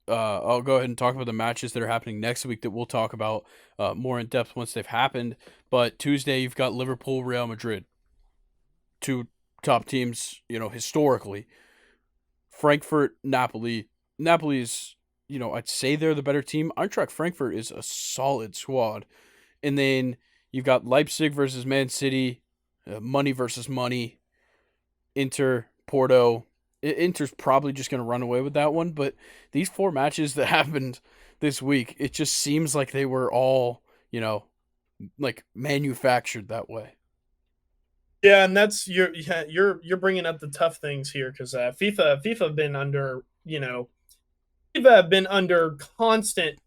I'll go ahead and talk about the matches that are happening next week that we'll talk about more in depth once they've happened. But Tuesday, you've got Liverpool, Real Madrid, two top teams, historically. Frankfurt, Napoli. Napoli is, I'd say they're the better team. Eintracht Frankfurt is a solid squad. And then you've got Leipzig versus Man City, money versus money, Inter, Porto. Inter's probably just going to run away with that one, but these four matches that happened this week, it just seems like they were all, like manufactured that way. Yeah, and that's you're bringing up the tough things here because FIFA have been under FIFA have been under constant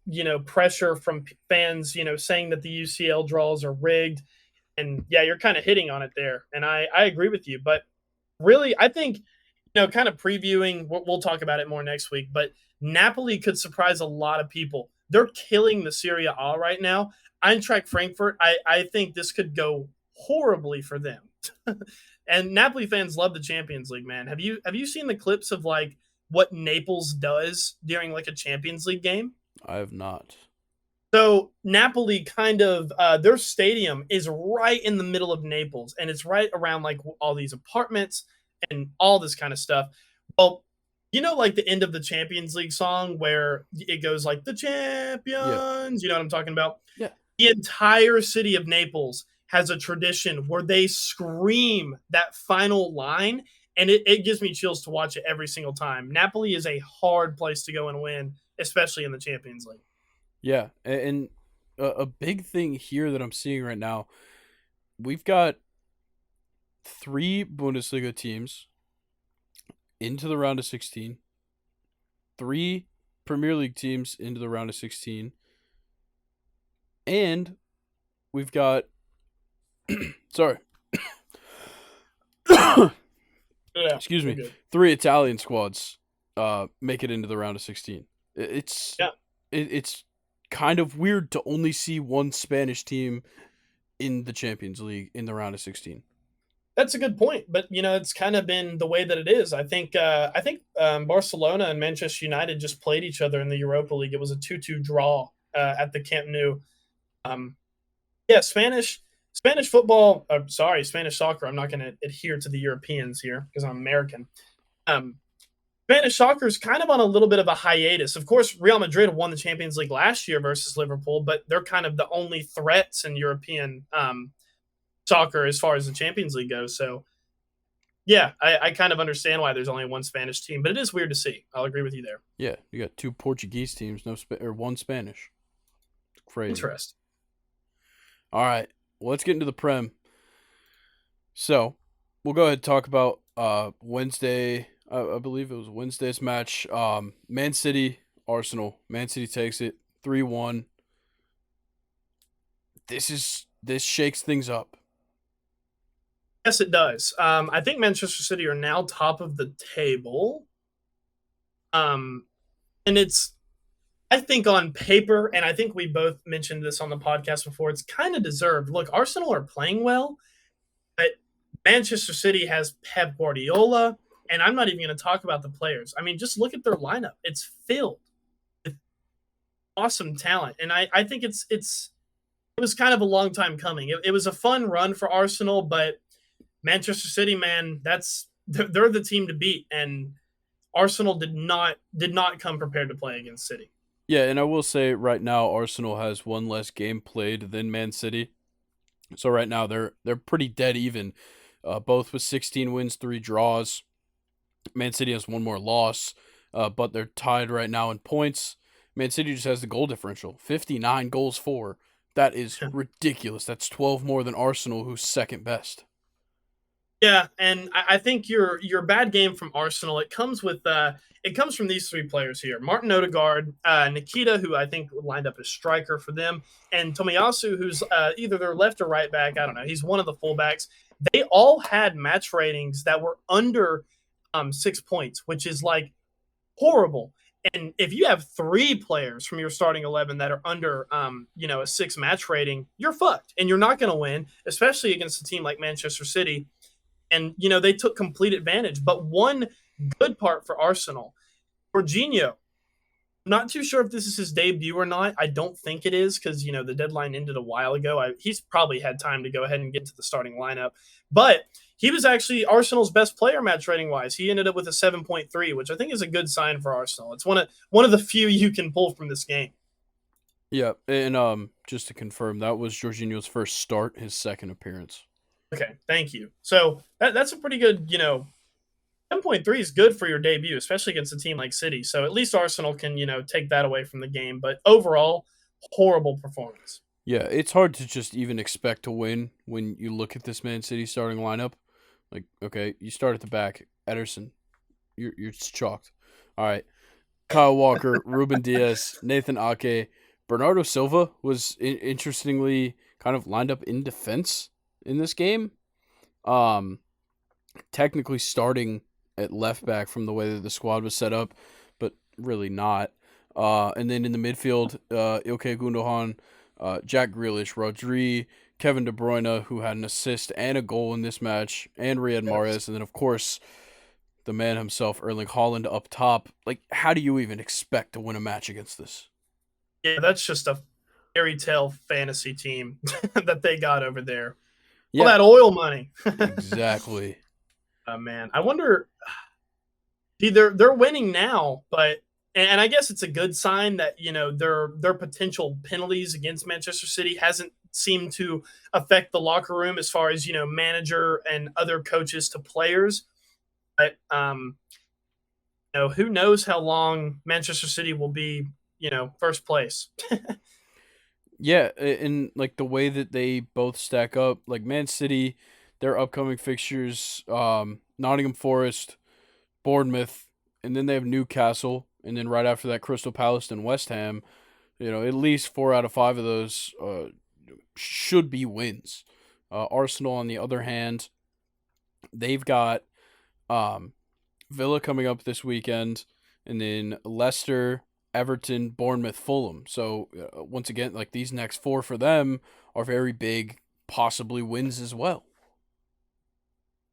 pressure from fans saying that the UCL draws are rigged, and yeah, you're kind of hitting on it there, and I agree with you, but really I think kind of previewing, we'll talk about it more next week, but Napoli could surprise a lot of people. They're killing the Serie A right now. Eintracht Frankfurt, I think this could go horribly for them. And Napoli fans love the Champions League, man. Have you seen the clips of like what Naples does during like a Champions League game? I have not. So Napoli kind of their stadium is right in the middle of Naples, and it's right around like all these apartments and all this kind of stuff. Well, like the end of the Champions League song where it goes like the champions, Yeah. you know what I'm talking about? Yeah. The entire city of Naples has a tradition where they scream that final line, and it gives me chills to watch it every single time. Napoli is a hard place to go and win, especially in the Champions League. Yeah. And a big thing here that I'm seeing right now, we've got three Bundesliga teams into the round of 16, three Premier League teams into the round of 16, and we've got sorry. Yeah, Excuse me. Three Italian squads make it into the round of 16. It's it's kind of weird to only see one Spanish team in the Champions League in the round of 16. That's a good point, but it's kind of been the way that it is. I think Barcelona and Manchester United just played each other in the Europa League. It was a 2-2 draw at the Camp Nou. Yeah, Spanish football. Spanish soccer. I'm not going to adhere to the Europeans here because I'm American. Spanish soccer is kind of on a little bit of a hiatus. Of course, Real Madrid won the Champions League last year versus Liverpool, but they're kind of the only threats in European soccer as far as the Champions League goes. So, yeah, I kind of understand why there's only one Spanish team, but it is weird to see. I'll agree with you there. Yeah, you got two Portuguese teams, or one Spanish. It's crazy. Interesting. All right, well, let's get into the Prem. So, we'll go ahead and talk about Wednesday. I believe it was Wednesday's match. Man City, Arsenal. Man City takes it 3-1. This shakes things up. Yes, it does. I think Manchester City are now top of the table. And it's, I think on paper, and I think we both mentioned this on the podcast before, it's kind of deserved. Look, Arsenal are playing well, but Manchester City has Pep Guardiola, And I'm not even going to talk about the players. I mean, just look at their lineup. It's filled with awesome talent. And I think it was kind of a long time coming. It was a fun run for Arsenal, but Manchester City, man, they're the team to beat, and Arsenal did not come prepared to play against City. Yeah, and I will say right now Arsenal has one less game played than Man City. So right now they're pretty dead even, both with 16 wins, 3 draws. Man City has one more loss, but they're tied right now in points. Man City just has the goal differential, 59 goals for. That is ridiculous. That's 12 more than Arsenal, who's second best. Yeah, and I think your bad game from Arsenal. It comes from these three players here: Martin Odegaard, Nikita, who I think lined up as striker for them, and Tomiyasu, who's either their left or right back. I don't know. He's one of the fullbacks. They all had match ratings that were under 6 points, which is like horrible. And if you have three players from your starting 11 that are under, a 6 match rating, you're fucked, and you're not going to win, especially against a team like Manchester City. And they took complete advantage. But one good part for Arsenal, Jorginho. Not too sure if this is his debut or not. I don't think it is because the deadline ended a while ago. He's probably had time to go ahead and get to the starting lineup. But he was actually Arsenal's best player match rating wise. He ended up with a 7.3, which I think is a good sign for Arsenal. It's one of the few you can pull from this game. Yeah, and just to confirm, that was Jorginho's first start, his second appearance. Okay, thank you. So that's a pretty good, 10.3 is good for your debut, especially against a team like City. So at least Arsenal can, take that away from the game. But overall, horrible performance. Yeah, it's hard to just even expect to win when you look at this Man City starting lineup. Like, okay, you start at the back, Ederson, you're chalked. All right, Kyle Walker, Ruben Diaz, Nathan Ake, Bernardo Silva was interestingly kind of lined up in defense in this game. Technically starting at left back from the way that the squad was set up, but really not. And then in the midfield, Ilkay Gundogan, Jack Grealish, Rodri, Kevin De Bruyne, who had an assist and a goal in this match, and Riyad Mahrez, and then of course the man himself, Erling Haaland, up top. Like, how do you even expect to win a match against this? Yeah, that's just a fairy tale fantasy team that they got over there. Yeah, all that oil money. exactly. Man, I wonder. See, they're winning now, and I guess it's a good sign that their potential penalties against Manchester City hasn't seemed to affect the locker room as far as manager and other coaches to players. But who knows how long Manchester City will be first place. Yeah, and like the way that they both stack up, like Man City, their upcoming fixtures, Nottingham Forest, Bournemouth, and then they have Newcastle, and then right after that, Crystal Palace and West Ham. At least 4 out of 5 of those should be wins. Arsenal, on the other hand, they've got Villa coming up this weekend, and then Leicester, Everton, Bournemouth, Fulham. So once again, like these next 4 for them are very big, possibly wins as well.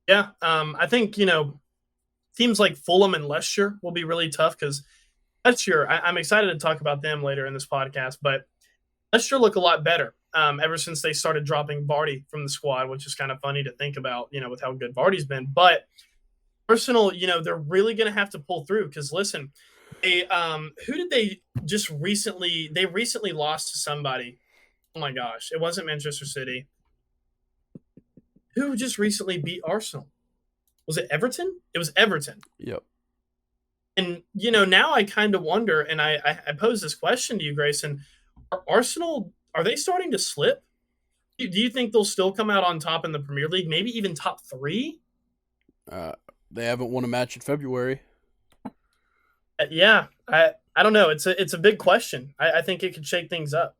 Yeah, I think teams like Fulham and Leicester will be really tough because Leicester. I'm excited to talk about them later in this podcast, but Leicester look a lot better ever since they started dropping Vardy from the squad, which is kind of funny to think about, with how good Vardy's been. But Arsenal, they're really going to have to pull through because listen. Who did they just recently? They recently lost to somebody. Oh my gosh, it wasn't Manchester City. Who just recently beat Arsenal? Was it Everton? It was Everton. Yep. And now I kind of wonder, and I pose this question to you, Grayson: Are Arsenal, are they starting to slip? Do you think they'll still come out on top in the Premier League? Maybe even top 3? They haven't won a match in February. Yeah, I don't know. It's a big question. I think it could shake things up.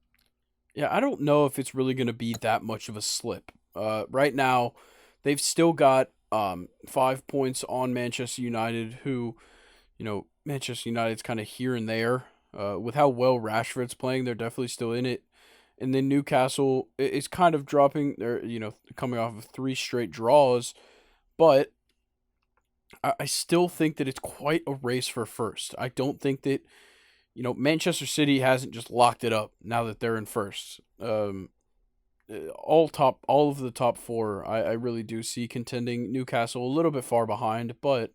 Yeah, I don't know if it's really going to be that much of a slip. Right now, they've still got 5 points on Manchester United, who, Manchester United's kind of here and there. With how well Rashford's playing, they're definitely still in it. And then Newcastle is kind of dropping. They're, coming off of 3 straight draws. But I still think that it's quite a race for first. I don't think that, Manchester City hasn't just locked it up now that they're in first. All of the top four, I really do see contending. Newcastle a little bit far behind, but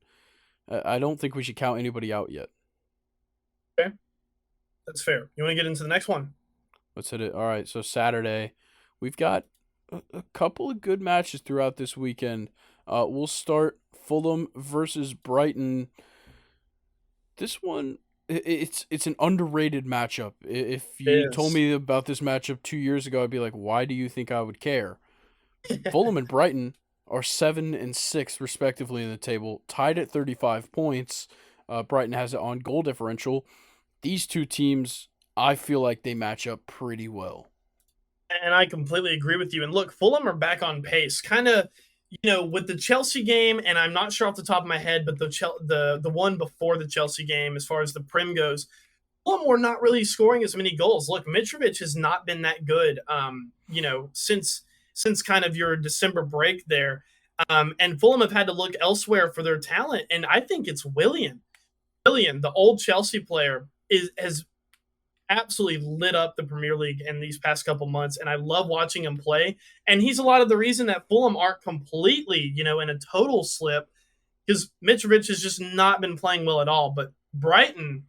I don't think we should count anybody out yet. Okay, that's fair. You want to get into the next one? Let's hit it. All right, so Saturday, we've got a couple of good matches throughout this weekend. We'll start Fulham versus Brighton. This one, it's an underrated matchup. If you It told is. me about this matchup 2 years ago, I'd be like, why do you think I would care? Fulham and Brighton are 7 and 6 respectively in the table, tied at 35 points. Brighton has it on goal differential. These two teams, I feel like they match up pretty well. And I completely agree with you. And look, Fulham are back on pace, kind of, with the Chelsea game. And I'm not sure off the top of my head, but the one before the Chelsea game, as far as the Prim goes, Fulham were not really scoring as many goals. Look, Mitrovic has not been that good, since kind of your December break there. And Fulham have had to look elsewhere for their talent. And I think it's Willian. Willian, the old Chelsea player, has absolutely lit up the Premier League in these past couple months, and I love watching him play. And he's a lot of the reason that Fulham aren't completely, in a total slip, because Mitrovic has just not been playing well at all. But Brighton,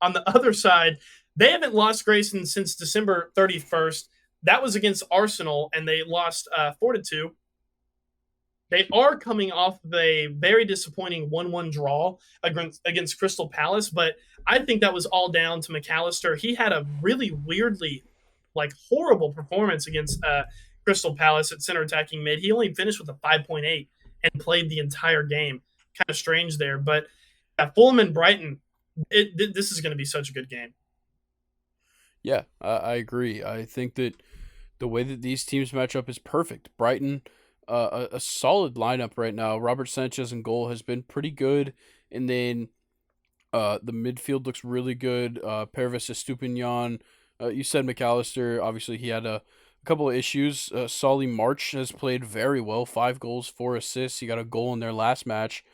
on the other side, they haven't lost Grayson since December 31st. That was against Arsenal, and they lost 4-2. They are coming off of a very disappointing 1-1 draw against Crystal Palace, but I think that was all down to McAllister. He had a really weirdly, horrible performance against Crystal Palace at center attacking mid. He only finished with a 5.8 and played the entire game. Kind of strange there, but Fulham and Brighton, this is going to be such a good game. Yeah, I agree. I think that the way that these teams match up is perfect. Brighton, a solid lineup right now. Robert Sanchez in goal has been pretty good, and then the midfield looks really good. Pervis Estupinian. You said McAllister. Obviously, he had a couple of issues. Solly March has played very well. 5 goals, 4 assists. He got a goal in their last match,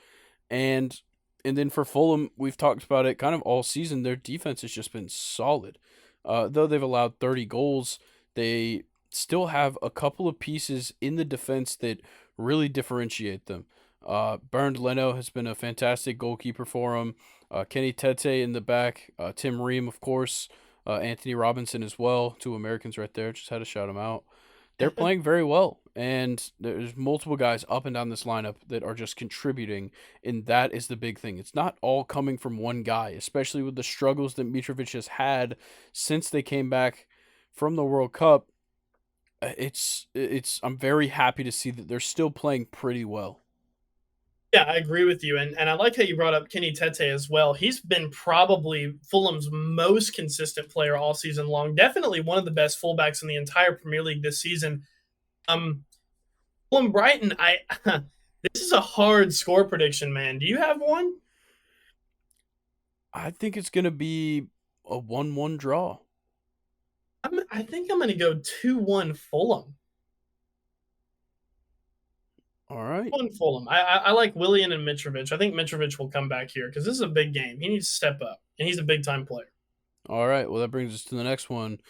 and then for Fulham, we've talked about it kind of all season. Their defense has just been solid. Though they've allowed 30 goals, they still have a couple of pieces in the defense that really differentiate them. Bernd Leno has been a fantastic goalkeeper for him. Kenny Tete in the back. Tim Ream, of course. Anthony Robinson as well. Two Americans right there. Just had to shout them out. They're playing very well, and there's multiple guys up and down this lineup that are just contributing, and that is the big thing. It's not all coming from one guy, especially with the struggles that Mitrovic has had since they came back from the World Cup. It's I'm very happy to see that they're still playing pretty well. Yeah, I agree with you. And I like how you brought up Kenny Tete as well. He's been probably Fulham's most consistent player all season long. Definitely one of the best fullbacks in the entire Premier League this season. Um, Fulham Brighton, this is a hard score prediction, man. Do you have one? I think it's gonna be a 1-1 draw. I think I'm going to go 2-1 Fulham. All right. 2-1 Fulham. I like Willian and Mitrovic. I think Mitrovic will come back here because this is a big game. He needs to step up, and he's a big time player. All right. Well, that brings us to the next one.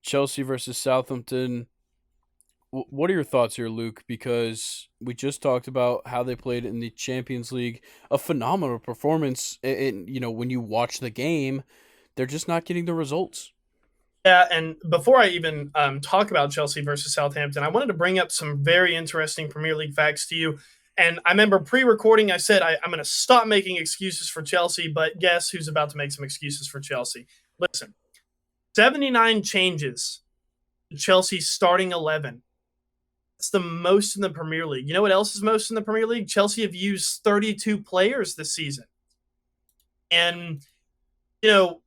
Chelsea versus Southampton. What are your thoughts here, Luke? Because we just talked about how they played in the Champions League, a phenomenal performance. And when you watch the game, they're just not getting the results. Yeah, and before I even talk about Chelsea versus Southampton, I wanted to bring up some very interesting Premier League facts to you. And I remember pre-recording, I said I'm going to stop making excuses for Chelsea, but guess who's about to make some excuses for Chelsea? Listen, 79 changes to Chelsea's starting 11. It's the most in the Premier League. You know what else is most in the Premier League? Chelsea have used 32 players this season. And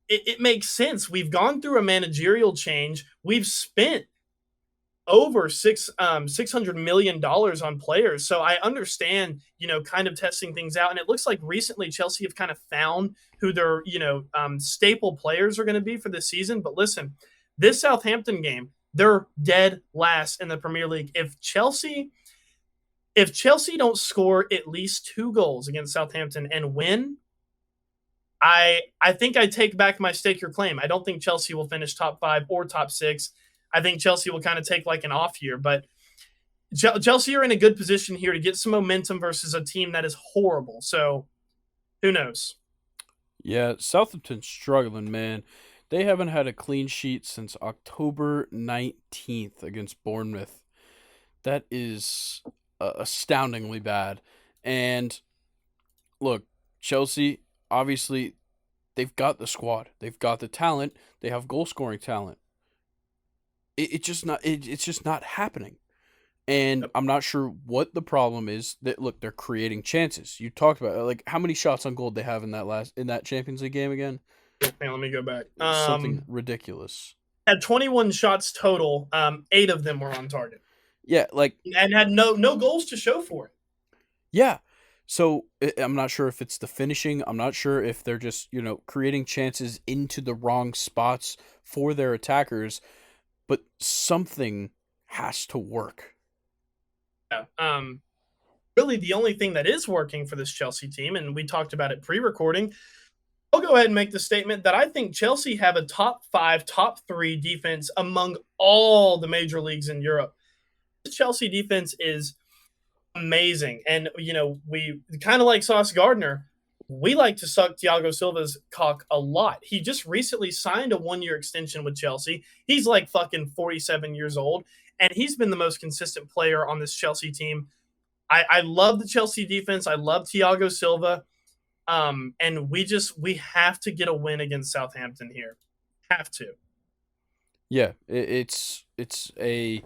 it makes sense. We've gone through a managerial change. We've spent over $600 million on players. So I understand, kind of testing things out. And it looks like recently Chelsea have kind of found who their, staple players are going to be for this season. But listen, this Southampton game, they're dead last in the Premier League. If if Chelsea don't score at least 2 goals against Southampton and win, I think I take back my stake your claim. I don't think Chelsea will finish top 5 or top 6. I think Chelsea will kind of take like an off year, but Chelsea are in a good position here to get some momentum versus a team that is horrible. So who knows? Yeah, Southampton's struggling, man. They haven't had a clean sheet since October 19th against Bournemouth. That is astoundingly bad. And look, Chelsea, obviously, they've got the squad. They've got the talent. They have goal scoring talent. It's just not happening. And Yep. I'm not sure what the problem is. That look, they're creating chances. You talked about like how many shots on goal they have in that Champions League game again? Hang on, let me go back. Something ridiculous. Had 21 shots total. 8 of them were on target, Yeah, like and had no goals to show for it. yeah. So I'm not sure if it's the finishing. I'm not sure if they're just creating chances into the wrong spots for their attackers. But something has to work. Yeah. Really, the only thing that is working for this Chelsea team, and we talked about it pre-recording. I'll go ahead and make the statement that I think Chelsea have a top 5, top 3 defense among all the major leagues in Europe. The Chelsea defense is amazing. And, we kind of like Sauce Gardner, we like to suck Thiago Silva's cock a lot. He just recently signed a 1-year extension with Chelsea. He's like fucking 47 years old, and he's been the most consistent player on this Chelsea team. I love the Chelsea defense. I love Thiago Silva. And we have to get a win against Southampton here. Have to. Yeah, it's a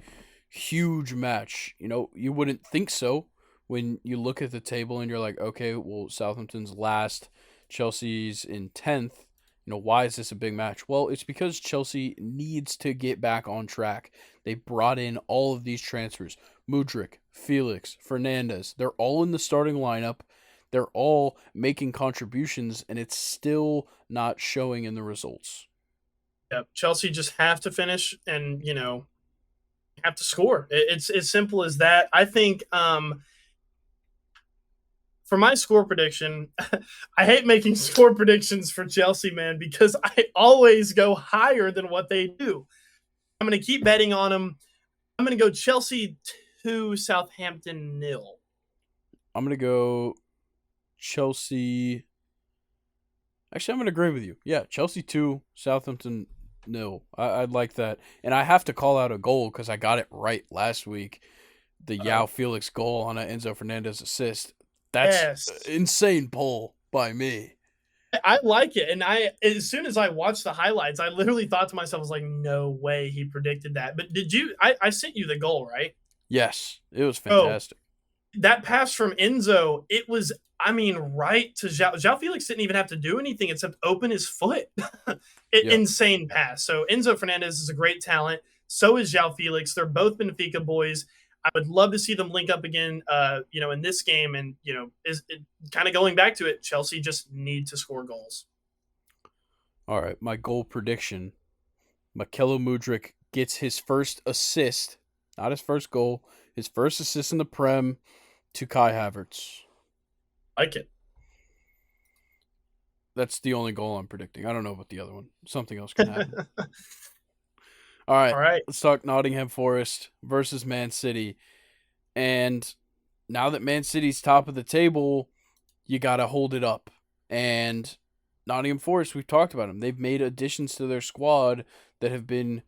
huge match. You wouldn't think so when you look at the table and you're like, okay, well, Southampton's last, Chelsea's in 10th. Why is this a big match? Well, it's because Chelsea needs to get back on track. They brought in all of these transfers. Mudryk, Felix, Fernandez. They're all in the starting lineup. They're all making contributions, and it's still not showing in the results. Yep. Chelsea just have to finish and, have to score. It's as simple as that. I think for my score prediction, I hate making score predictions for Chelsea, man, because I always go higher than what they do. I'm going to keep betting on them. I'm going to go Chelsea 2, Southampton 0. I'm going to go Chelsea. Actually, I'm going to agree with you. Yeah, Chelsea 2, Southampton 0. I'd like that. And I have to call out a goal because I got it right last week. The Yao Felix goal on an Enzo Fernandez assist. That's Yes. insane pull by me. I like it. And as soon as I watched the highlights, I literally thought to myself, I was like, no way he predicted that. But did you? I sent you the goal, right? Yes, it was Oh, fantastic. that pass from Enzo, it was, right to Zhao. Zhao Felix didn't even have to do anything except open his foot. Yep. Insane pass. So Enzo Fernandez is a great talent. So is Zhao Felix. They're both Benfica boys. I would love to see them link up again, in this game. And, is it, kind of going back to it, Chelsea just need to score goals. All right, my goal prediction. Mykhailo Mudryk gets his first assist, not his first goal, his first assist in the Prem to Kai Havertz. Like it. That's the only goal I'm predicting. I don't know about the other one. Something else can happen. All right, All right. let's talk Nottingham Forest versus Man City. And now that Man City's top of the table, you got to hold it up. And Nottingham Forest, we've talked about them. They've made additions to their squad that have been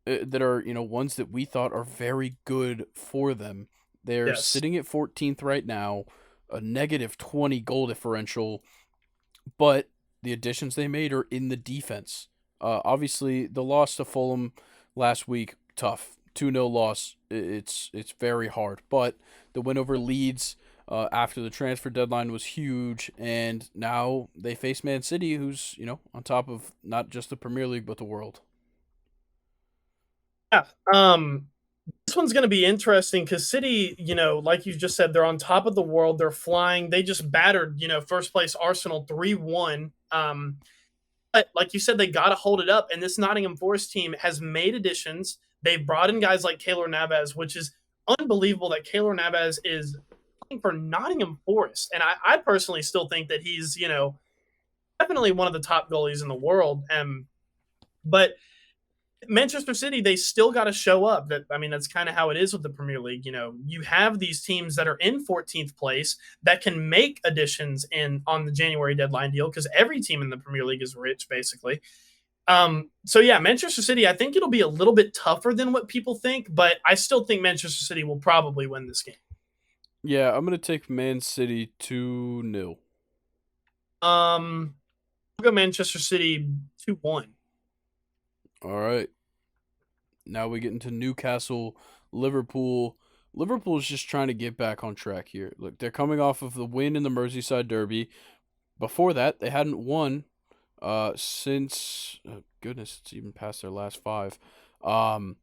that are, ones that we thought are very good for them. They're Yes. sitting at 14th right now, a negative 20 goal differential, but the additions they made are in the defense. Obviously, the loss to Fulham last week, tough. 2-0 loss. It's very hard. But the win over Leeds after the transfer deadline was huge, and now they face Man City, who's, on top of not just the Premier League, but the world. Yeah. This one's going to be interesting because City, like you just said, they're on top of the world. They're flying. They just battered, first place Arsenal 3-1. But like you said, they got to hold it up. And this Nottingham Forest team has made additions. They've brought in guys like Keylor Navas, which is unbelievable that Keylor Navas is playing for Nottingham Forest. And I personally still think that he's, definitely one of the top goalies in the world. But Manchester City, they still got to show up. That's kind of how it is with the Premier League. You have these teams that are in 14th place that can make additions on the January deadline deal because every team in the Premier League is rich, basically. So yeah, Manchester City, I think it'll be a little bit tougher than what people think, but I still think Manchester City will probably win this game. Yeah, I'm gonna take Man City 2-0. I'll go Manchester City 2-1. All right. Now we get into Newcastle, Liverpool. Liverpool's just trying to get back on track here. Look, they're coming off of the win in the Merseyside Derby. Before that, they hadn't won since goodness, it's even past their last 5. God,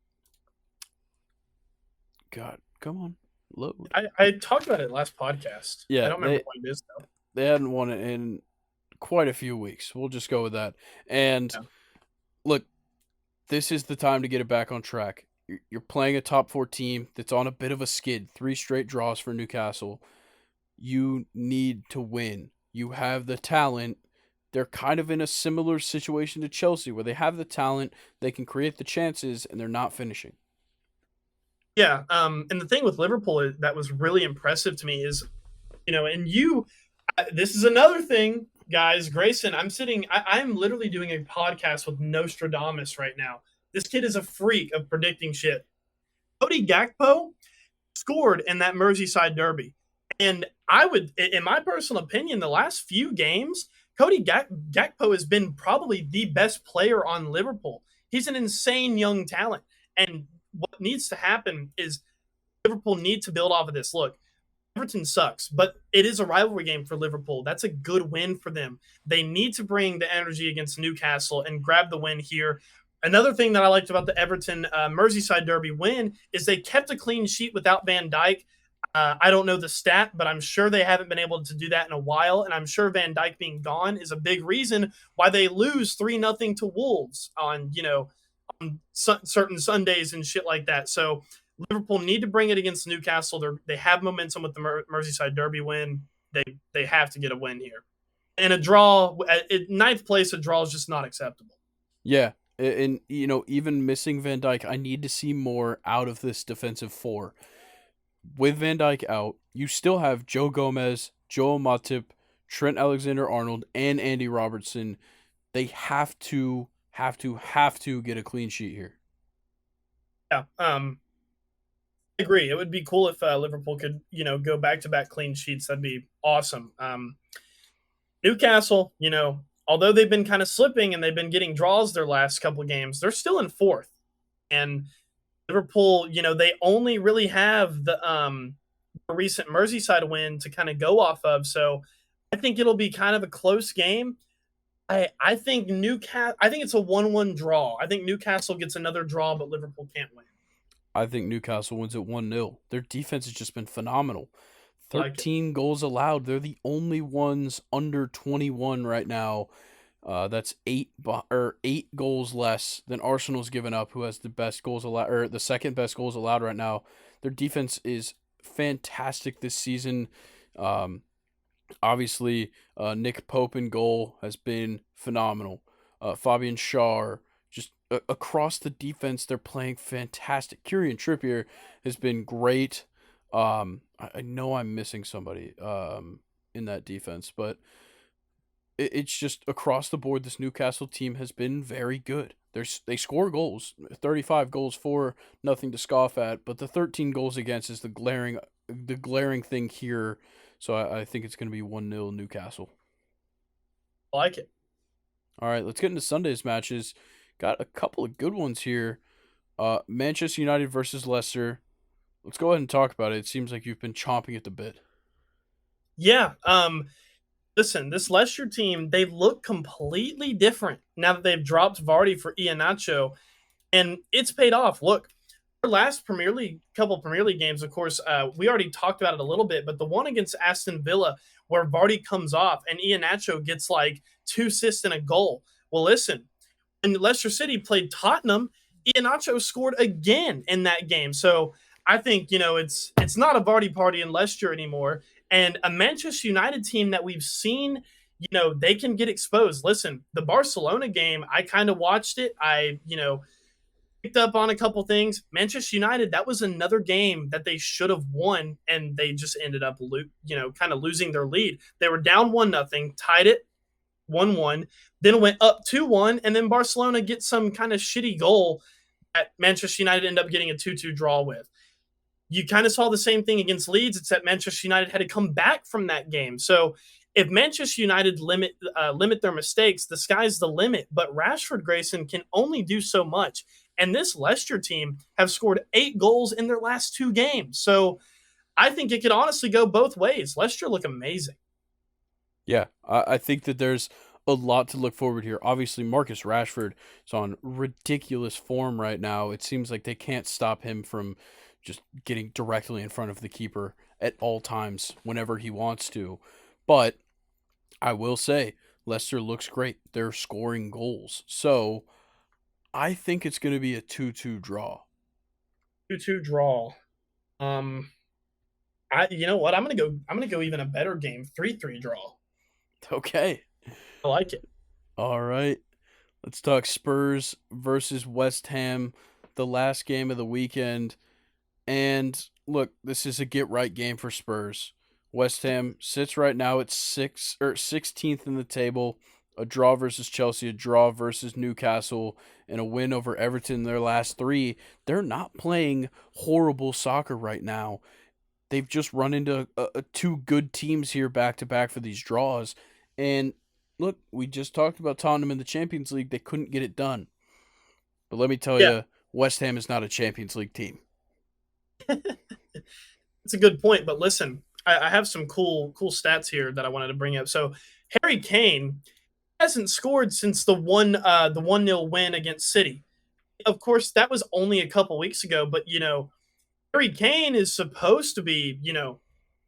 come on, load. I talked about it last podcast. Yeah, I don't remember what it is though. They hadn't won it in quite a few weeks. We'll just go with that. And look, this is the time to get it back on track. You're playing a top 4 team that's on a bit of a skid. 3 straight draws for Newcastle. You need to win. You have the talent. They're kind of in a similar situation to Chelsea where they have the talent, they can create the chances, and they're not finishing. Yeah, and the thing with Liverpool that was really impressive to me is, this is another thing, guys. Grayson, I'm literally doing a podcast with Nostradamus right now. This kid is a freak of predicting shit. Cody Gakpo scored in that Merseyside derby. And in my personal opinion, the last few games, Cody Gakpo has been probably the best player on Liverpool. He's an insane young talent. And what needs to happen is Liverpool need to build off of this. Look, Everton sucks, but it is a rivalry game for Liverpool. That's a good win for them. They need to bring the energy against Newcastle and grab the win here. Another thing that I liked about the Everton Merseyside Derby win is they kept a clean sheet without Van Dijk. I don't know the stat, but I'm sure they haven't been able to do that in a while, and I'm sure Van Dijk being gone is a big reason why they lose 3-0 to Wolves on certain Sundays and shit like that. So Liverpool need to bring it against Newcastle. They have momentum with the Merseyside Derby win. They have to get a win here. And a draw, at 9th place, a draw is just not acceptable. Yeah, and even missing Van Dijk, I need to see more out of this defensive 4. With Van Dijk out, you still have Joe Gomez, Joel Matip, Trent Alexander-Arnold, and Andy Robertson. They have to get a clean sheet here. Yeah, I agree. It would be cool if Liverpool could, go back-to-back clean sheets. That'd be awesome. Newcastle, although they've been kind of slipping and they've been getting draws their last couple of games, they're still in 4th. And Liverpool, they only really have the recent Merseyside win to kind of go off of. So I think it'll be kind of a close game. I think it's a 1-1 draw. I think Newcastle gets another draw, but Liverpool can't win. I think Newcastle wins at 1-0. Their defense has just been phenomenal. 13 goals allowed. They're the only ones under 21 right now. That's 8 goals less than Arsenal's given up, who has the best goals allowed, or the second best goals allowed right now. Their defense is fantastic this season. Obviously, Nick Pope in goal has been phenomenal. Fabian Schär, just across the defense, they're playing fantastic. Kieran Trippier has been great. I know I'm missing somebody in that defense, but it's just across the board. This Newcastle team has been very good. They score goals, 35 goals for, nothing to scoff at, but the 13 goals against is the glaring thing here. So I think it's going to be 1-0 Newcastle. I like it. All right, let's get into Sunday's matches. Got a couple of good ones here. Manchester United versus Leicester. Let's go ahead and talk about it. It seems like you've been chomping at the bit. Yeah. Listen, this Leicester team, they look completely different now that they've dropped Vardy for Iheanacho, and it's paid off. Look, our last couple Premier League games, of course, we already talked about it a little bit, but the one against Aston Villa where Vardy comes off and Iheanacho gets like 2 assists and a goal. Well, listen, when Leicester City played Tottenham, Iheanacho scored again in that game. So I think, it's not a Vardy party in Leicester anymore. And a Manchester United team that we've seen, they can get exposed. Listen, the Barcelona game, I kind of watched it. I, picked up on a couple things. Manchester United, that was another game that they should have won, and they just ended up, kind of losing their lead. They were down 1-0, tied it 1-1, then went up 2-1, and then Barcelona gets some kind of shitty goal that Manchester United end up getting a 2-2 draw with. You kind of saw the same thing against Leeds, except Manchester United had to come back from that game. So if Manchester United limit their mistakes, the sky's the limit. But Rashford, Grayson, can only do so much. And this Leicester team have scored 8 goals in their last 2 games. So I think it could honestly go both ways. Leicester look amazing. Yeah, I think that there's a lot to look forward here. Obviously, Marcus Rashford is on ridiculous form right now. It seems like they can't stop him from just getting directly in front of the keeper at all times whenever he wants to. But I will say, Leicester looks great. They're scoring goals. So I think it's going to be a 2-2 draw. 2-2 draw. You know what? I'm gonna go even a better game. 3-3 draw. Okay. I like it. All right. Let's talk Spurs versus West Ham, the last game of the weekend. And look, this is a get right game for Spurs. West Ham sits right now at 16th in the table. A draw versus Chelsea, a draw versus Newcastle, and a win over Everton in their last 3. They're not playing horrible soccer right now. They've just run into 2 good teams here back to back for these draws. And look, we just talked about Tottenham in the Champions League. They couldn't get it done. But let me tell Yeah, you, West Ham is not a Champions League team. it's a good point. But listen, I have some cool stats here that I wanted to bring up. So Harry Kane hasn't scored since the 1-0 win against City. Of course, that was only a couple weeks ago, but Harry Kane is supposed to be,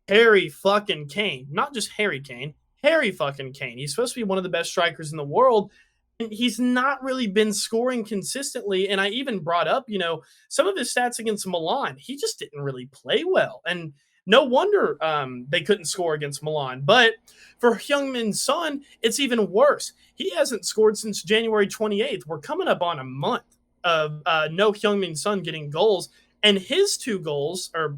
Harry fucking Kane, not just Harry Kane, Harry fucking Kane. He's supposed to be one of the best strikers in the world. And he's not really been scoring consistently. And I even brought up, some of his stats against Milan. He just didn't really play well. And no wonder they couldn't score against Milan. But for Heung-min Son, it's even worse. He hasn't scored since January 28th. We're coming up on a month of no Heung-min Son getting goals. And his 2 goals, or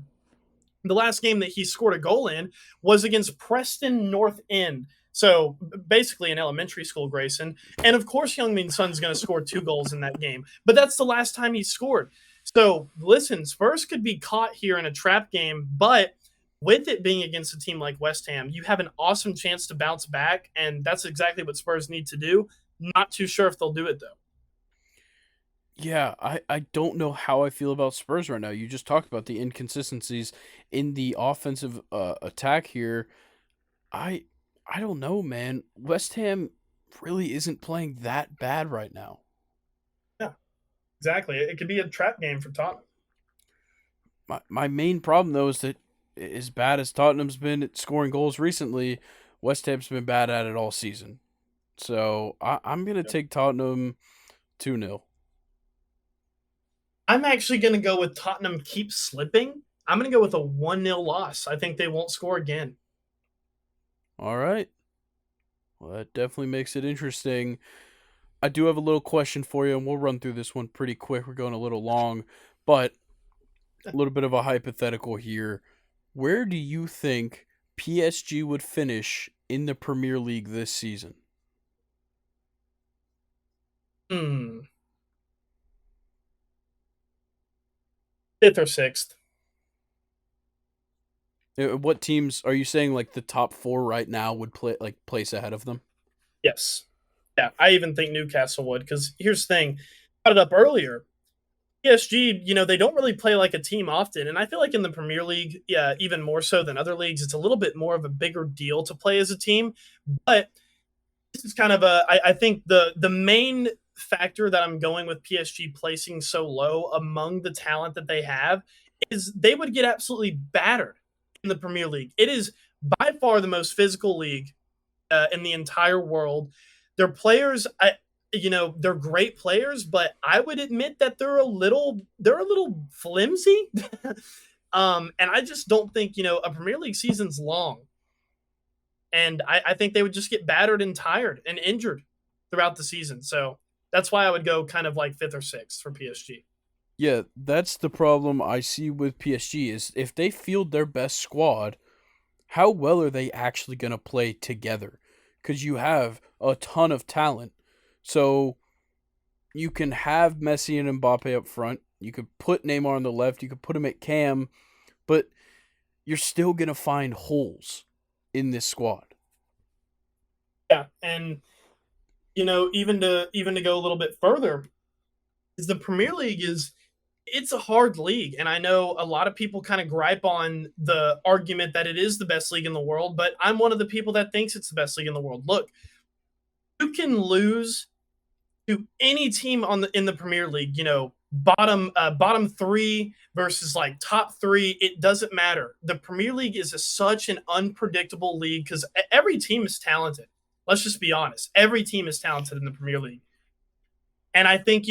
the last game that he scored a goal in, was against Preston North End. So basically an elementary school, Grayson. And of course, Heung-min Son's going to score 2 goals in that game. But that's the last time he scored. So listen, Spurs could be caught here in a trap game, but with it being against a team like West Ham, you have an awesome chance to bounce back, and that's exactly what Spurs need to do. Not too sure if they'll do it, though. Yeah, I don't know how I feel about Spurs right now. You just talked about the inconsistencies in the offensive attack here. I I don't know, man. West Ham really isn't playing that bad right now. Yeah, exactly. It could be a trap game for Tottenham. My main problem though is that as bad as Tottenham's been at scoring goals recently, West Ham's been bad at it all season. So I'm gonna Yep. take Tottenham 2-0. I'm actually going to go with Tottenham keep slipping. I'm going to go with a 1-0 loss. I think they won't score again. All right. Well, that definitely makes it interesting. I do have a little question for you, and we'll run through this one pretty quick. We're going a little long, but a little bit of a hypothetical here. Where do you think PSG would finish in the Premier League this season? Hmm. 5th or 6th. What teams are you saying? Like the top 4 right now would place ahead of them? Yes. Yeah, I even think Newcastle would, because here's the thing. I brought it up earlier. PSG, they don't really play like a team often. And I feel like in the Premier League, yeah, even more so than other leagues, it's a little bit more of a bigger deal to play as a team. But this is kind of I think the main factor that I'm going with PSG placing so low among the talent that they have is they would get absolutely battered in the Premier League. It is by far the most physical league in the entire world. Their players, they're great players, but I would admit that they're a little flimsy. And I just don't think a Premier League season's long, and I think they would just get battered and tired and injured throughout the season. So that's why I would go kind of like fifth or sixth for PSG. Yeah, that's the problem I see with PSG is if they field their best squad, how well are they actually going to play together? Because you have a ton of talent. So you can have Messi and Mbappe up front. You could put Neymar on the left. You could put him at Cam, but you're still going to find holes in this squad. Yeah, and even to go a little bit further, is the Premier League is it's a hard league, and I know a lot of people kind of gripe on the argument that it is the best league in the world, but I'm one of the people that thinks it's the best league in the world. Look, you can lose to any team in the Premier League, bottom 3 versus like top 3, it doesn't matter. The Premier League is such an unpredictable league cuz every team is talented. Let's just be honest. Every team is talented in the Premier League. And I think,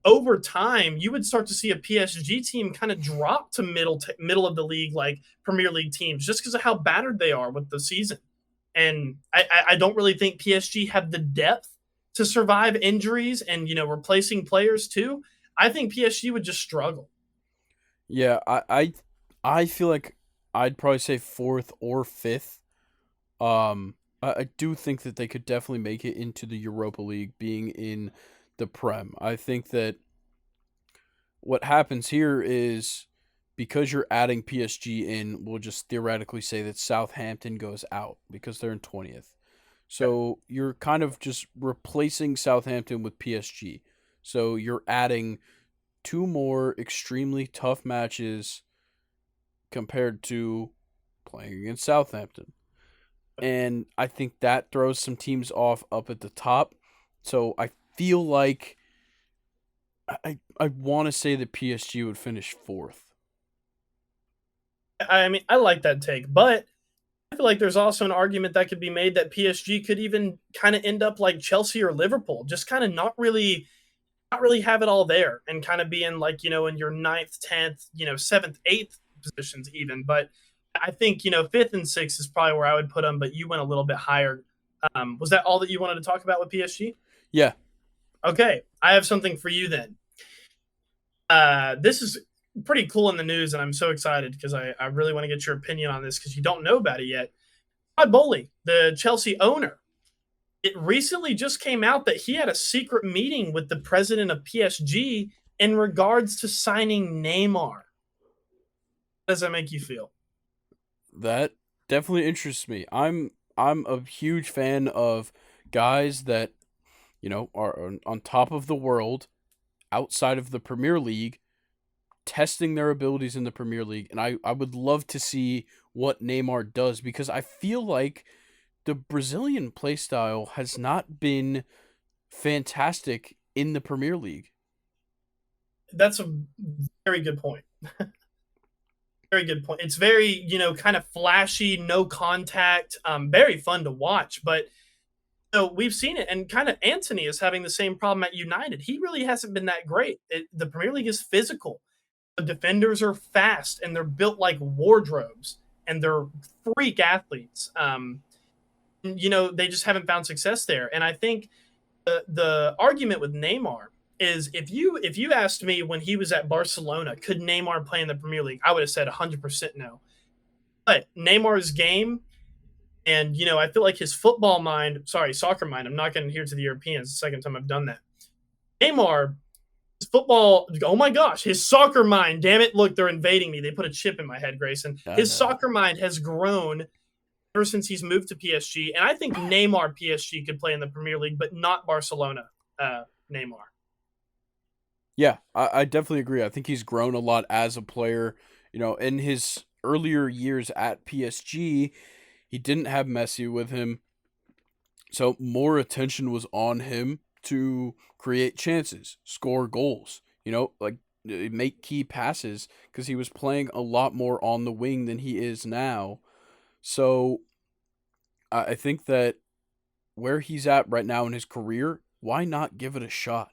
over time, you would start to see a PSG team kind of drop to middle of the league, like Premier League teams, just because of how battered they are with the season. And I don't really think PSG have the depth to survive injuries and replacing players too. I think PSG would just struggle. Yeah, I feel like I'd probably say fourth or fifth. I do think that they could definitely make it into the Europa League, being in the Prem. I think that what happens here is because you're adding PSG in, we'll just theoretically say that Southampton goes out because they're in 20th. So you're kind of just replacing Southampton with PSG. So you're adding two more extremely tough matches compared to playing against Southampton. And I think that throws some teams off up at the top. So I feel like I want to say that PSG would finish fourth. I mean, I like that take, but I feel like there's also an argument that could be made that PSG could even kind of end up like Chelsea or Liverpool, just kind of not really have it all there and kind of be in like, in your ninth, 10th, seventh, eighth positions even. But I think, fifth and sixth is probably where I would put them, but you went a little bit higher. Was that all that you wanted to talk about with PSG? Yeah. Okay. I have something for you then. This is pretty cool in the news, and I'm so excited because I really want to get your opinion on this because you don't know about it yet. Todd Bowley, the Chelsea owner, it recently just came out that he had a secret meeting with the president of PSG in regards to signing Neymar. How does that make you feel? That definitely interests me. I'm a huge fan of guys that, are on top of the world outside of the Premier League, testing their abilities in the Premier League. And I would love to see what Neymar does because I feel like the Brazilian play style has not been fantastic in the Premier League. That's a very good point. Very good point. It's very, kind of flashy, no contact, very fun to watch. But we've seen it, and kind of Anthony is having the same problem at United. He really hasn't been that great. The Premier League is physical. The defenders are fast, and they're built like wardrobes, and they're freak athletes. They just haven't found success there. And I think the argument with Neymar is if you asked me when he was at Barcelona, could Neymar play in the Premier League? I would have said 100% no. But Neymar's game, and I feel like his soccer mind. I'm not getting here to the Europeans. The second time I've done that. Neymar, his football. Oh my gosh, his soccer mind. Damn it! Look, they're invading me. They put a chip in my head, Grayson. I His know. soccer mind has grown ever since he's moved to PSG, and I think Neymar PSG could play in the Premier League, but not Barcelona. Neymar. Yeah, I definitely agree. I think he's grown a lot as a player. In his earlier years at PSG, he didn't have Messi with him. So more attention was on him to create chances, score goals, like make key passes because he was playing a lot more on the wing than he is now. So I think that where he's at right now in his career, Why not give it a shot?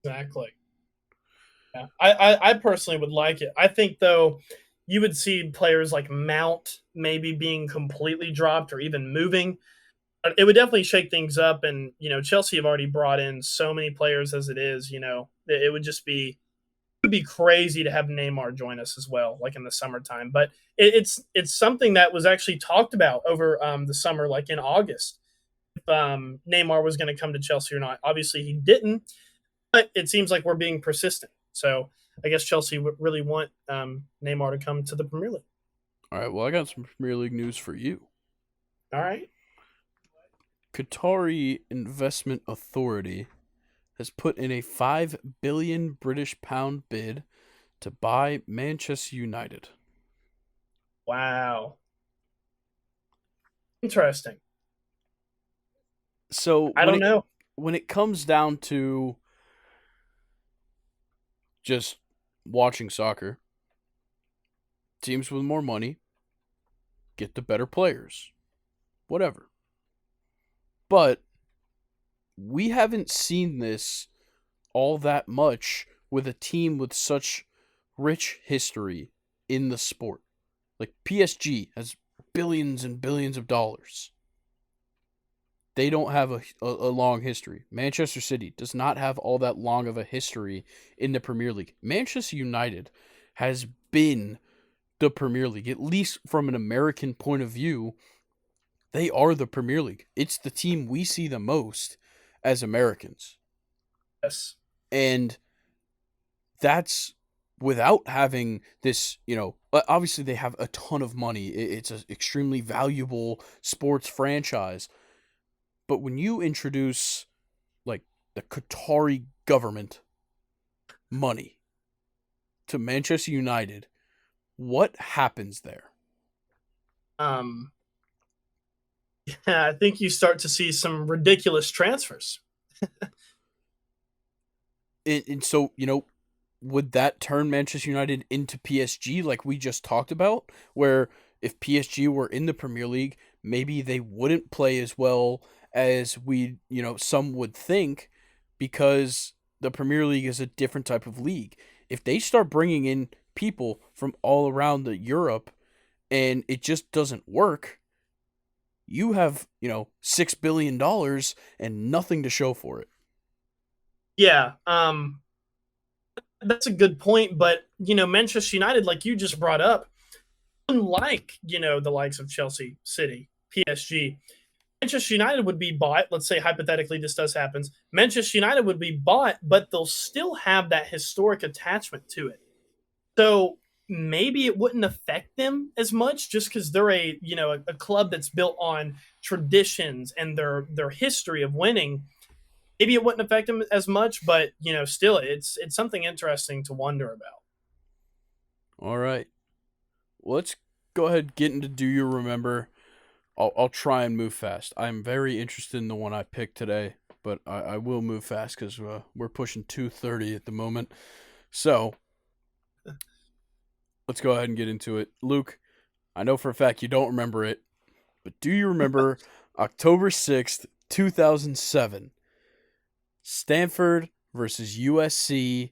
Exactly. Yeah. I personally would like it. I think though you would see players like Mount maybe being completely dropped or even moving. But it would definitely shake things up. And Chelsea have already brought in so many players as it is. It would just be it would be crazy to have Neymar join us as well, like in the summertime. But it's something that was actually talked about over the summer, like in August. If Neymar was going to come to Chelsea or not. Obviously, he didn't, but it seems like we're being persistent. So I guess Chelsea would really want Neymar to come to the Premier League. All right, well, I got some Premier League news for you. All right. Qatari Investment Authority has put in a 5 billion British pound bid to buy Manchester United. Wow. Interesting. So I don't know. when it comes down to just watching soccer, teams with more money get the better players. Whatever. But we haven't seen this all that much with a team with such rich history in the sport. Like PSG has billions and billions of dollars. They don't have a long history. Manchester City does not have all that long of a history in the Premier League. Manchester United has been the Premier League, at least from an American point of view. They are the Premier League. It's the team we see the most as Americans. Yes. And that's without having this, obviously they have a ton of money. It's an extremely valuable sports franchise. But when you introduce like the Qatari government money to Manchester United, what happens there? Um, yeah, I think you start to see some ridiculous transfers. And so, would that turn Manchester United into PSG like we just talked about? Where if PSG were in the Premier League, maybe they wouldn't play as well as some would think, because the Premier League is a different type of league. If they start bringing in people from all around Europe and it just doesn't work, you have, $6 billion and nothing to show for it. Yeah, that's a good point. But Manchester United, like you just brought up, unlike the likes of Chelsea, City, PSG, Manchester United would be bought. Let's say hypothetically this does happen. Manchester United would be bought, but they'll still have that historic attachment to it. So maybe it wouldn't affect them as much just because they're a club that's built on traditions and their history of winning. Maybe it wouldn't affect them as much, but still it's something interesting to wonder about. All right. Well, let's go ahead and get into Do You Remember? I'll try and move fast. I'm very interested in the one I picked today, but I will move fast because we're pushing 2:30 at the moment. So let's go ahead and get into it. Luke, I know for a fact you don't remember it, but do you remember October 6th, 2007? Stanford versus USC.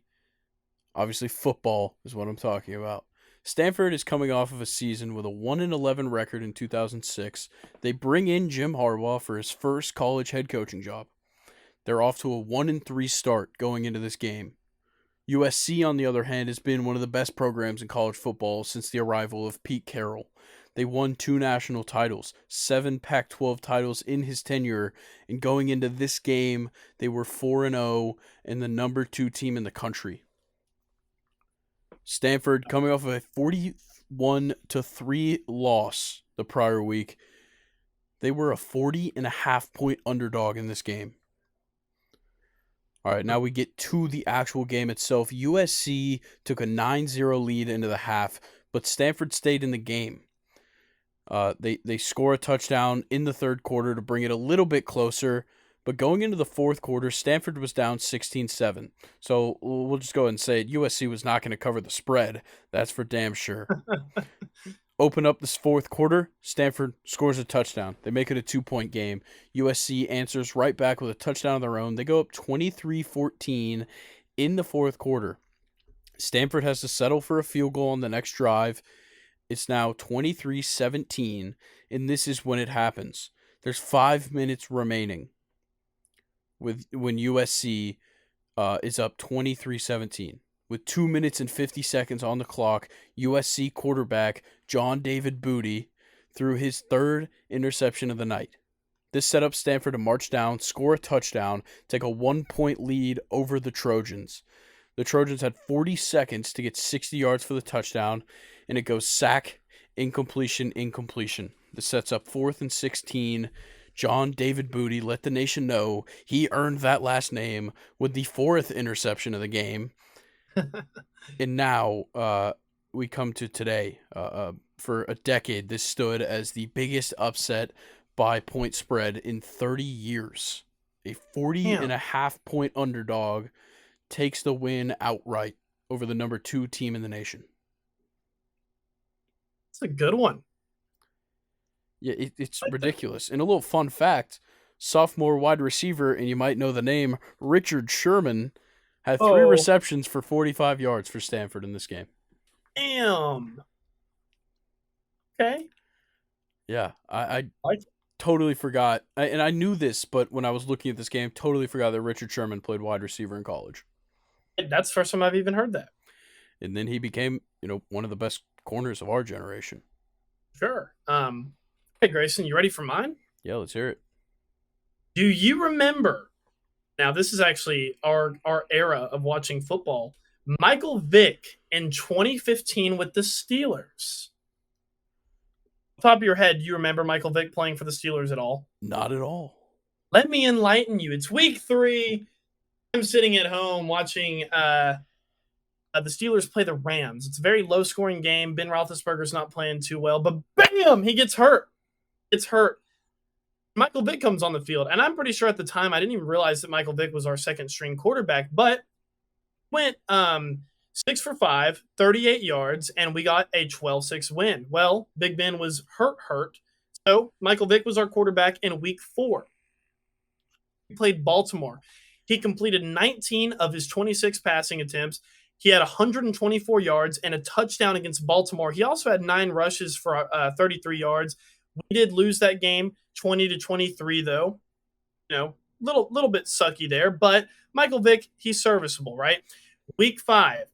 Obviously, football is what I'm talking about. Stanford is coming off of a season with a 1-11 record in 2006. They bring in Jim Harbaugh for his first college head coaching job. They're off to a 1-3 start going into this game. USC, on the other hand, has been one of the best programs in college football since the arrival of Pete Carroll. They won 2 national titles, 7 Pac-12 titles in his tenure, and going into this game, they were 4-0 and the number 2 team in the country. Stanford coming off of a 41-3 loss the prior week. They were a 40.5 point underdog in this game. All right, now we get to the actual game itself. USC took a 9-0 lead into the half, but Stanford stayed in the game. They score a touchdown in the third quarter to bring it a little bit closer. But going into the fourth quarter, Stanford was down 16-7. So we'll just go ahead and say it. USC was not going to cover the spread. That's for damn sure. Open up this fourth quarter, Stanford scores a touchdown. They make it a 2-point game. USC answers right back with a touchdown of their own. They go up 23-14 in the fourth quarter. Stanford has to settle for a field goal on the next drive. It's now 23-17, and this is when it happens. There's 5 minutes remaining when USC is up 23-17. With 2 minutes and 50 seconds on the clock, USC quarterback John David Booty threw his third interception of the night. This set up Stanford to march down, score a touchdown, take a 1-point lead over the Trojans. The Trojans had 40 seconds to get 60 yards for the touchdown, and it goes sack, incompletion. This sets up 4th and 16. John David Booty let the nation know he earned that last name with the 4th interception of the game. And now we come to today. For a decade, this stood as the biggest upset by point spread in 30 years. A 40.5-point underdog takes the win outright over the number 2 team in the nation. It's a good one. Yeah, it's ridiculous. And a little fun fact, sophomore wide receiver, and you might know the name, Richard Sherman, had 3 receptions for 45 yards for Stanford in this game. Damn. Okay. Yeah, I totally forgot. And I knew this, but when I was looking at this game, totally forgot that Richard Sherman played wide receiver in college. That's the first time I've even heard that. And then he became, one of the best corners of our generation. Sure. Hey, Grayson, you ready for mine? Yeah, let's hear it. Do you remember? Now, this is actually our era of watching football. Michael Vick in 2015 with the Steelers. Top of your head, do you remember Michael Vick playing for the Steelers at all? Not at all. Let me enlighten you. It's week 3. I'm sitting at home watching the Steelers play the Rams. It's a very low-scoring game. Ben Roethlisberger's not playing too well, but bam, he gets hurt. Michael Vick comes on the field, and I'm pretty sure at the time I didn't even realize that Michael Vick was our second-string quarterback, but went 6 for 5, 38 yards, and we got a 12-6 win. Well, Big Ben was hurt, so Michael Vick was our quarterback in week 4. He played Baltimore. He completed 19 of his 26 passing attempts. He had 124 yards and a touchdown against Baltimore. He also had 9 rushes for 33 yards. We did lose that game 20-23, though. Little bit sucky there, but Michael Vick, he's serviceable, right? Week 5,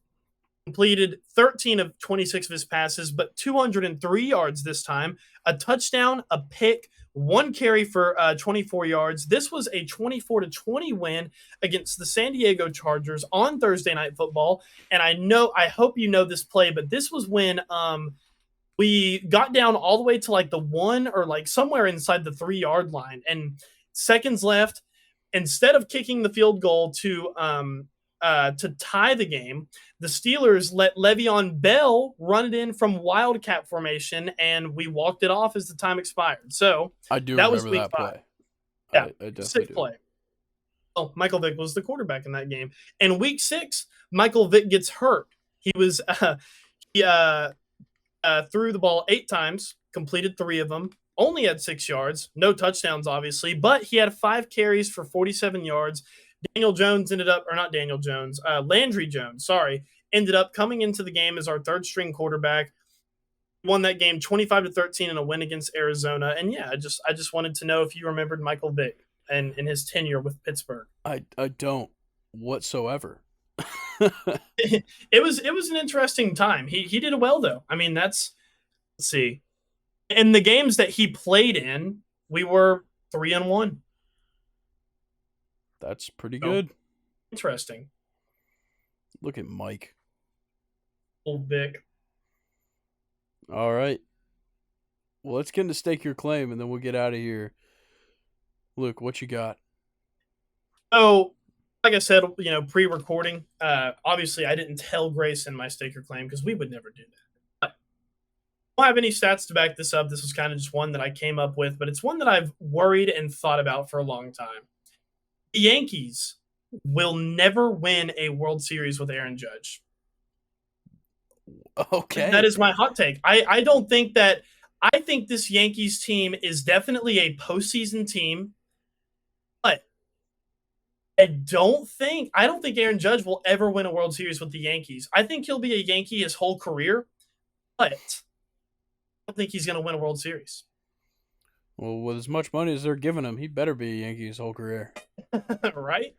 completed 13 of 26 of his passes, but 203 yards this time, a touchdown, a pick, 1 carry for 24 yards. This was a 24-20 win against the San Diego Chargers on Thursday Night Football. And I hope you know this play, but this was when we got down all the way to like the 1 or like somewhere inside the 3-yard line, and seconds left. Instead of kicking the field goal to tie the game, the Steelers let Le'Veon Bell run it in from wildcat formation, and we walked it off as the time expired. So I do that remember was week that 5. play. Yeah, I definitely sick do. play. Oh, Michael Vick was the quarterback in that game. In week 6, Michael Vick gets hurt. He was threw the ball 8 times, completed 3 of them, only had 6 yards, no touchdowns, obviously, but he had 5 carries for 47 yards. Landry Jones, ended up coming into the game as our 3rd-string quarterback. Won that game 25-13 in a win against Arizona. And yeah, I just wanted to know if you remembered Michael Vick and his tenure with Pittsburgh. I don't whatsoever. It was an interesting time. He did well though. I mean, let's see. In the games that he played in, we were 3-1. That's pretty good. Interesting. Look at Mike. Old Vic. All right. Well, let's get into Stake Your Claim, and then we'll get out of here. Luke, what you got? So, like I said, pre-recording, obviously I didn't tell Grayson my Stake Your Claim because we would never do that. But I don't have any stats to back this up. This was kind of just one that I came up with, but it's one that I've worried and thought about for a long time. The Yankees will never win a World Series with Aaron Judge. That Okay. is my hot take. I don't think that I think this Yankees team is definitely a postseason team, but I don't think Aaron Judge will ever win a World Series with the Yankees. I think he'll be a Yankee his whole career, but I don't think he's going to win a World Series. Well, with as much money as they're giving him, he better be a Yankee his whole career. Right?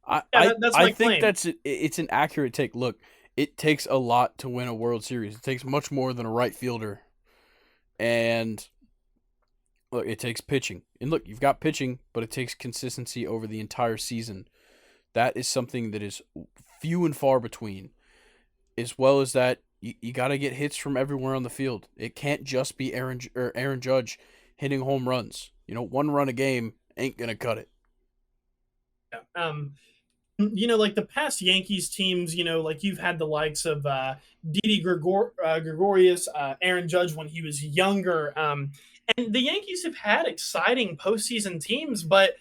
I, Yeah, I, that's I my think claim. it's an accurate take. Look, it takes a lot to win a World Series. It takes much more than a right fielder. And look, it takes pitching. And look, you've got pitching, but it takes consistency over the entire season. That is something that is few and far between. As well as that, you got to get hits from everywhere on the field. It can't just be Aaron Judge hitting home runs. One run a game ain't gonna cut it. Yeah. Like the past Yankees teams, like you've had the likes of Didi Gregorius, Aaron Judge when he was younger. And the Yankees have had exciting postseason teams, but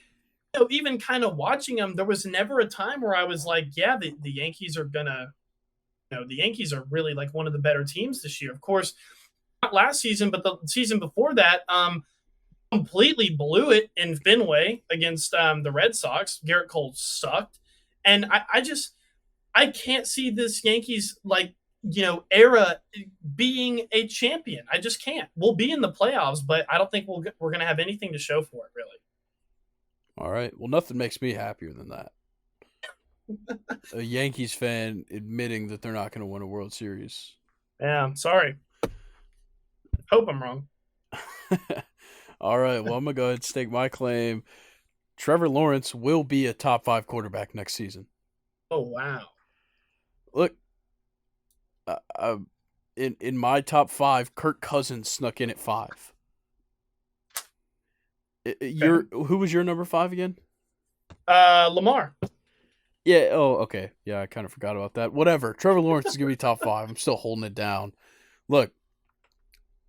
even kind of watching them, there was never a time where I was like, yeah, the Yankees are gonna, the Yankees are really like one of the better teams this year. Of course, not last season, but the season before that, completely blew it in Fenway against the Red Sox. Garrett Cole sucked, and I can't see this Yankees era being a champion. I just can't. We'll be in the playoffs, but I don't think we're going to have anything to show for it, really. All right. Well, nothing makes me happier than that. A Yankees fan admitting that they're not going to win a World Series. Yeah, I'm sorry. Hope I'm wrong. All right. Well, I'm going to go ahead and stake my claim. Trevor Lawrence will be a top 5 quarterback next season. Oh, wow. Look, in my top 5, Kirk Cousins snuck in at 5. Who was your number 5 again? Lamar. Yeah. Oh, okay. Yeah, I kind of forgot about that. Whatever. Trevor Lawrence is gonna be top 5. I'm still holding it down. Look,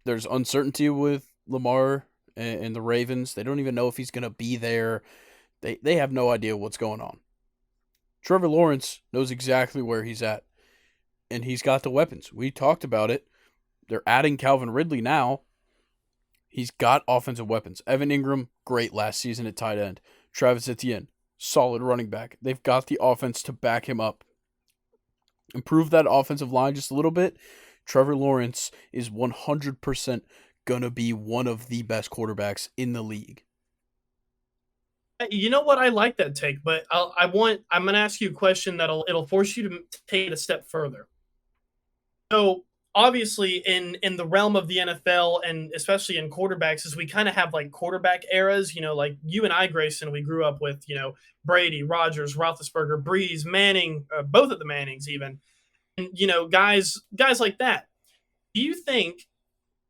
there's uncertainty with Lamar and the Ravens. They don't even know if he's gonna be there. They have no idea what's going on. Trevor Lawrence knows exactly where he's at, and he's got the weapons. We talked about it. They're adding Calvin Ridley now. He's got offensive weapons. Evan Ingram, great last season at tight end. Travis Etienne, solid running back. They've got the offense to back him up. Improve that offensive line just a little bit. Trevor Lawrence is 100% going to be one of the best quarterbacks in the league. You know what? I like that take, but I'm going to ask you a question it'll force you to take it a step further. So obviously in the realm of the NFL and especially in quarterbacks is we kind of have like quarterback eras, like you and I, Grayson, we grew up with, Brady, Rodgers, Roethlisberger, Breeze, Manning, both of the Mannings even, and, guys like that. Do you think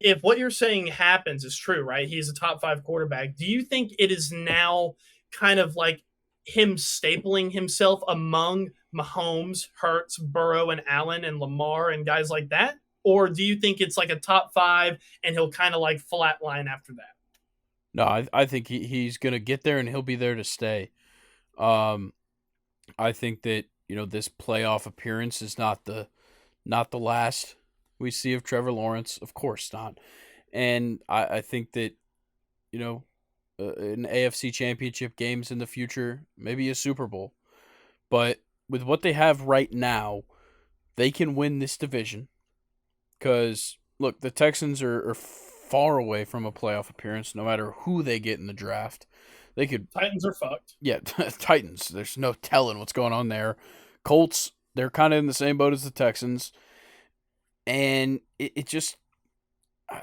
if what you're saying happens is true, right? He's a top 5 quarterback. Do you think it is now kind of like him stapling himself among Mahomes, Hurts, Burrow, and Allen and Lamar and guys like that? Or do you think it's like a top 5 and he'll kind of like flatline after that? No, I think he's going to get there and he'll be there to stay. I think that, this playoff appearance is not the last we see of Trevor Lawrence. Of course not. And I think that, an AFC championship games in the future, maybe a Super Bowl. But with what they have right now, they can win this division. Because, look, the Texans are far away from a playoff appearance no matter who they get in the draft. They could. Titans are fucked. Yeah, Titans. There's no telling what's going on there. Colts, they're kind of in the same boat as the Texans. And it just,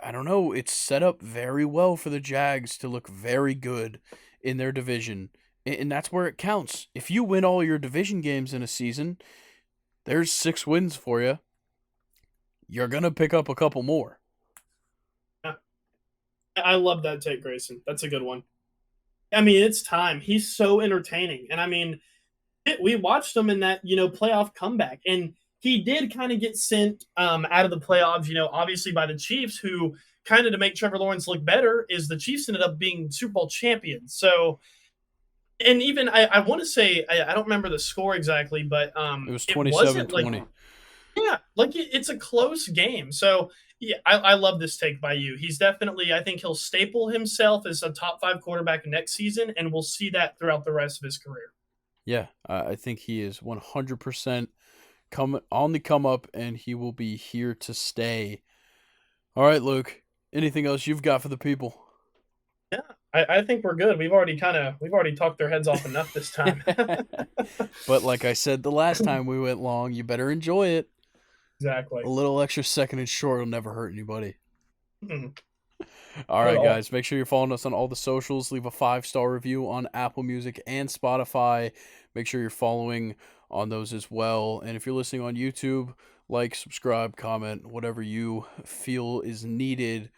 I don't know, it's set up very well for the Jags to look very good in their division. And that's where it counts. If you win all your division games in a season, there's 6 wins for you. You're going to pick up a couple more. I love that take, Grayson. That's a good one. I mean, it's time. He's so entertaining. And I mean, we watched him in that, playoff comeback. And he did kind of get sent out of the playoffs, obviously by the Chiefs, who kind of to make Trevor Lawrence look better is the Chiefs ended up being Super Bowl champions. So, and even I want to say, I don't remember the score exactly, but it was 27-20. Yeah, like it's a close game. So yeah, I love this take by you. He's definitely, I think he'll staple himself as a top five quarterback next season, and we'll see that throughout the rest of his career. Yeah, I think he is 100% come on the come up, and he will be here to stay. All right, Luke. Anything else you've got for the people? Yeah, I think we're good. We've already talked their heads off enough this time. But like I said the last time we went long, you better enjoy it. A Exactly. little extra second and short will never hurt anybody. Mhm. All Not at right, all. guys. Make sure you're following us on all the socials. Leave a 5-star review on Apple Music and Spotify. Make sure you're following on those as well. And if you're listening on YouTube, like, subscribe, comment, whatever you feel is needed.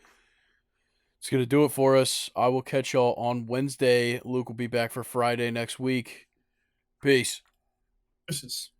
It's going to do it for us. I will catch y'all on Wednesday. Luke will be back for Friday next week. Peace. This is